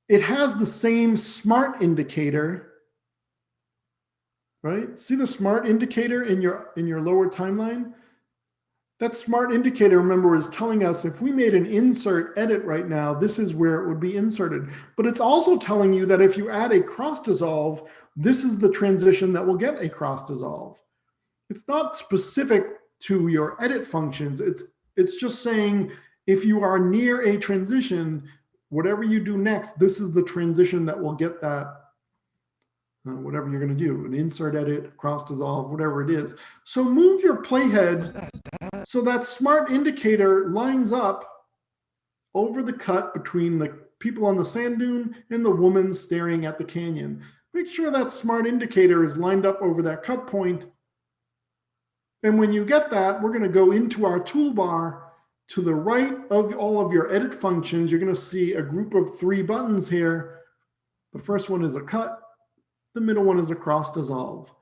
it has the same smart indicator, right? See the smart indicator in your lower timeline? That smart indicator, remember, is telling us if we made an insert edit right now, this is where it would be inserted. But it's also telling you that if you add a cross dissolve, this is the transition that will get a cross dissolve. It's not specific to your edit functions. It's just saying if you are near a transition, whatever you do next, this is the transition that will get that, whatever you're going to do, an insert edit, cross dissolve, whatever it is. So move your playhead so that smart indicator lines up over the cut between the people on the sand dune and the woman staring at the canyon. Make sure that smart indicator is lined up over that cut point. And when you get that, we're going to go into our toolbar. To the right of all of your edit functions, you're going to see a group of 3 buttons here. The first one is a cut. The middle one is a cross dissolve.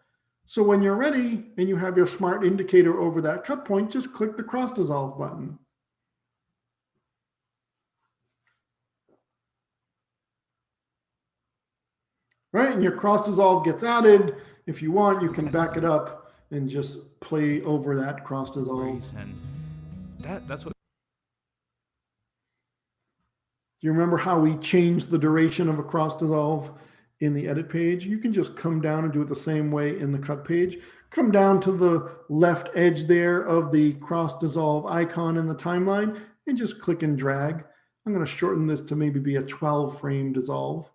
So when you're ready and you have your smart indicator over that cut point, just click the cross dissolve button. Right, and your cross dissolve gets added. If you want, you can back it up and just play over that cross dissolve. and that's what. Do you remember how we changed the duration of a cross dissolve in the edit page? You can just come down and do it the same way in the cut page. Come down to the left edge there of the cross dissolve icon in the timeline and just click and drag. I'm going to shorten this to maybe be a 12 frame dissolve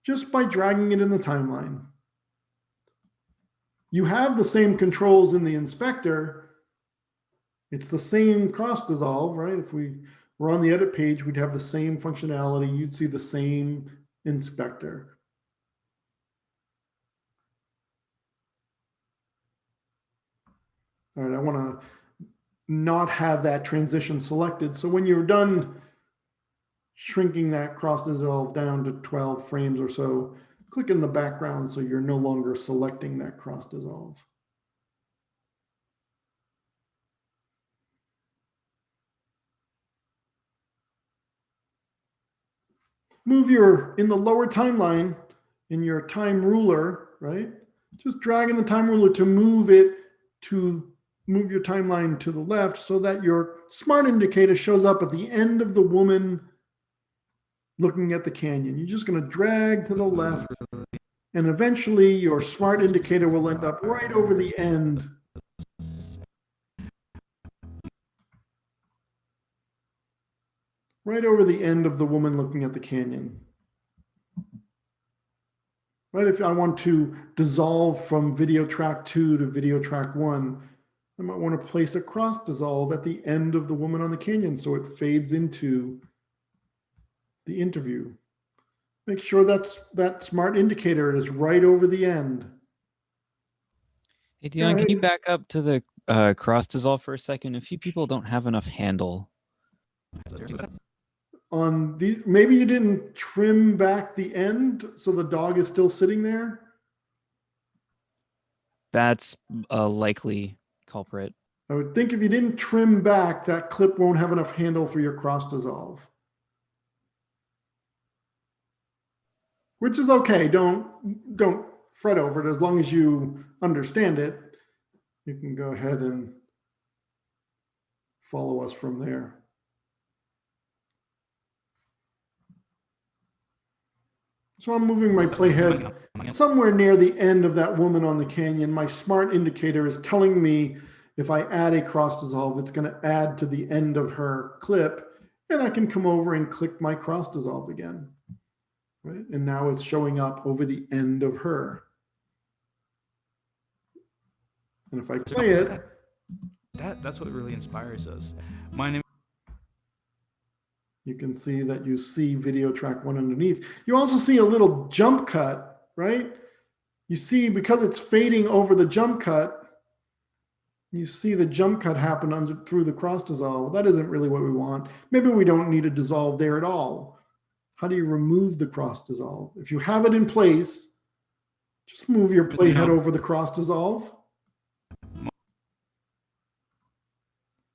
just by dragging it in the timeline. You have the same controls in the inspector. It's the same cross dissolve, right? If we were on the edit page, we'd have the same functionality. You'd see the same inspector. All right, I want to not have that transition selected. So when you're done shrinking that cross dissolve down to 12 frames or so, click in the background so you're no longer selecting that cross dissolve. Move in the lower timeline, in your time ruler, right? Just dragging the time ruler to move your timeline to the left so that your smart indicator shows up at the end of the woman looking at the canyon. You're just going to drag to the left, and eventually your smart indicator will end up right over the end. Right over the end of the woman looking at the canyon. Right, if I want to dissolve from video track 2 to video track 1, I might want to place a cross dissolve at the end of the woman on the canyon so it fades into the interview. Make sure that smart indicator is right over the end. Hey, Dion, can you back up to the cross dissolve for a second? A few people don't have enough handle. Maybe you didn't trim back the end so the dog is still sitting there. That's a likely culprit. I would think if you didn't trim back, that clip won't have enough handle for your cross dissolve. Which is okay. Don't fret over it. As long as you understand it, you can go ahead and follow us from there. So I'm moving my playhead somewhere near the end of that woman on the canyon. My smart indicator is telling me if I add a cross dissolve, it's going to add to the end of her clip, and I can come over and click my cross dissolve again. Right? And now it's showing up over the end of her. And if I play it, that's what really inspires us. My name. You can see that you see video track 1 underneath. You also see a little jump cut, right? You see, because it's fading over the jump cut, you see the jump cut happen through the cross dissolve. That isn't really what we want. Maybe we don't need a dissolve there at all. How do you remove the cross dissolve? If you have it in place, just move your playhead over the cross dissolve.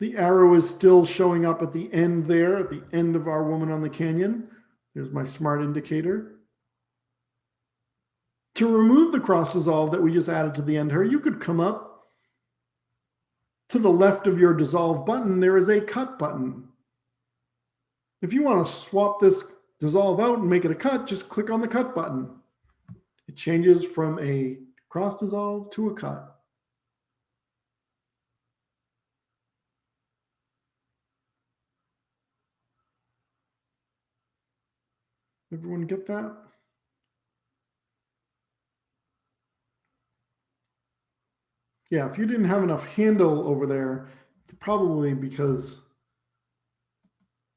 The arrow is still showing up at the end there, at the end of our woman on the canyon. There's my smart indicator. To remove the cross dissolve that we just added to the end here, you could come up to the left of your dissolve button. There is a cut button. If you want to swap this dissolve out and make it a cut, just click on the cut button. It changes from a cross dissolve to a cut. Everyone get that? Yeah, if you didn't have enough handle over there, it's probably because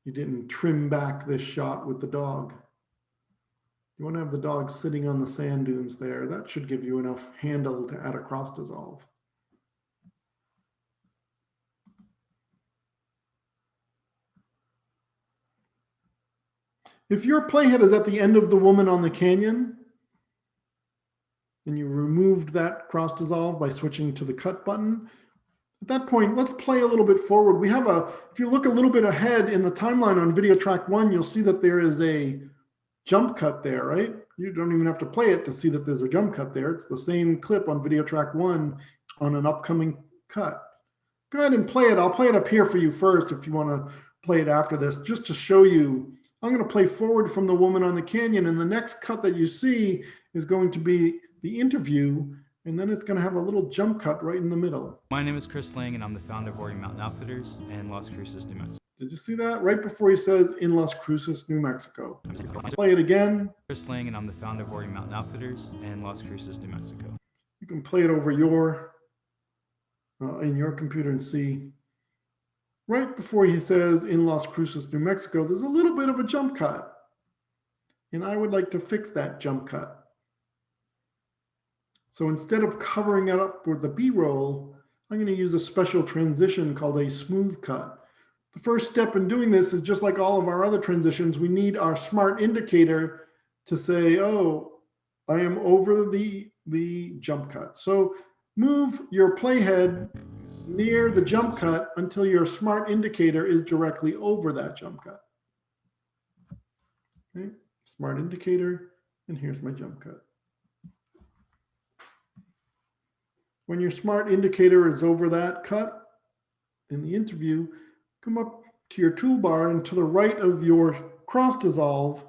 you didn't trim back this shot with the dog. You want to have the dog sitting on the sand dunes there. That should give you enough handle to add a cross dissolve. If your playhead is at the end of the woman on the canyon, and you removed that cross dissolve by switching to the cut button, at that point, let's play a little bit forward. We have if you look a little bit ahead in the timeline on video track 1, you'll see that there is a jump cut there, right? You don't even have to play it to see that there's a jump cut there. It's the same clip on video track 1 on an upcoming cut. Go ahead and play it. I'll play it up here for you first if you want to play it after this, just to show you. I'm going to play forward from the woman on the canyon, and the next cut that you see is going to be the interview, and then it's going to have a little jump cut right in the middle. My name is Chris Lang, and I'm the founder of Roaring Mountain Outfitters in Las Cruces, New Mexico. Did you see that? Right before he says in Las Cruces, New Mexico. Play it again. Chris Lang, and I'm the founder of Roaring Mountain Outfitters in Las Cruces, New Mexico. You can play it over in your computer and see. Right before he says in Las Cruces, New Mexico, there's a little bit of a jump cut. and I would like to fix that jump cut. So instead of covering it up with the B-roll, I'm going to use a special transition called a smooth cut. The first step in doing this is just like all of our other transitions, we need our smart indicator to say, oh, I am over the jump cut. So move your playhead near the jump cut until your smart indicator is directly over that jump cut. Okay, smart indicator, and here's my jump cut. When your smart indicator is over that cut in the interview, come up to your toolbar, and to the right of your cross dissolve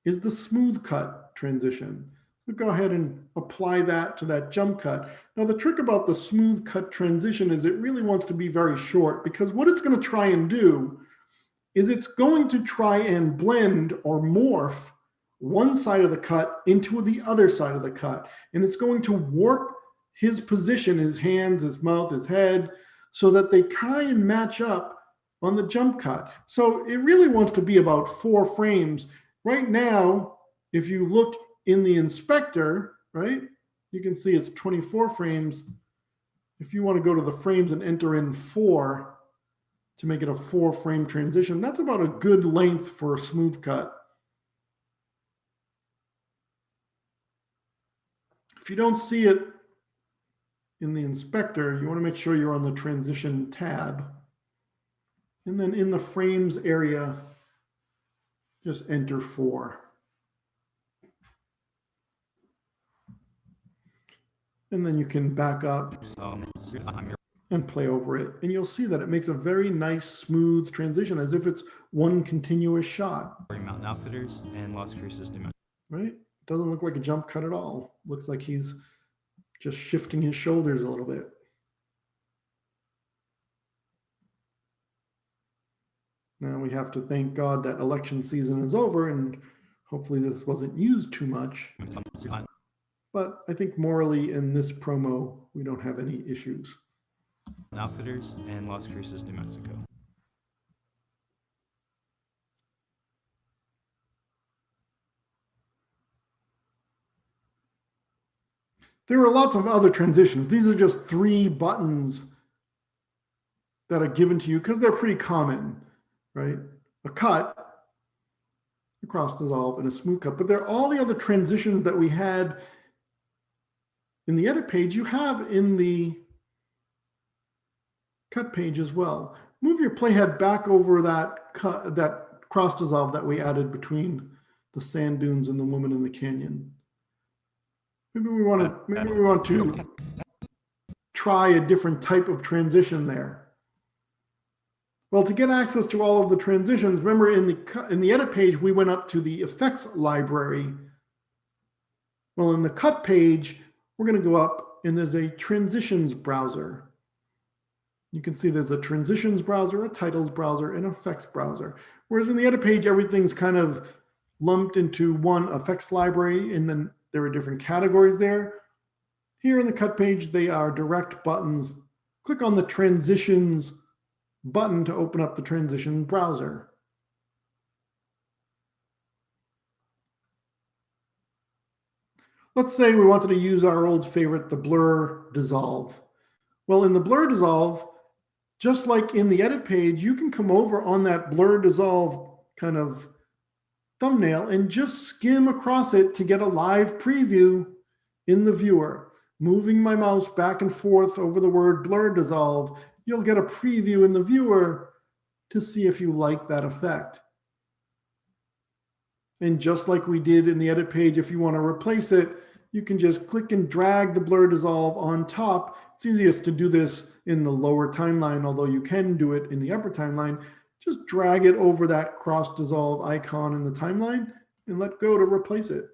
is the smooth cut transition. So go ahead and apply that to that jump cut. Now the trick about the smooth cut transition is it really wants to be very short, because what it's going to try and do is it's going to try and blend or morph one side of the cut into the other side of the cut. And it's going to warp his position, his hands, his mouth, his head, so that they try and match up on the jump cut. So it really wants to be about 4 frames. Right now, if you look in the inspector, right, you can see it's 24 frames. If you want to go to the frames and enter in 4 to make it a 4-frame transition, that's about a good length for a smooth cut. If you don't see it in the inspector, you want to make sure you're on the transition tab. And then in the frames area, just enter 4. And then you can back up and play over it. And you'll see that it makes a very nice, smooth transition, as if it's one continuous shot. Mountain Outfitters and Las Cruces, New Mexico. Right? Doesn't look like a jump cut at all. Looks like he's just shifting his shoulders a little bit. Now we have to thank God that election season is over, and hopefully this wasn't used too much. But I think morally in this promo, we don't have any issues. Outfitters and Las Cruces, New Mexico. There are lots of other transitions. These are just 3 buttons that are given to you because they're pretty common, right? A cut, a cross dissolve, and a smooth cut. But there are all the other transitions that we had in the edit page, you have in the cut page as well. Move your playhead back over that cut, that cross dissolve that we added between the sand dunes and the woman in the canyon. Maybe we want to try a different type of transition there. Well, to get access to all of the transitions, remember in the edit page, we went up to the effects library. Well, in the cut page, we're going to go up and there's a transitions browser. You can see there's a transitions browser, a titles browser, and an effects browser. Whereas in the edit page, everything's kind of lumped into one effects library, and then there are different categories there. Here in the cut page, they are direct buttons. Click on the transitions button to open up the transition browser. Let's say we wanted to use our old favorite, the blur dissolve. Well, in the blur dissolve, just like in the edit page, you can come over on that blur dissolve kind of thumbnail and just skim across it to get a live preview in the viewer. Moving my mouse back and forth over the word blur dissolve, you'll get a preview in the viewer to see if you like that effect. And just like we did in the edit page, if you want to replace it, you can just click and drag the blur dissolve on top. It's easiest to do this in the lower timeline, although you can do it in the upper timeline. Just drag it over that cross dissolve icon in the timeline and let go to replace it.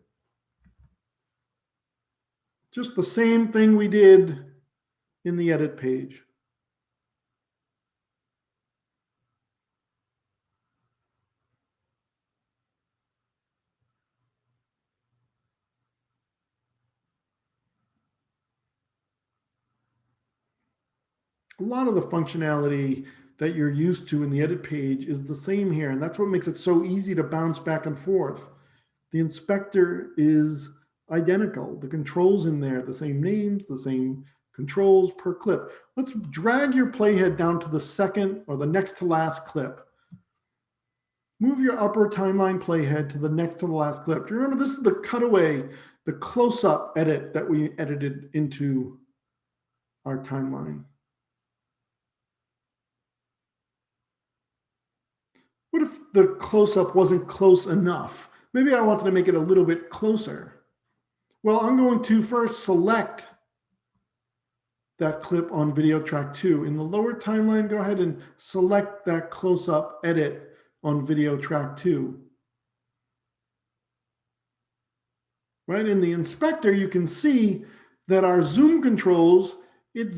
Just the same thing we did in the edit page. A lot of the functionality that you're used to in the edit page is the same here, and that's what makes it so easy to bounce back and forth. The inspector is identical. The controls in there, the same names, the same controls per clip. Let's drag your playhead down to the second or the next to last clip. Move your upper timeline playhead to the next to the last clip. Do you remember this is the cutaway, the close-up edit that we edited into our timeline? What if the close-up wasn't close enough? Maybe I wanted to make it a little bit closer. Well, I'm going to first select that clip on video track 2. In the lower timeline, go ahead and select that close-up edit on video track 2. Right in the inspector, you can see that our zoom controls, it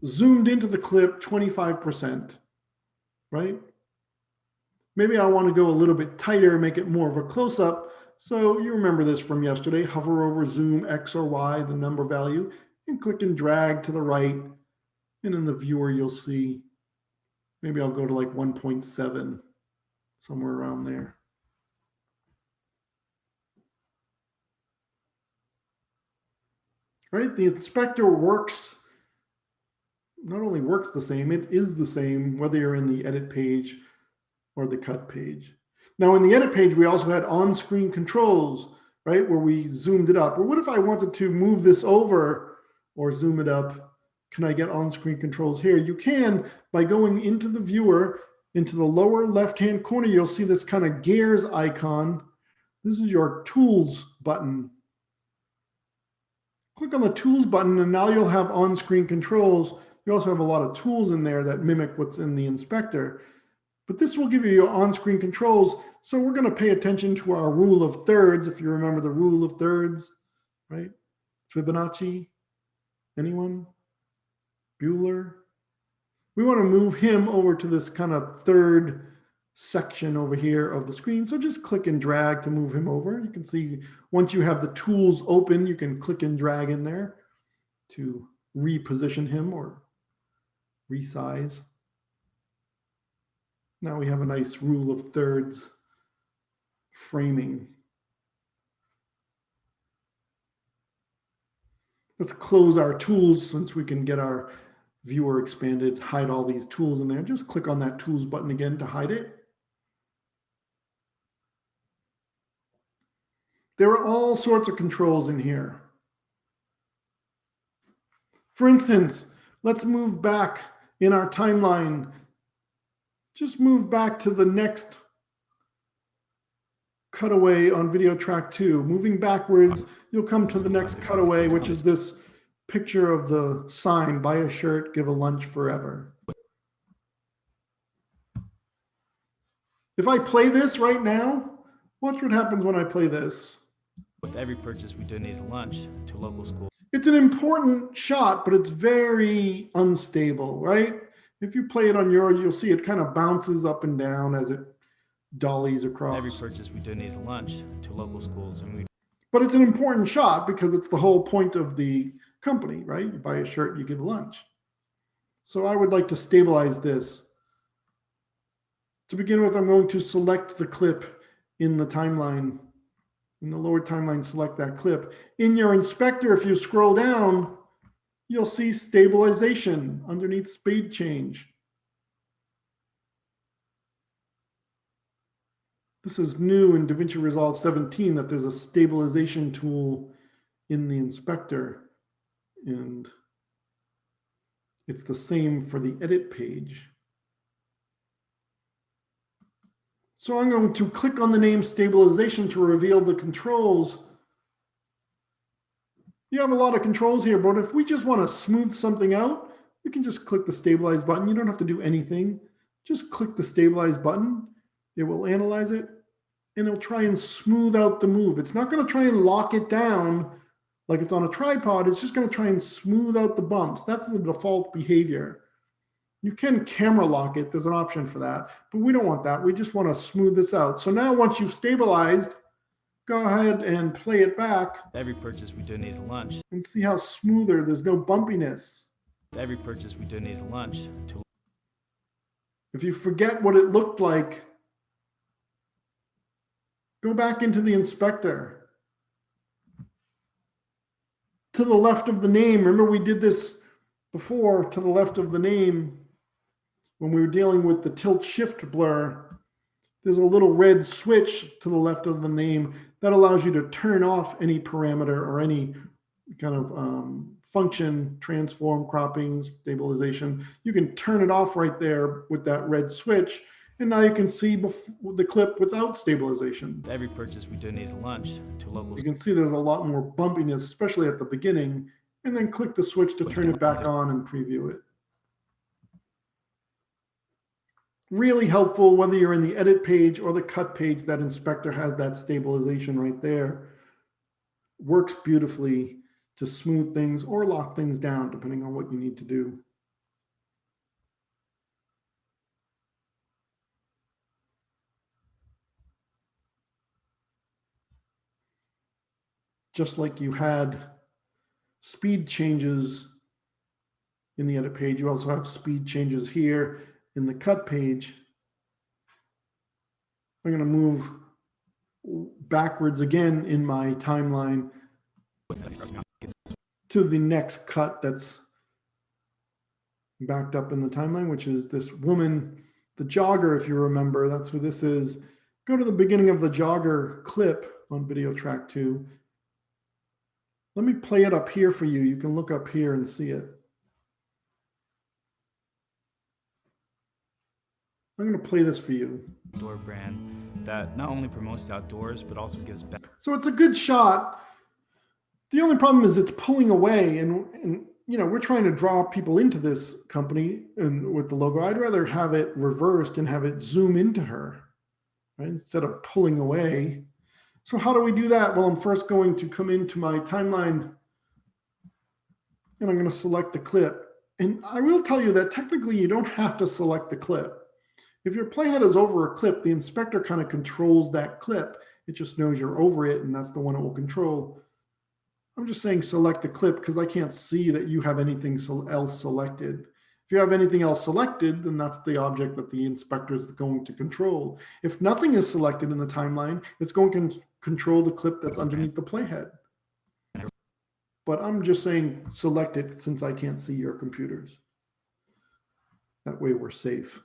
zoomed into the clip 25%, right? Maybe I want to go a little bit tighter, make it more of a close-up. So you remember this from yesterday, hover over zoom X or Y, the number value, and click and drag to the right. And in the viewer, you'll see, maybe I'll go to like 1.7, somewhere around there. Right, the inspector works, not only works the same, it is the same, whether you're in the edit page or the cut page. Now in the edit page, we also had on-screen controls, right, where we zoomed it up. Or what if I wanted to move this over or zoom it up? Can I get on-screen controls here? You can by going into the viewer, into the lower left-hand corner, you'll see this kind of gears icon. This is your tools button. Click on the tools button and now you'll have on-screen controls. You also have a lot of tools in there that mimic what's in the inspector. But this will give you your on-screen controls. So we're going to pay attention to our rule of thirds, if you remember the rule of thirds, right? Fibonacci, anyone? Bueller? We want to move him over to this kind of third section over here of the screen. So just click and drag to move him over. You can see once you have the tools open, you can click and drag in there to reposition him or resize. Now we have a nice rule of thirds framing. Let's close our tools since we can get our viewer expanded, hide all these tools in there. Just click on that tools button again to hide it. There are all sorts of controls in here. For instance, let's move back in our timeline. Just move back to the next cutaway on video track 2. Moving backwards, you'll come to the next cutaway, which is this picture of the sign, buy a shirt, give a lunch forever. If I play this right now, watch what happens when I play this. With every purchase, we donate a lunch to local schools. It's an important shot, but it's very unstable, right? If you play it on yours, you'll see it kind of bounces up and down as it dollies across. Every purchase, we donate a lunch to local schools. But it's an important shot because it's the whole point of the company, right? You buy a shirt, you give a lunch. So I would like to stabilize this. To begin with, I'm going to select the clip in the timeline. In the lower timeline, select that clip. In your inspector, if you scroll down, you'll see stabilization underneath speed change. This is new in DaVinci Resolve 17 that there's a stabilization tool in the inspector. And it's the same for the edit page. So I'm going to click on the name stabilization to reveal the controls. You have a lot of controls here, but if we just want to smooth something out, you can just click the stabilize button. You don't have to do anything. Just click the stabilize button. It will analyze it and it'll try and smooth out the move. It's not going to try and lock it down like it's on a tripod. It's just going to try and smooth out the bumps. That's the default behavior. You can camera lock it. There's an option for that, but we don't want that. We just want to smooth this out. So now once you've stabilized, go ahead and play it back. Every purchase, we donate a lunch. And see how smoother, there's no bumpiness. Every purchase, we donate a lunch to. If you forget what it looked like, go Go back into the inspector. To the left of the name, remember we did this before, to the left of the name, when we were dealing with the tilt shift blur, there's a little red switch to the left of the name that allows you to turn off any parameter or any kind of function, transform, cropping, stabilization. You can turn it off right there with that red switch. And now you can see the clip without stabilization. With every purchase, we donated lunch to local. You can see there's a lot more bumpiness, especially at the beginning, and then click the switch to turn it back on and preview it. Really helpful whether you're in the edit page or the cut page. That inspector has that stabilization right there. Works beautifully to smooth things or lock things down depending on what you need to do. Just like you had speed changes in the edit page, you also have speed changes here in the cut page. I'm going to move backwards again in my timeline to the next cut that's backed up in the timeline, which is this woman, the jogger, if you remember. That's who this is. Go to the beginning of the jogger clip on video track 2. Let me play it up here for you. You can look up here and see it. I'm going to play this for you. Outdoor brand that not only promotes the outdoors, but also gives back. So it's a good shot. The only problem is it's pulling away, and you know, we're trying to draw people into this company and with the logo. I'd rather have it reversed and have it zoom into her, right? Instead of pulling away. So how do we do that? Well, I'm first going to come into my timeline and I'm going to select the clip. And I will tell you that technically you don't have to select the clip. If your playhead is over a clip, the inspector kind of controls that clip. It just knows you're over it, and that's the one it will control. I'm just saying select the clip because I can't see that you have anything else selected. If you have anything else selected, then that's the object that the inspector is going to control. If nothing is selected in the timeline, it's going to control the clip that's underneath the playhead. But I'm just saying select it since I can't see your computers. That way we're safe.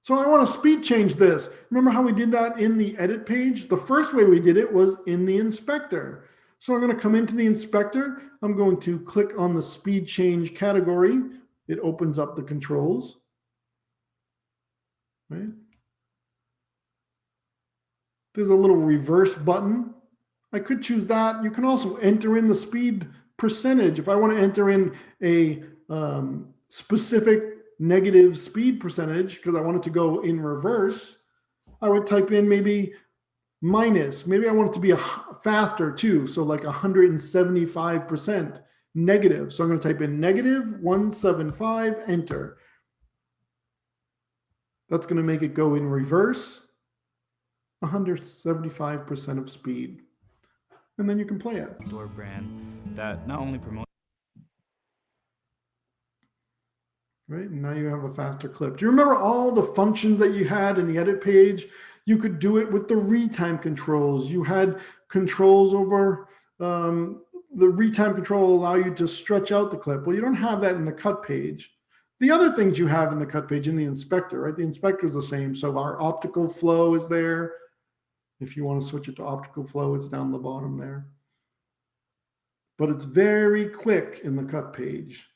So I want to speed change this. Remember how we did that in the edit page? The first way we did it was in the inspector. So I'm going to come into the inspector. I'm going to click on the speed change category. It opens up the controls. Right? There's a little reverse button. I could choose that. You can also enter in the speed percentage. If I want to enter in a specific negative speed percentage because I want it to go in reverse, I would type in maybe minus. Maybe I want it to be faster too. So like 175% negative. So I'm going to type in negative 175, enter. That's going to make it go in reverse, 175% of speed. And then you can play it. Outdoor brand that not only promotes. Right, and now you have a faster clip. Do you remember all the functions that you had in the edit page? You could do it with the retime controls. You had controls over the retime control allow you to stretch out the clip. Well, you don't have that in the cut page. The other things you have in the cut page in the inspector, right? The inspector is the same. So our optical flow is there. If you want to switch it to optical flow, it's down the bottom there. But it's very quick in the cut page.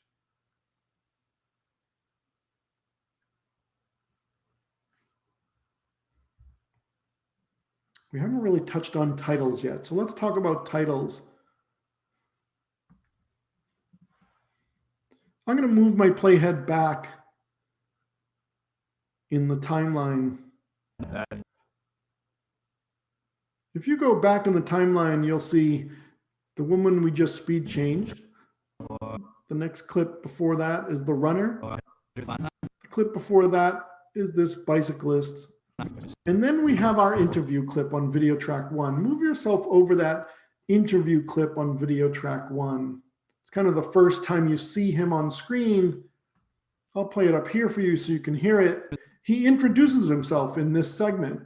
We haven't really touched on titles yet. So let's talk about titles. I'm going to move my playhead back in the timeline. If you go back in the timeline, you'll see the woman we just speed changed. The next clip before that is the runner. The clip before that is this bicyclist. And then we have our interview clip on video track 1. Move yourself over that interview clip on video track 1. It's kind of the first time you see him on screen. I'll play it up here for you so you can hear it. He introduces himself in this segment.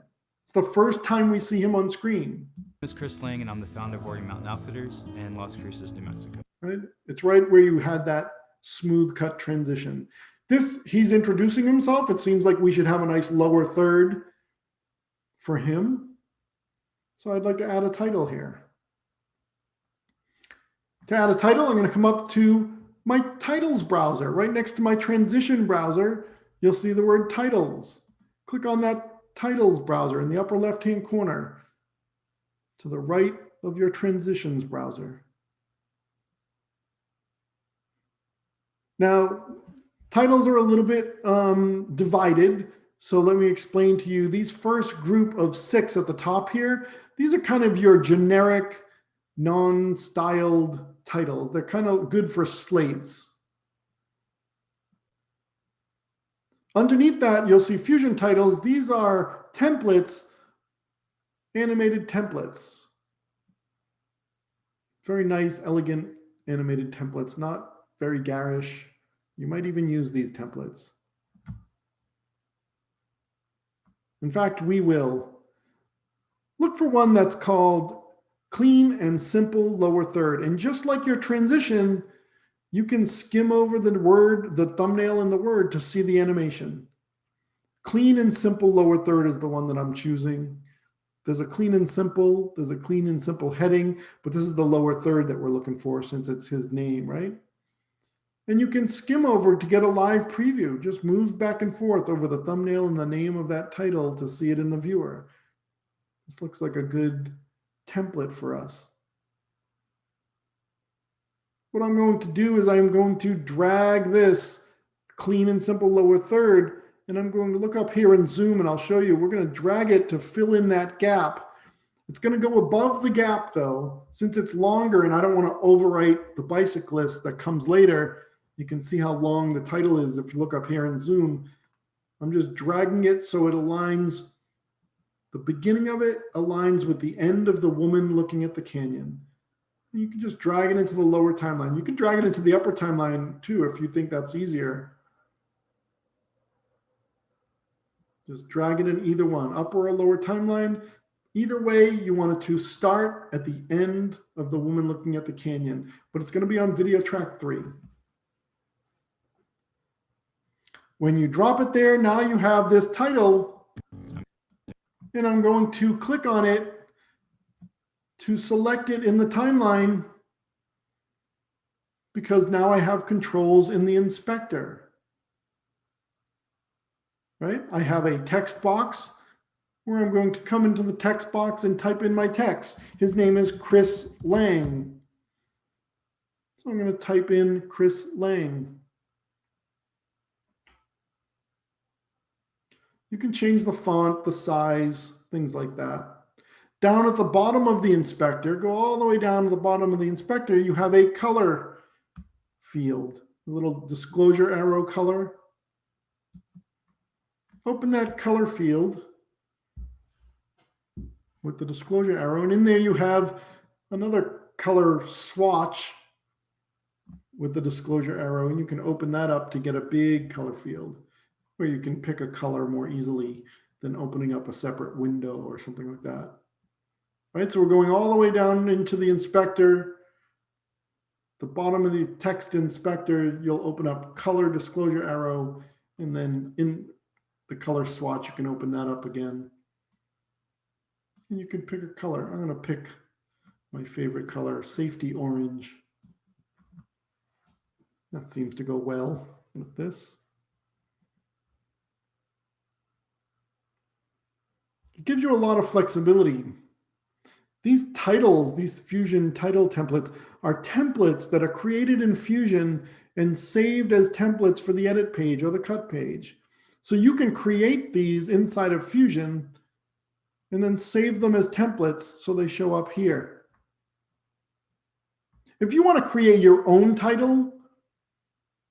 It's the first time we see him on screen. My name is Chris Lang, and I'm the founder of Roaring Mountain Outfitters in Las Cruces, New Mexico. Right? It's right where you had that smooth cut transition. He's introducing himself. It seems like we should have a nice lower third for him. So I'd like to add a title here. To add a title, I'm going to come up to my titles browser. Right next to my transition browser, you'll see the word titles. Click on that titles browser in the upper left-hand corner to the right of your transitions browser. Now, titles are a little bit divided. So let me explain to you these first group of 6 at the top here. These are kind of your generic, non-styled titles. They're kind of good for slates. Underneath that, you'll see Fusion titles. These are templates, animated templates. Very nice, elegant animated templates, not very garish. You might even use these templates. In fact, we will. Look for one that's called Clean and Simple Lower Third. And just like your transition, you can skim over the word, the thumbnail and the word to see the animation. Clean and Simple Lower Third is the one that I'm choosing. There's a clean and simple heading, but this is the lower third that we're looking for since it's his name, right? And you can skim over to get a live preview. Just move back and forth over the thumbnail and the name of that title to see it in the viewer. This looks like a good template for us. What I'm going to do is I'm going to drag this clean and simple lower third, and I'm going to look up here and zoom, and I'll show you. We're going to drag it to fill in that gap. It's going to go above the gap, though, since it's longer, and I don't want to overwrite the bicyclist that comes later. You can see how long the title is if you look up here and zoom. I'm just dragging it so it aligns. The beginning of it aligns with the end of the woman looking at the canyon. You can just drag it into the lower timeline. You can drag it into the upper timeline too if you think that's easier. Just drag it in either one, upper or lower timeline. Either way, you want it to start at the end of the woman looking at the canyon, but it's going to be on video track 3. When you drop it there, now you have this title, and I'm going to click on it to select it in the timeline because now I have controls in the inspector. Right? I have a text box where I'm going to come into the text box and type in my text. His name is Chris Lang. So I'm going to type in Chris Lang. You can change the font, the size, things like that. Down at the bottom of the inspector, go all the way down to the bottom of the inspector, you have a color field, a little disclosure arrow color. Open that color field with the disclosure arrow, and in there you have another color swatch with the disclosure arrow, and you can open that up to get a big color field where you can pick a color more easily than opening up a separate window or something like that. Right, so we're going all the way down into the inspector. The bottom of the text inspector, you'll open up color disclosure arrow, and then in the color swatch, you can open that up again. And you can pick a color. I'm going to pick my favorite color, safety orange. That seems to go well with this. It gives you a lot of flexibility. These titles, these Fusion title templates, are templates that are created in Fusion and saved as templates for the edit page or the cut page. So you can create these inside of Fusion and then save them as templates so they show up here. If you want to create your own title,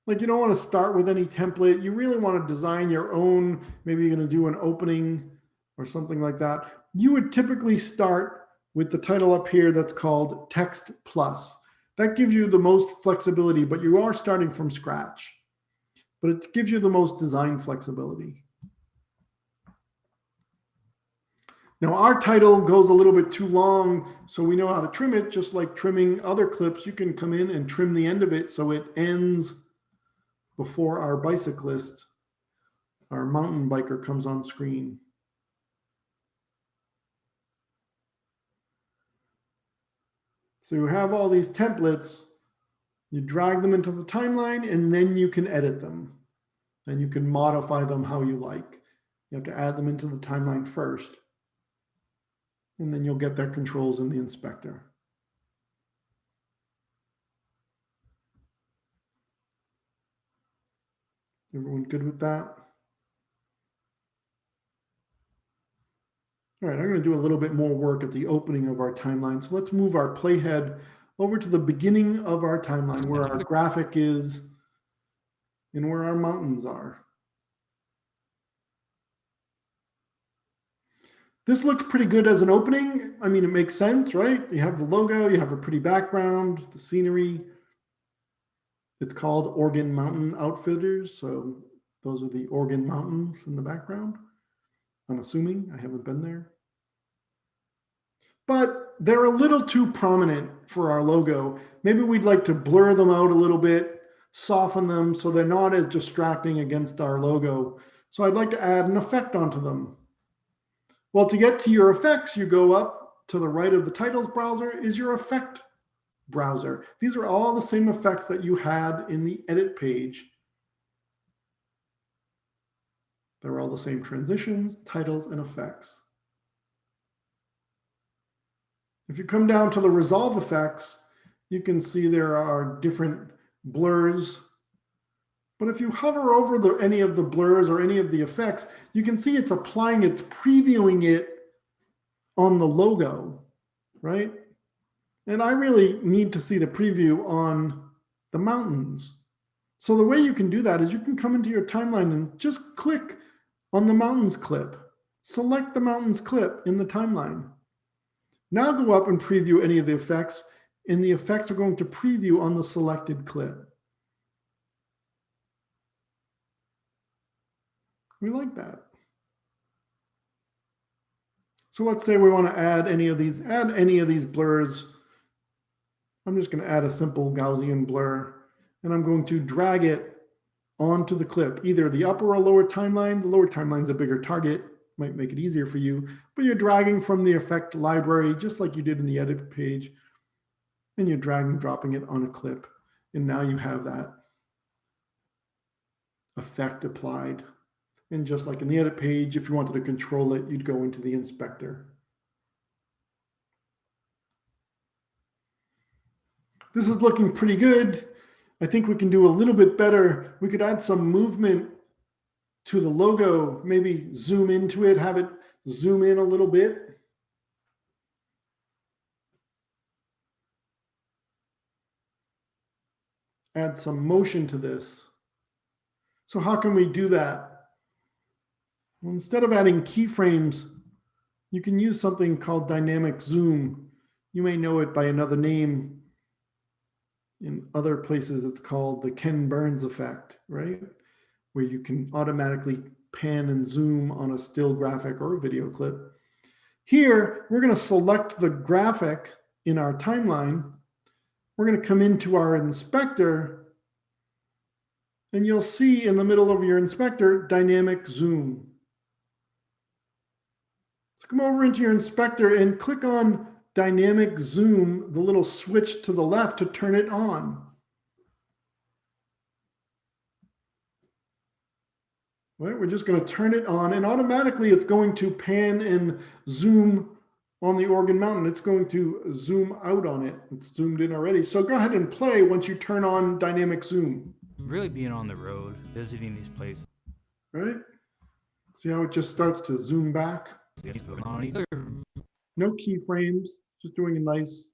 like you don't want to start with any template, you really want to design your own, maybe you're going to do an opening or something like that, you would typically start with the title up here that's called Text Plus. That gives you the most flexibility, but you are starting from scratch. But it gives you the most design flexibility. Now our title goes a little bit too long, so we know how to trim it. Just like trimming other clips, you can come in and trim the end of it so it ends before our bicyclist, our mountain biker, comes on screen. So you have all these templates, you drag them into the timeline, and then you can edit them. And you can modify them how you like. You have to add them into the timeline first, and then you'll get their controls in the inspector. Everyone good with that? All right, I'm going to do a little bit more work at the opening of our timeline. So let's move our playhead over to the beginning of our timeline where our graphic is and where our mountains are. This looks pretty good as an opening. I mean, it makes sense, right? You have the logo, you have a pretty background, the scenery. It's called Oregon Mountain Outfitters. So those are the Oregon Mountains in the background. I'm assuming. I haven't been there. But they're a little too prominent for our logo. Maybe we'd like to blur them out a little bit, soften them so they're not as distracting against our logo. So I'd like to add an effect onto them. Well, to get to your effects, you go up to the right of the titles browser is your effect browser. These are all the same effects that you had in the edit page. They're all the same: transitions, titles, and effects. If you come down to the resolve effects, you can see there are different blurs. But if you hover over any of the blurs or any of the effects, you can see it's previewing it on the logo, right? And I really need to see the preview on the mountains. So the way you can do that is you can come into your timeline and just click on the mountains clip. Select the mountains clip in the timeline. Now go up and preview any of the effects, and the effects are going to preview on the selected clip. We like that. So let's say we want to add any of these blurs. I'm just going to add a simple Gaussian blur, and I'm going to drag it onto the clip, either the upper or lower timeline. The lower timeline's a bigger target, might make it easier for you, but you're dragging from the effect library just like you did in the edit page, and you're dragging, dropping it on a clip, and now you have that effect applied. And just like in the edit page, if you wanted to control it, you'd go into the inspector. This is looking pretty good. I think we can do a little bit better. We could add some movement to the logo, maybe zoom into it, have it zoom in a little bit. Add some motion to this. So how can we do that? Well, instead of adding keyframes, you can use something called dynamic zoom. You may know it by another name. In other places, it's called the Ken Burns effect, right? Where you can automatically pan and zoom on a still graphic or a video clip. Here, we're going to select the graphic in our timeline. We're going to come into our inspector, and you'll see in the middle of your inspector, dynamic zoom. So come over into your inspector and click on dynamic zoom, the little switch to the left, to turn it on. Right, we're just going to turn it on, and automatically it's going to pan and zoom on the Oregon Mountain. It's going to zoom out on it. It's zoomed in already. So go ahead and play once you turn on dynamic zoom. Really being on the road, visiting these places. Right? See how it just starts to zoom back? No keyframes, just doing a nice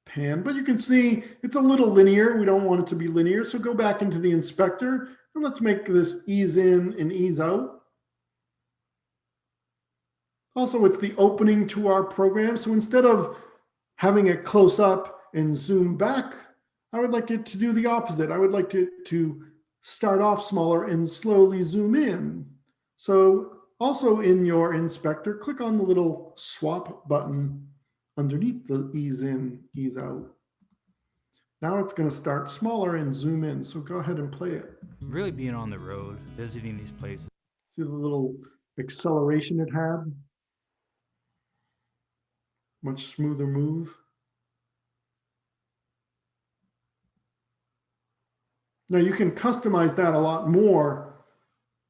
pan. But you can see it's a little linear. We don't want it to be linear. So go back into the inspector and let's make this ease in and ease out. Also, it's the opening to our program. So instead of having it close up and zoom back, I would like it to do the opposite. I would like it to start off smaller and slowly zoom in. So Also in your inspector, click on the little swap button underneath the ease in, ease out. Now it's going to start smaller and zoom in. So go ahead and play it. Really being on the road, visiting these places. See the little acceleration it had? Much smoother move. Now you can customize that a lot more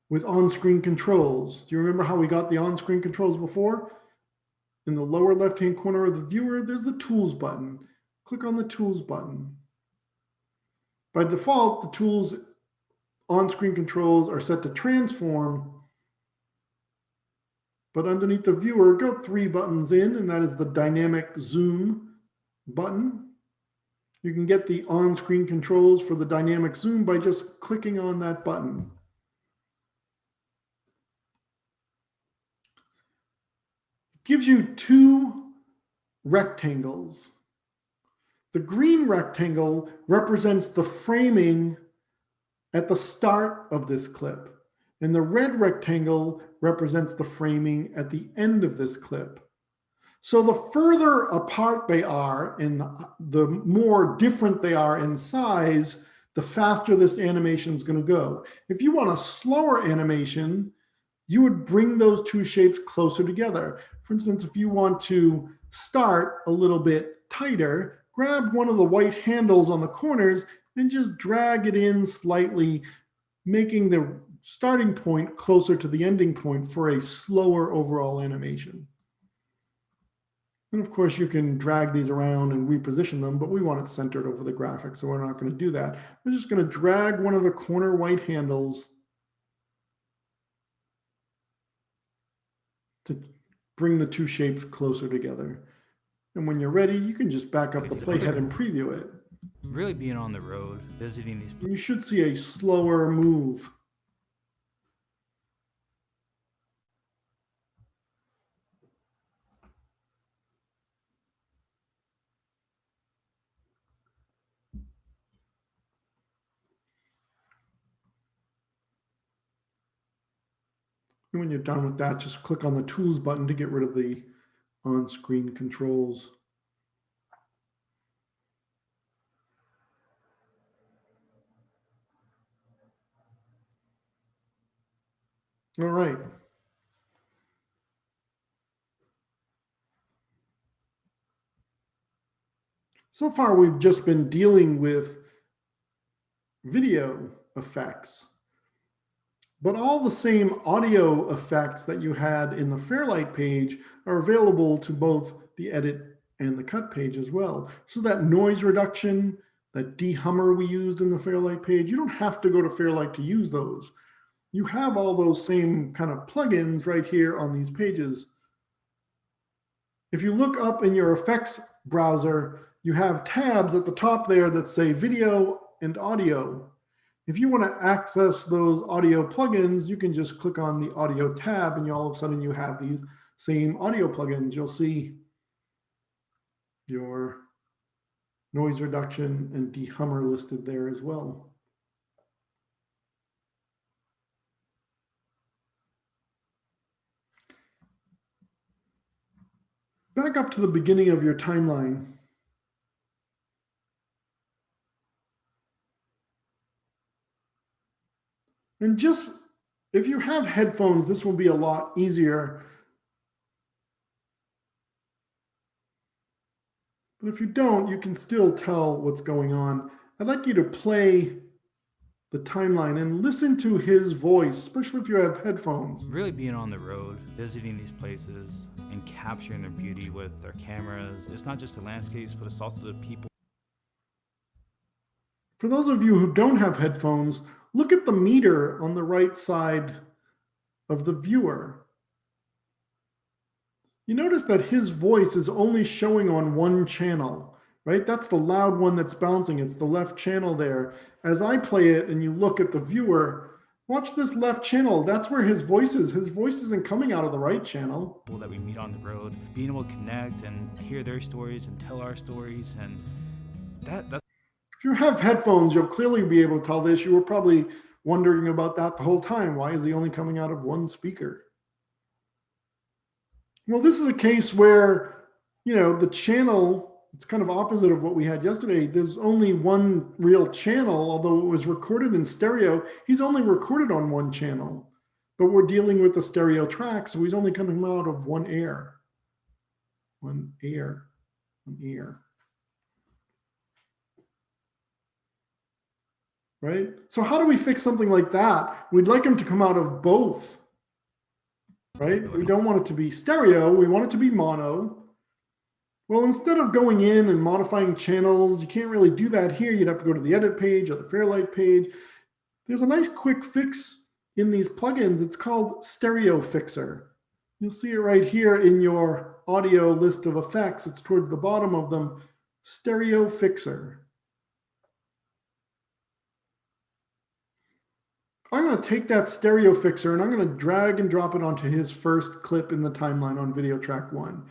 with on-screen controls. Do you remember how we got the on-screen controls before? In the lower left-hand corner of the viewer, there's the Tools button. Click on the Tools button. By default, the tools on-screen controls are set to transform, but underneath the viewer, go 3 buttons in, and that is the dynamic zoom button. You can get the on-screen controls for the dynamic zoom by just clicking on that button. It gives you 2 rectangles. The green rectangle represents the framing at the start of this clip, and the red rectangle represents the framing at the end of this clip. So the further apart they are and the more different they are in size, the faster this animation is going to go. If you want a slower animation, you would bring those 2 shapes closer together. For instance, if you want to start a little bit tighter, grab one of the white handles on the corners and just drag it in slightly, making the starting point closer to the ending point for a slower overall animation. And of course, you can drag these around and reposition them, but we want it centered over the graphic, so we're not going to do that. We're just going to drag one of the corner white handles to bring the 2 shapes closer together. And when you're ready, you can just back up the playhead and preview it. Really being on the road, visiting these places. You should see a slower move. And when you're done with that, just click on the Tools button to get rid of the on-screen controls. All right. So far, we've just been dealing with video effects, but all the same audio effects that you had in the Fairlight page are available to both the edit and the cut page as well. So that noise reduction, that dehummer we used in the Fairlight page, you don't have to go to Fairlight to use those. You have all those same kind of plugins right here on these pages. If you look up in your effects browser, you have tabs at the top there that say video and audio. If you want to access those audio plugins, you can just click on the audio tab and all of a sudden you have these same audio plugins. You'll see your noise reduction and dehummer listed there as well. Back up to the beginning of your timeline. And just, if you have headphones, this will be a lot easier. But if you don't, you can still tell what's going on. I'd like you to play the timeline and listen to his voice, especially if you have headphones. Really being on the road, visiting these places, and capturing their beauty with their cameras. It's not just the landscapes, but it's also the people. For those of you who don't have headphones, look at the meter on the right side of the viewer. You notice that his voice is only showing on one channel, right? That's the loud one that's bouncing. It's the left channel there. As I play it and you look at the viewer, watch this left channel. That's where his voice is. His voice isn't coming out of the right channel. People that we meet on the road, being able to connect and hear their stories and tell our stories, and that's. If you have headphones, you'll clearly be able to tell this. You were probably wondering about that the whole time. Why is he only coming out of one speaker? Well, this is a case where, the channel, it's kind of opposite of what we had yesterday. There's only one real channel, although it was recorded in stereo. He's only recorded on one channel, but we're dealing with the stereo track, so he's only coming out of one air. One air. Right? So how do we fix something like that? We'd like him to come out of both. Right? We don't want it to be stereo. We want it to be mono. Well, instead of going in and modifying channels, you can't really do that here. You'd have to go to the edit page or the Fairlight page. There's a nice quick fix in these plugins. It's called Stereo Fixer. You'll see it right here in your audio list of effects. It's towards the bottom of them. Stereo Fixer. I'm going to take that stereo fixer and I'm going to drag and drop it onto his first clip in the timeline on video track 1,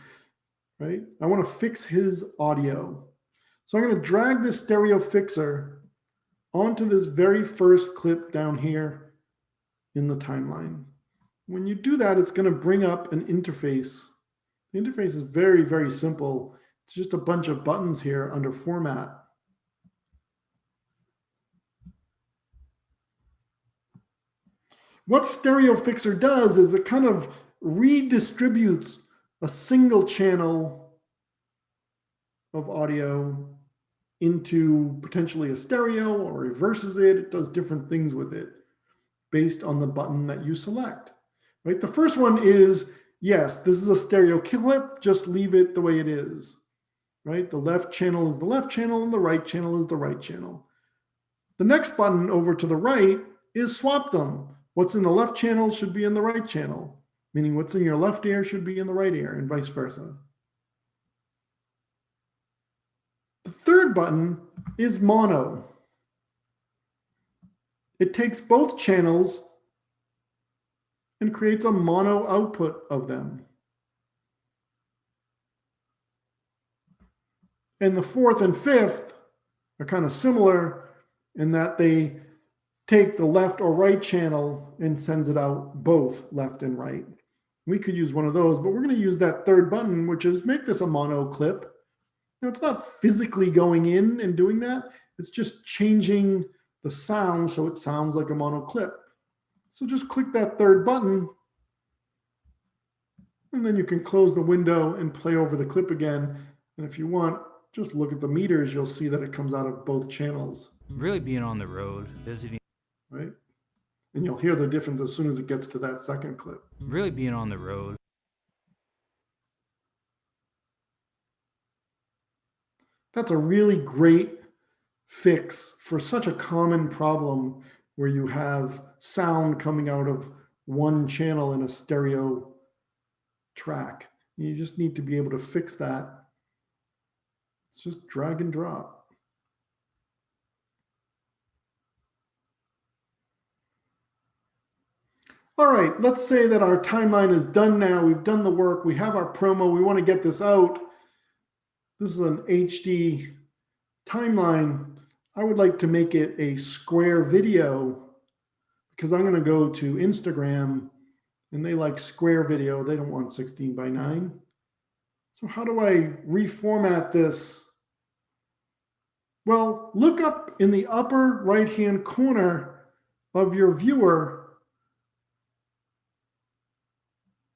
right? I want to fix his audio. So I'm going to drag this stereo fixer onto this very first clip down here in the timeline. When you do that, it's going to bring up an interface. The interface is very, very simple. It's just a bunch of buttons here under Format. What Stereo Fixer does is it kind of redistributes a single channel of audio into potentially a stereo, or reverses it. It does different things with it based on the button that you select. Right? The first one is, yes, this is a stereo clip, just leave it the way it is. Right? The left channel is the left channel and the right channel is the right channel. The next button over to the right is swap them. What's in the left channel should be in the right channel, meaning what's in your left ear should be in the right ear, and vice versa. The third button is mono. It takes both channels and creates a mono output of them. And the fourth and fifth are kind of similar in that they take the left or right channel and sends it out both left and right. We could use one of those, but we're going to use that third button, which is make this a mono clip. Now, it's not physically going in and doing that. It's just changing the sound so it sounds like a mono clip. So just click that third button, and then you can close the window and play over the clip again. And if you want, just look at the meters. You'll see that it comes out of both channels. Really being on the road, visiting. Right? And you'll hear the difference as soon as it gets to that second clip. Really being on the road. That's a really great fix for such a common problem where you have sound coming out of one channel in a stereo track. You just need to be able to fix that. It's just drag and drop. All right, let's say that our timeline is done now. We've done the work. We have our promo. We want to get this out. This is an HD timeline. I would like to make it a square video because I'm going to go to Instagram and they like square video. They don't want 16:9. So how do I reformat this? Well, look up in the upper right-hand corner of your viewer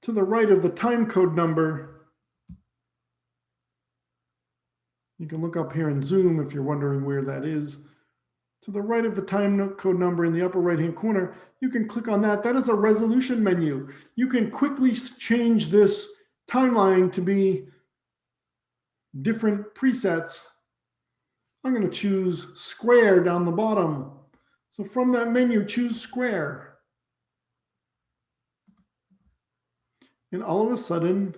to the right of the time code number. You can look up here in Zoom if you're wondering where that is. To the right of the time code number in the upper right-hand corner, you can click on that. That is a resolution menu. You can quickly change this timeline to be different presets. I'm going to choose square down the bottom. So from that menu, choose square. And all of a sudden,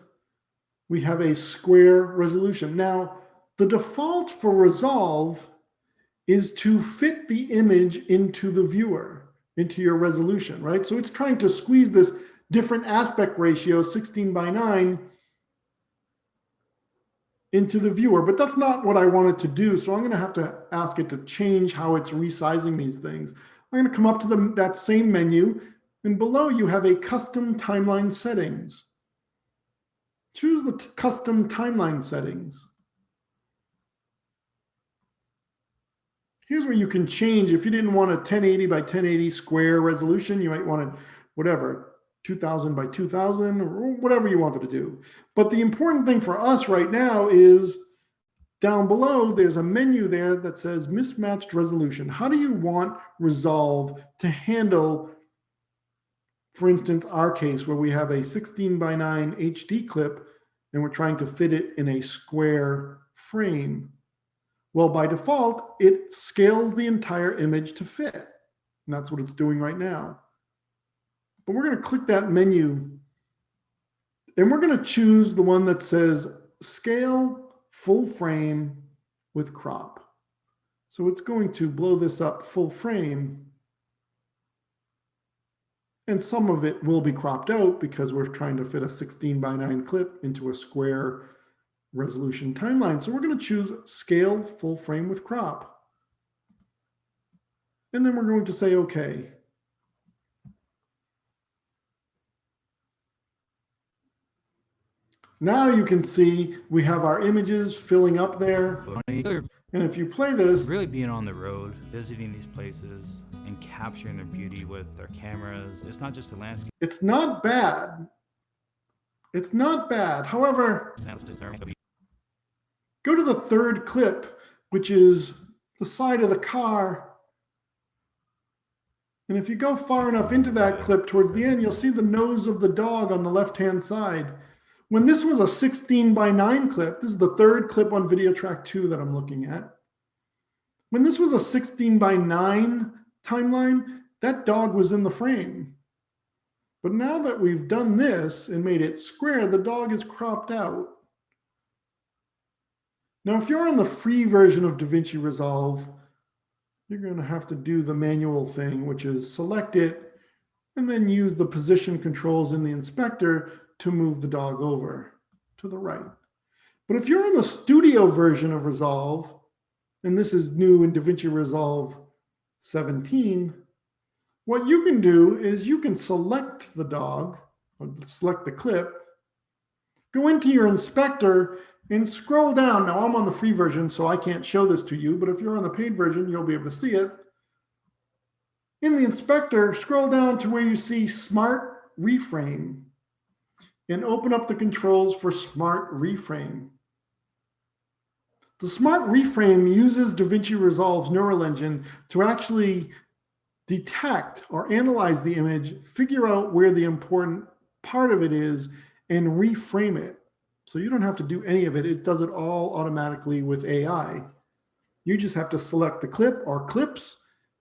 we have a square resolution. Now, the default for Resolve is to fit the image into the viewer, into your resolution, right? So it's trying to squeeze this different aspect ratio, 16:9, into the viewer, but that's not what I want it to do. So I'm going to have to ask it to change how it's resizing these things. I'm going to come up to that same menu, and below you have a custom timeline settings. choose the custom timeline settings. Here's where you can change. If you didn't want a 1080 by 1080 square resolution, you might want it, whatever, 2000 by 2000 or whatever you wanted to do. But the important thing for us right now is down below, there's a menu there that says mismatched resolution. How do you want Resolve to handle, for instance, our case where we have a 16 by 9 HD clip and we're trying to fit it in a square frame? Well, by default, it scales the entire image to fit. And that's what it's doing right now. But we're going to click that menu and we're going to choose the one that says scale full frame with crop. So it's going to blow this up full frame. And some of it will be cropped out because we're trying to fit a 16 by 9 clip into a square resolution timeline. So we're going to choose scale full frame with crop. And then we're going to say OK. Now you can see we have our images filling up there. And if you play this, Really being on the road, visiting these places, and capturing their beauty with their cameras. It's not just the landscape. it's not bad. It's not bad. However, go to the third clip, which is the side of the car. And if you go far enough into that clip towards the end, you'll see the nose of the dog on the left-hand side. When this was a 16 by 9 clip, this is the third clip on video track 2 that I'm looking at. When this was a 16 by 9 timeline, that dog was in the frame. But now that we've done this and made it square, the dog is cropped out. Now, if you're on the free version of DaVinci Resolve, you're going to have to do the manual thing, which is select it and then use the position controls in the inspector to move the dog over to the right. But if you're in the studio version of Resolve, and this is new in DaVinci Resolve 17, what you can do is you can select the dog, or select the clip, go into your inspector and scroll down. Now I'm on the free version, so I can't show this to you, but if you're on the paid version, you'll be able to see it. In the inspector, scroll down to where you see Smart Reframe and open up the controls for Smart Reframe. The Smart Reframe uses DaVinci Resolve's neural engine to actually detect or analyze the image, figure out where the important part of it is, and reframe it. So you don't have to do any of it. It does it all automatically with AI. You just have to select the clip or clips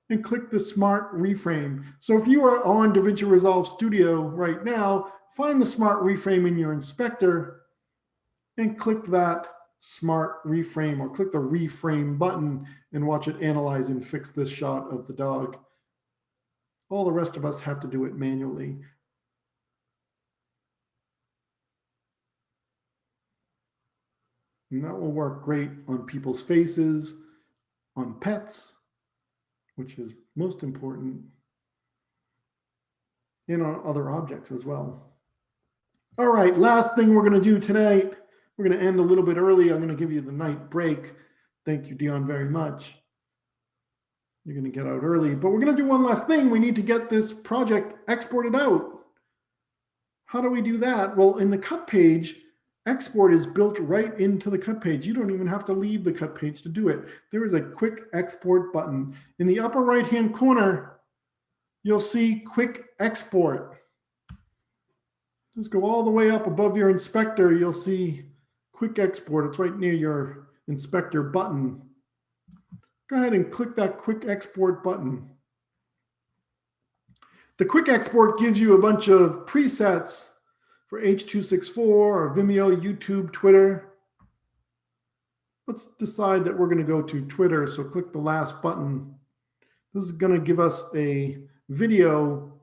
and click the Smart Reframe. So if you are on DaVinci Resolve Studio right now, find the Smart Reframe in your inspector and click that Smart Reframe or click the Reframe button and watch it analyze and fix this shot of the dog. All the rest of us have to do it manually. And that will work great on people's faces, on pets, which is most important, and on other objects as well. All right, last thing we're going to do tonight, we're going to end a little bit early. I'm going to give you the night break. Thank you, Dion, very much. You're going to get out early, but we're going to do one last thing. We need to get this project exported out. How do we do that? Well, in the cut page, export is built right into the cut page. You don't even have to leave the cut page to do it. There is a quick export button. In the upper right-hand corner, you'll see quick export. Just go all the way up above your inspector. You'll see quick export. It's right near your inspector button. Go ahead and click that quick export button. The quick export gives you a bunch of presets for H.264 or Vimeo, YouTube, Twitter. Let's decide that we're going to go to Twitter. So click the last button. This is going to give us a video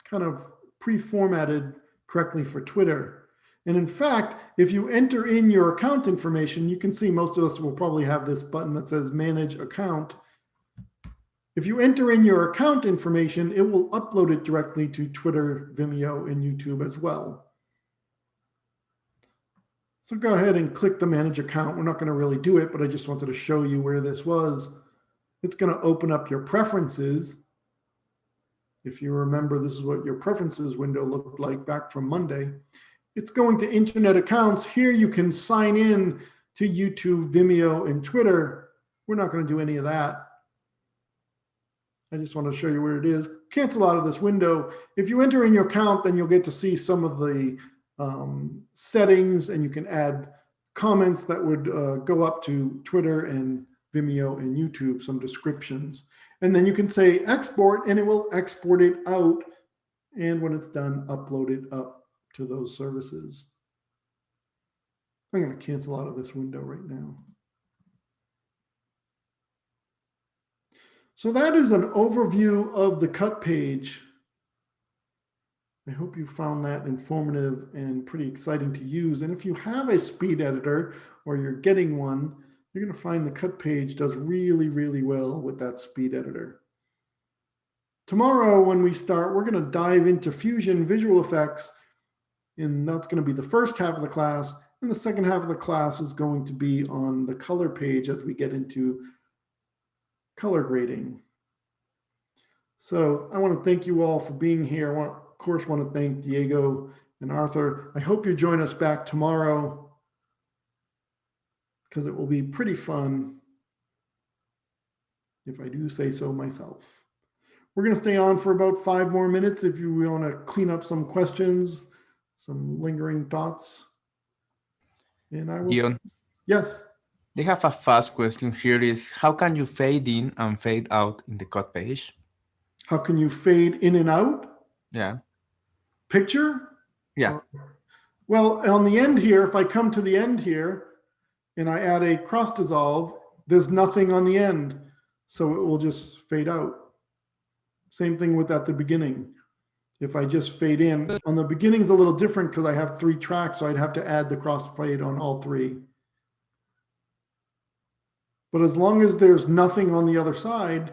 kind of pre-formatted correctly for Twitter. And in fact, if you enter in your account information, you can see most of us will probably have this button that says Manage Account. If you enter in your account information, it will upload it directly to Twitter, Vimeo, and YouTube as well. So go ahead and click the manage account. We're not going to really do it, but I just wanted to show you where this was. It's going to open up your preferences. If you remember, this is what your preferences window looked like back from Monday. It's going to internet accounts. Here you can sign in to YouTube, Vimeo, and Twitter. We're not going to do any of that. I just want to show you where it is. Cancel out of this window. If you enter in your account, then you'll get to see some of the settings, and you can add comments that would go up to Twitter and Vimeo and YouTube, some descriptions. And then you can say export, and it will export it out. And when it's done, upload it up to those services. I'm going to cancel out of this window right now. So that is an overview of the cut page. I hope you found that informative and pretty exciting to use. And if you have a speed editor or you're getting one, you're going to find the cut page does really, really well with that speed editor. Tomorrow when we start, we're going to dive into Fusion visual effects, and that's going to be the first half of the class. And the second half of the class is going to be on the color page as we get into color grading. So I want to thank you all for being here. I of course want to thank Diego and Arthur. I hope you join us back tomorrow because it will be pretty fun, if I do say so myself. We're going to stay on for about 5 more minutes if you want to clean up some questions, some lingering thoughts. And I will. Dion, Yes. they have a fast question here is, how can you fade in and fade out in the cut page? How can you fade in and out? Yeah. Picture? Yeah. Well, on the end here, if I come to the end here and I add a cross dissolve, there's nothing on the end. So it will just fade out. Same thing with at the beginning. If I just fade in, on the beginning is a little different because I have 3 tracks, so I'd have to add the cross fade on all 3. But as long as there's nothing on the other side,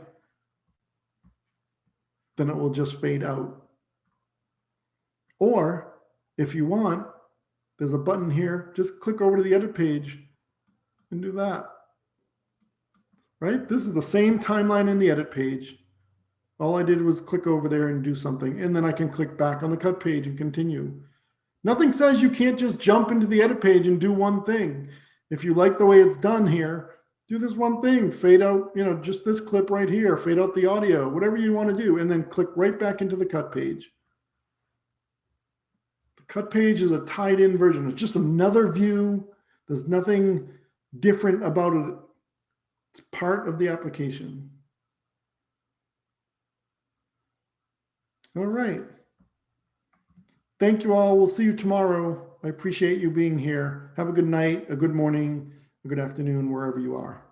then it will just fade out. Or if you want, there's a button here, just click over to the edit page and do that. Right? This is the same timeline in the edit page. All I did was click over there and do something, and then I can click back on the cut page and continue. Nothing says you can't just jump into the edit page and do one thing. If you like the way it's done here, do this one thing, fade out, just this clip right here, fade out the audio, whatever you want to do, and then click right back into the cut page. The cut page is a tied in version. It's just another view. There's nothing different about it. It's part of the application. All right. Thank you all. We'll see you tomorrow. I appreciate you being here. Have a good night, a good morning, a good afternoon, wherever you are.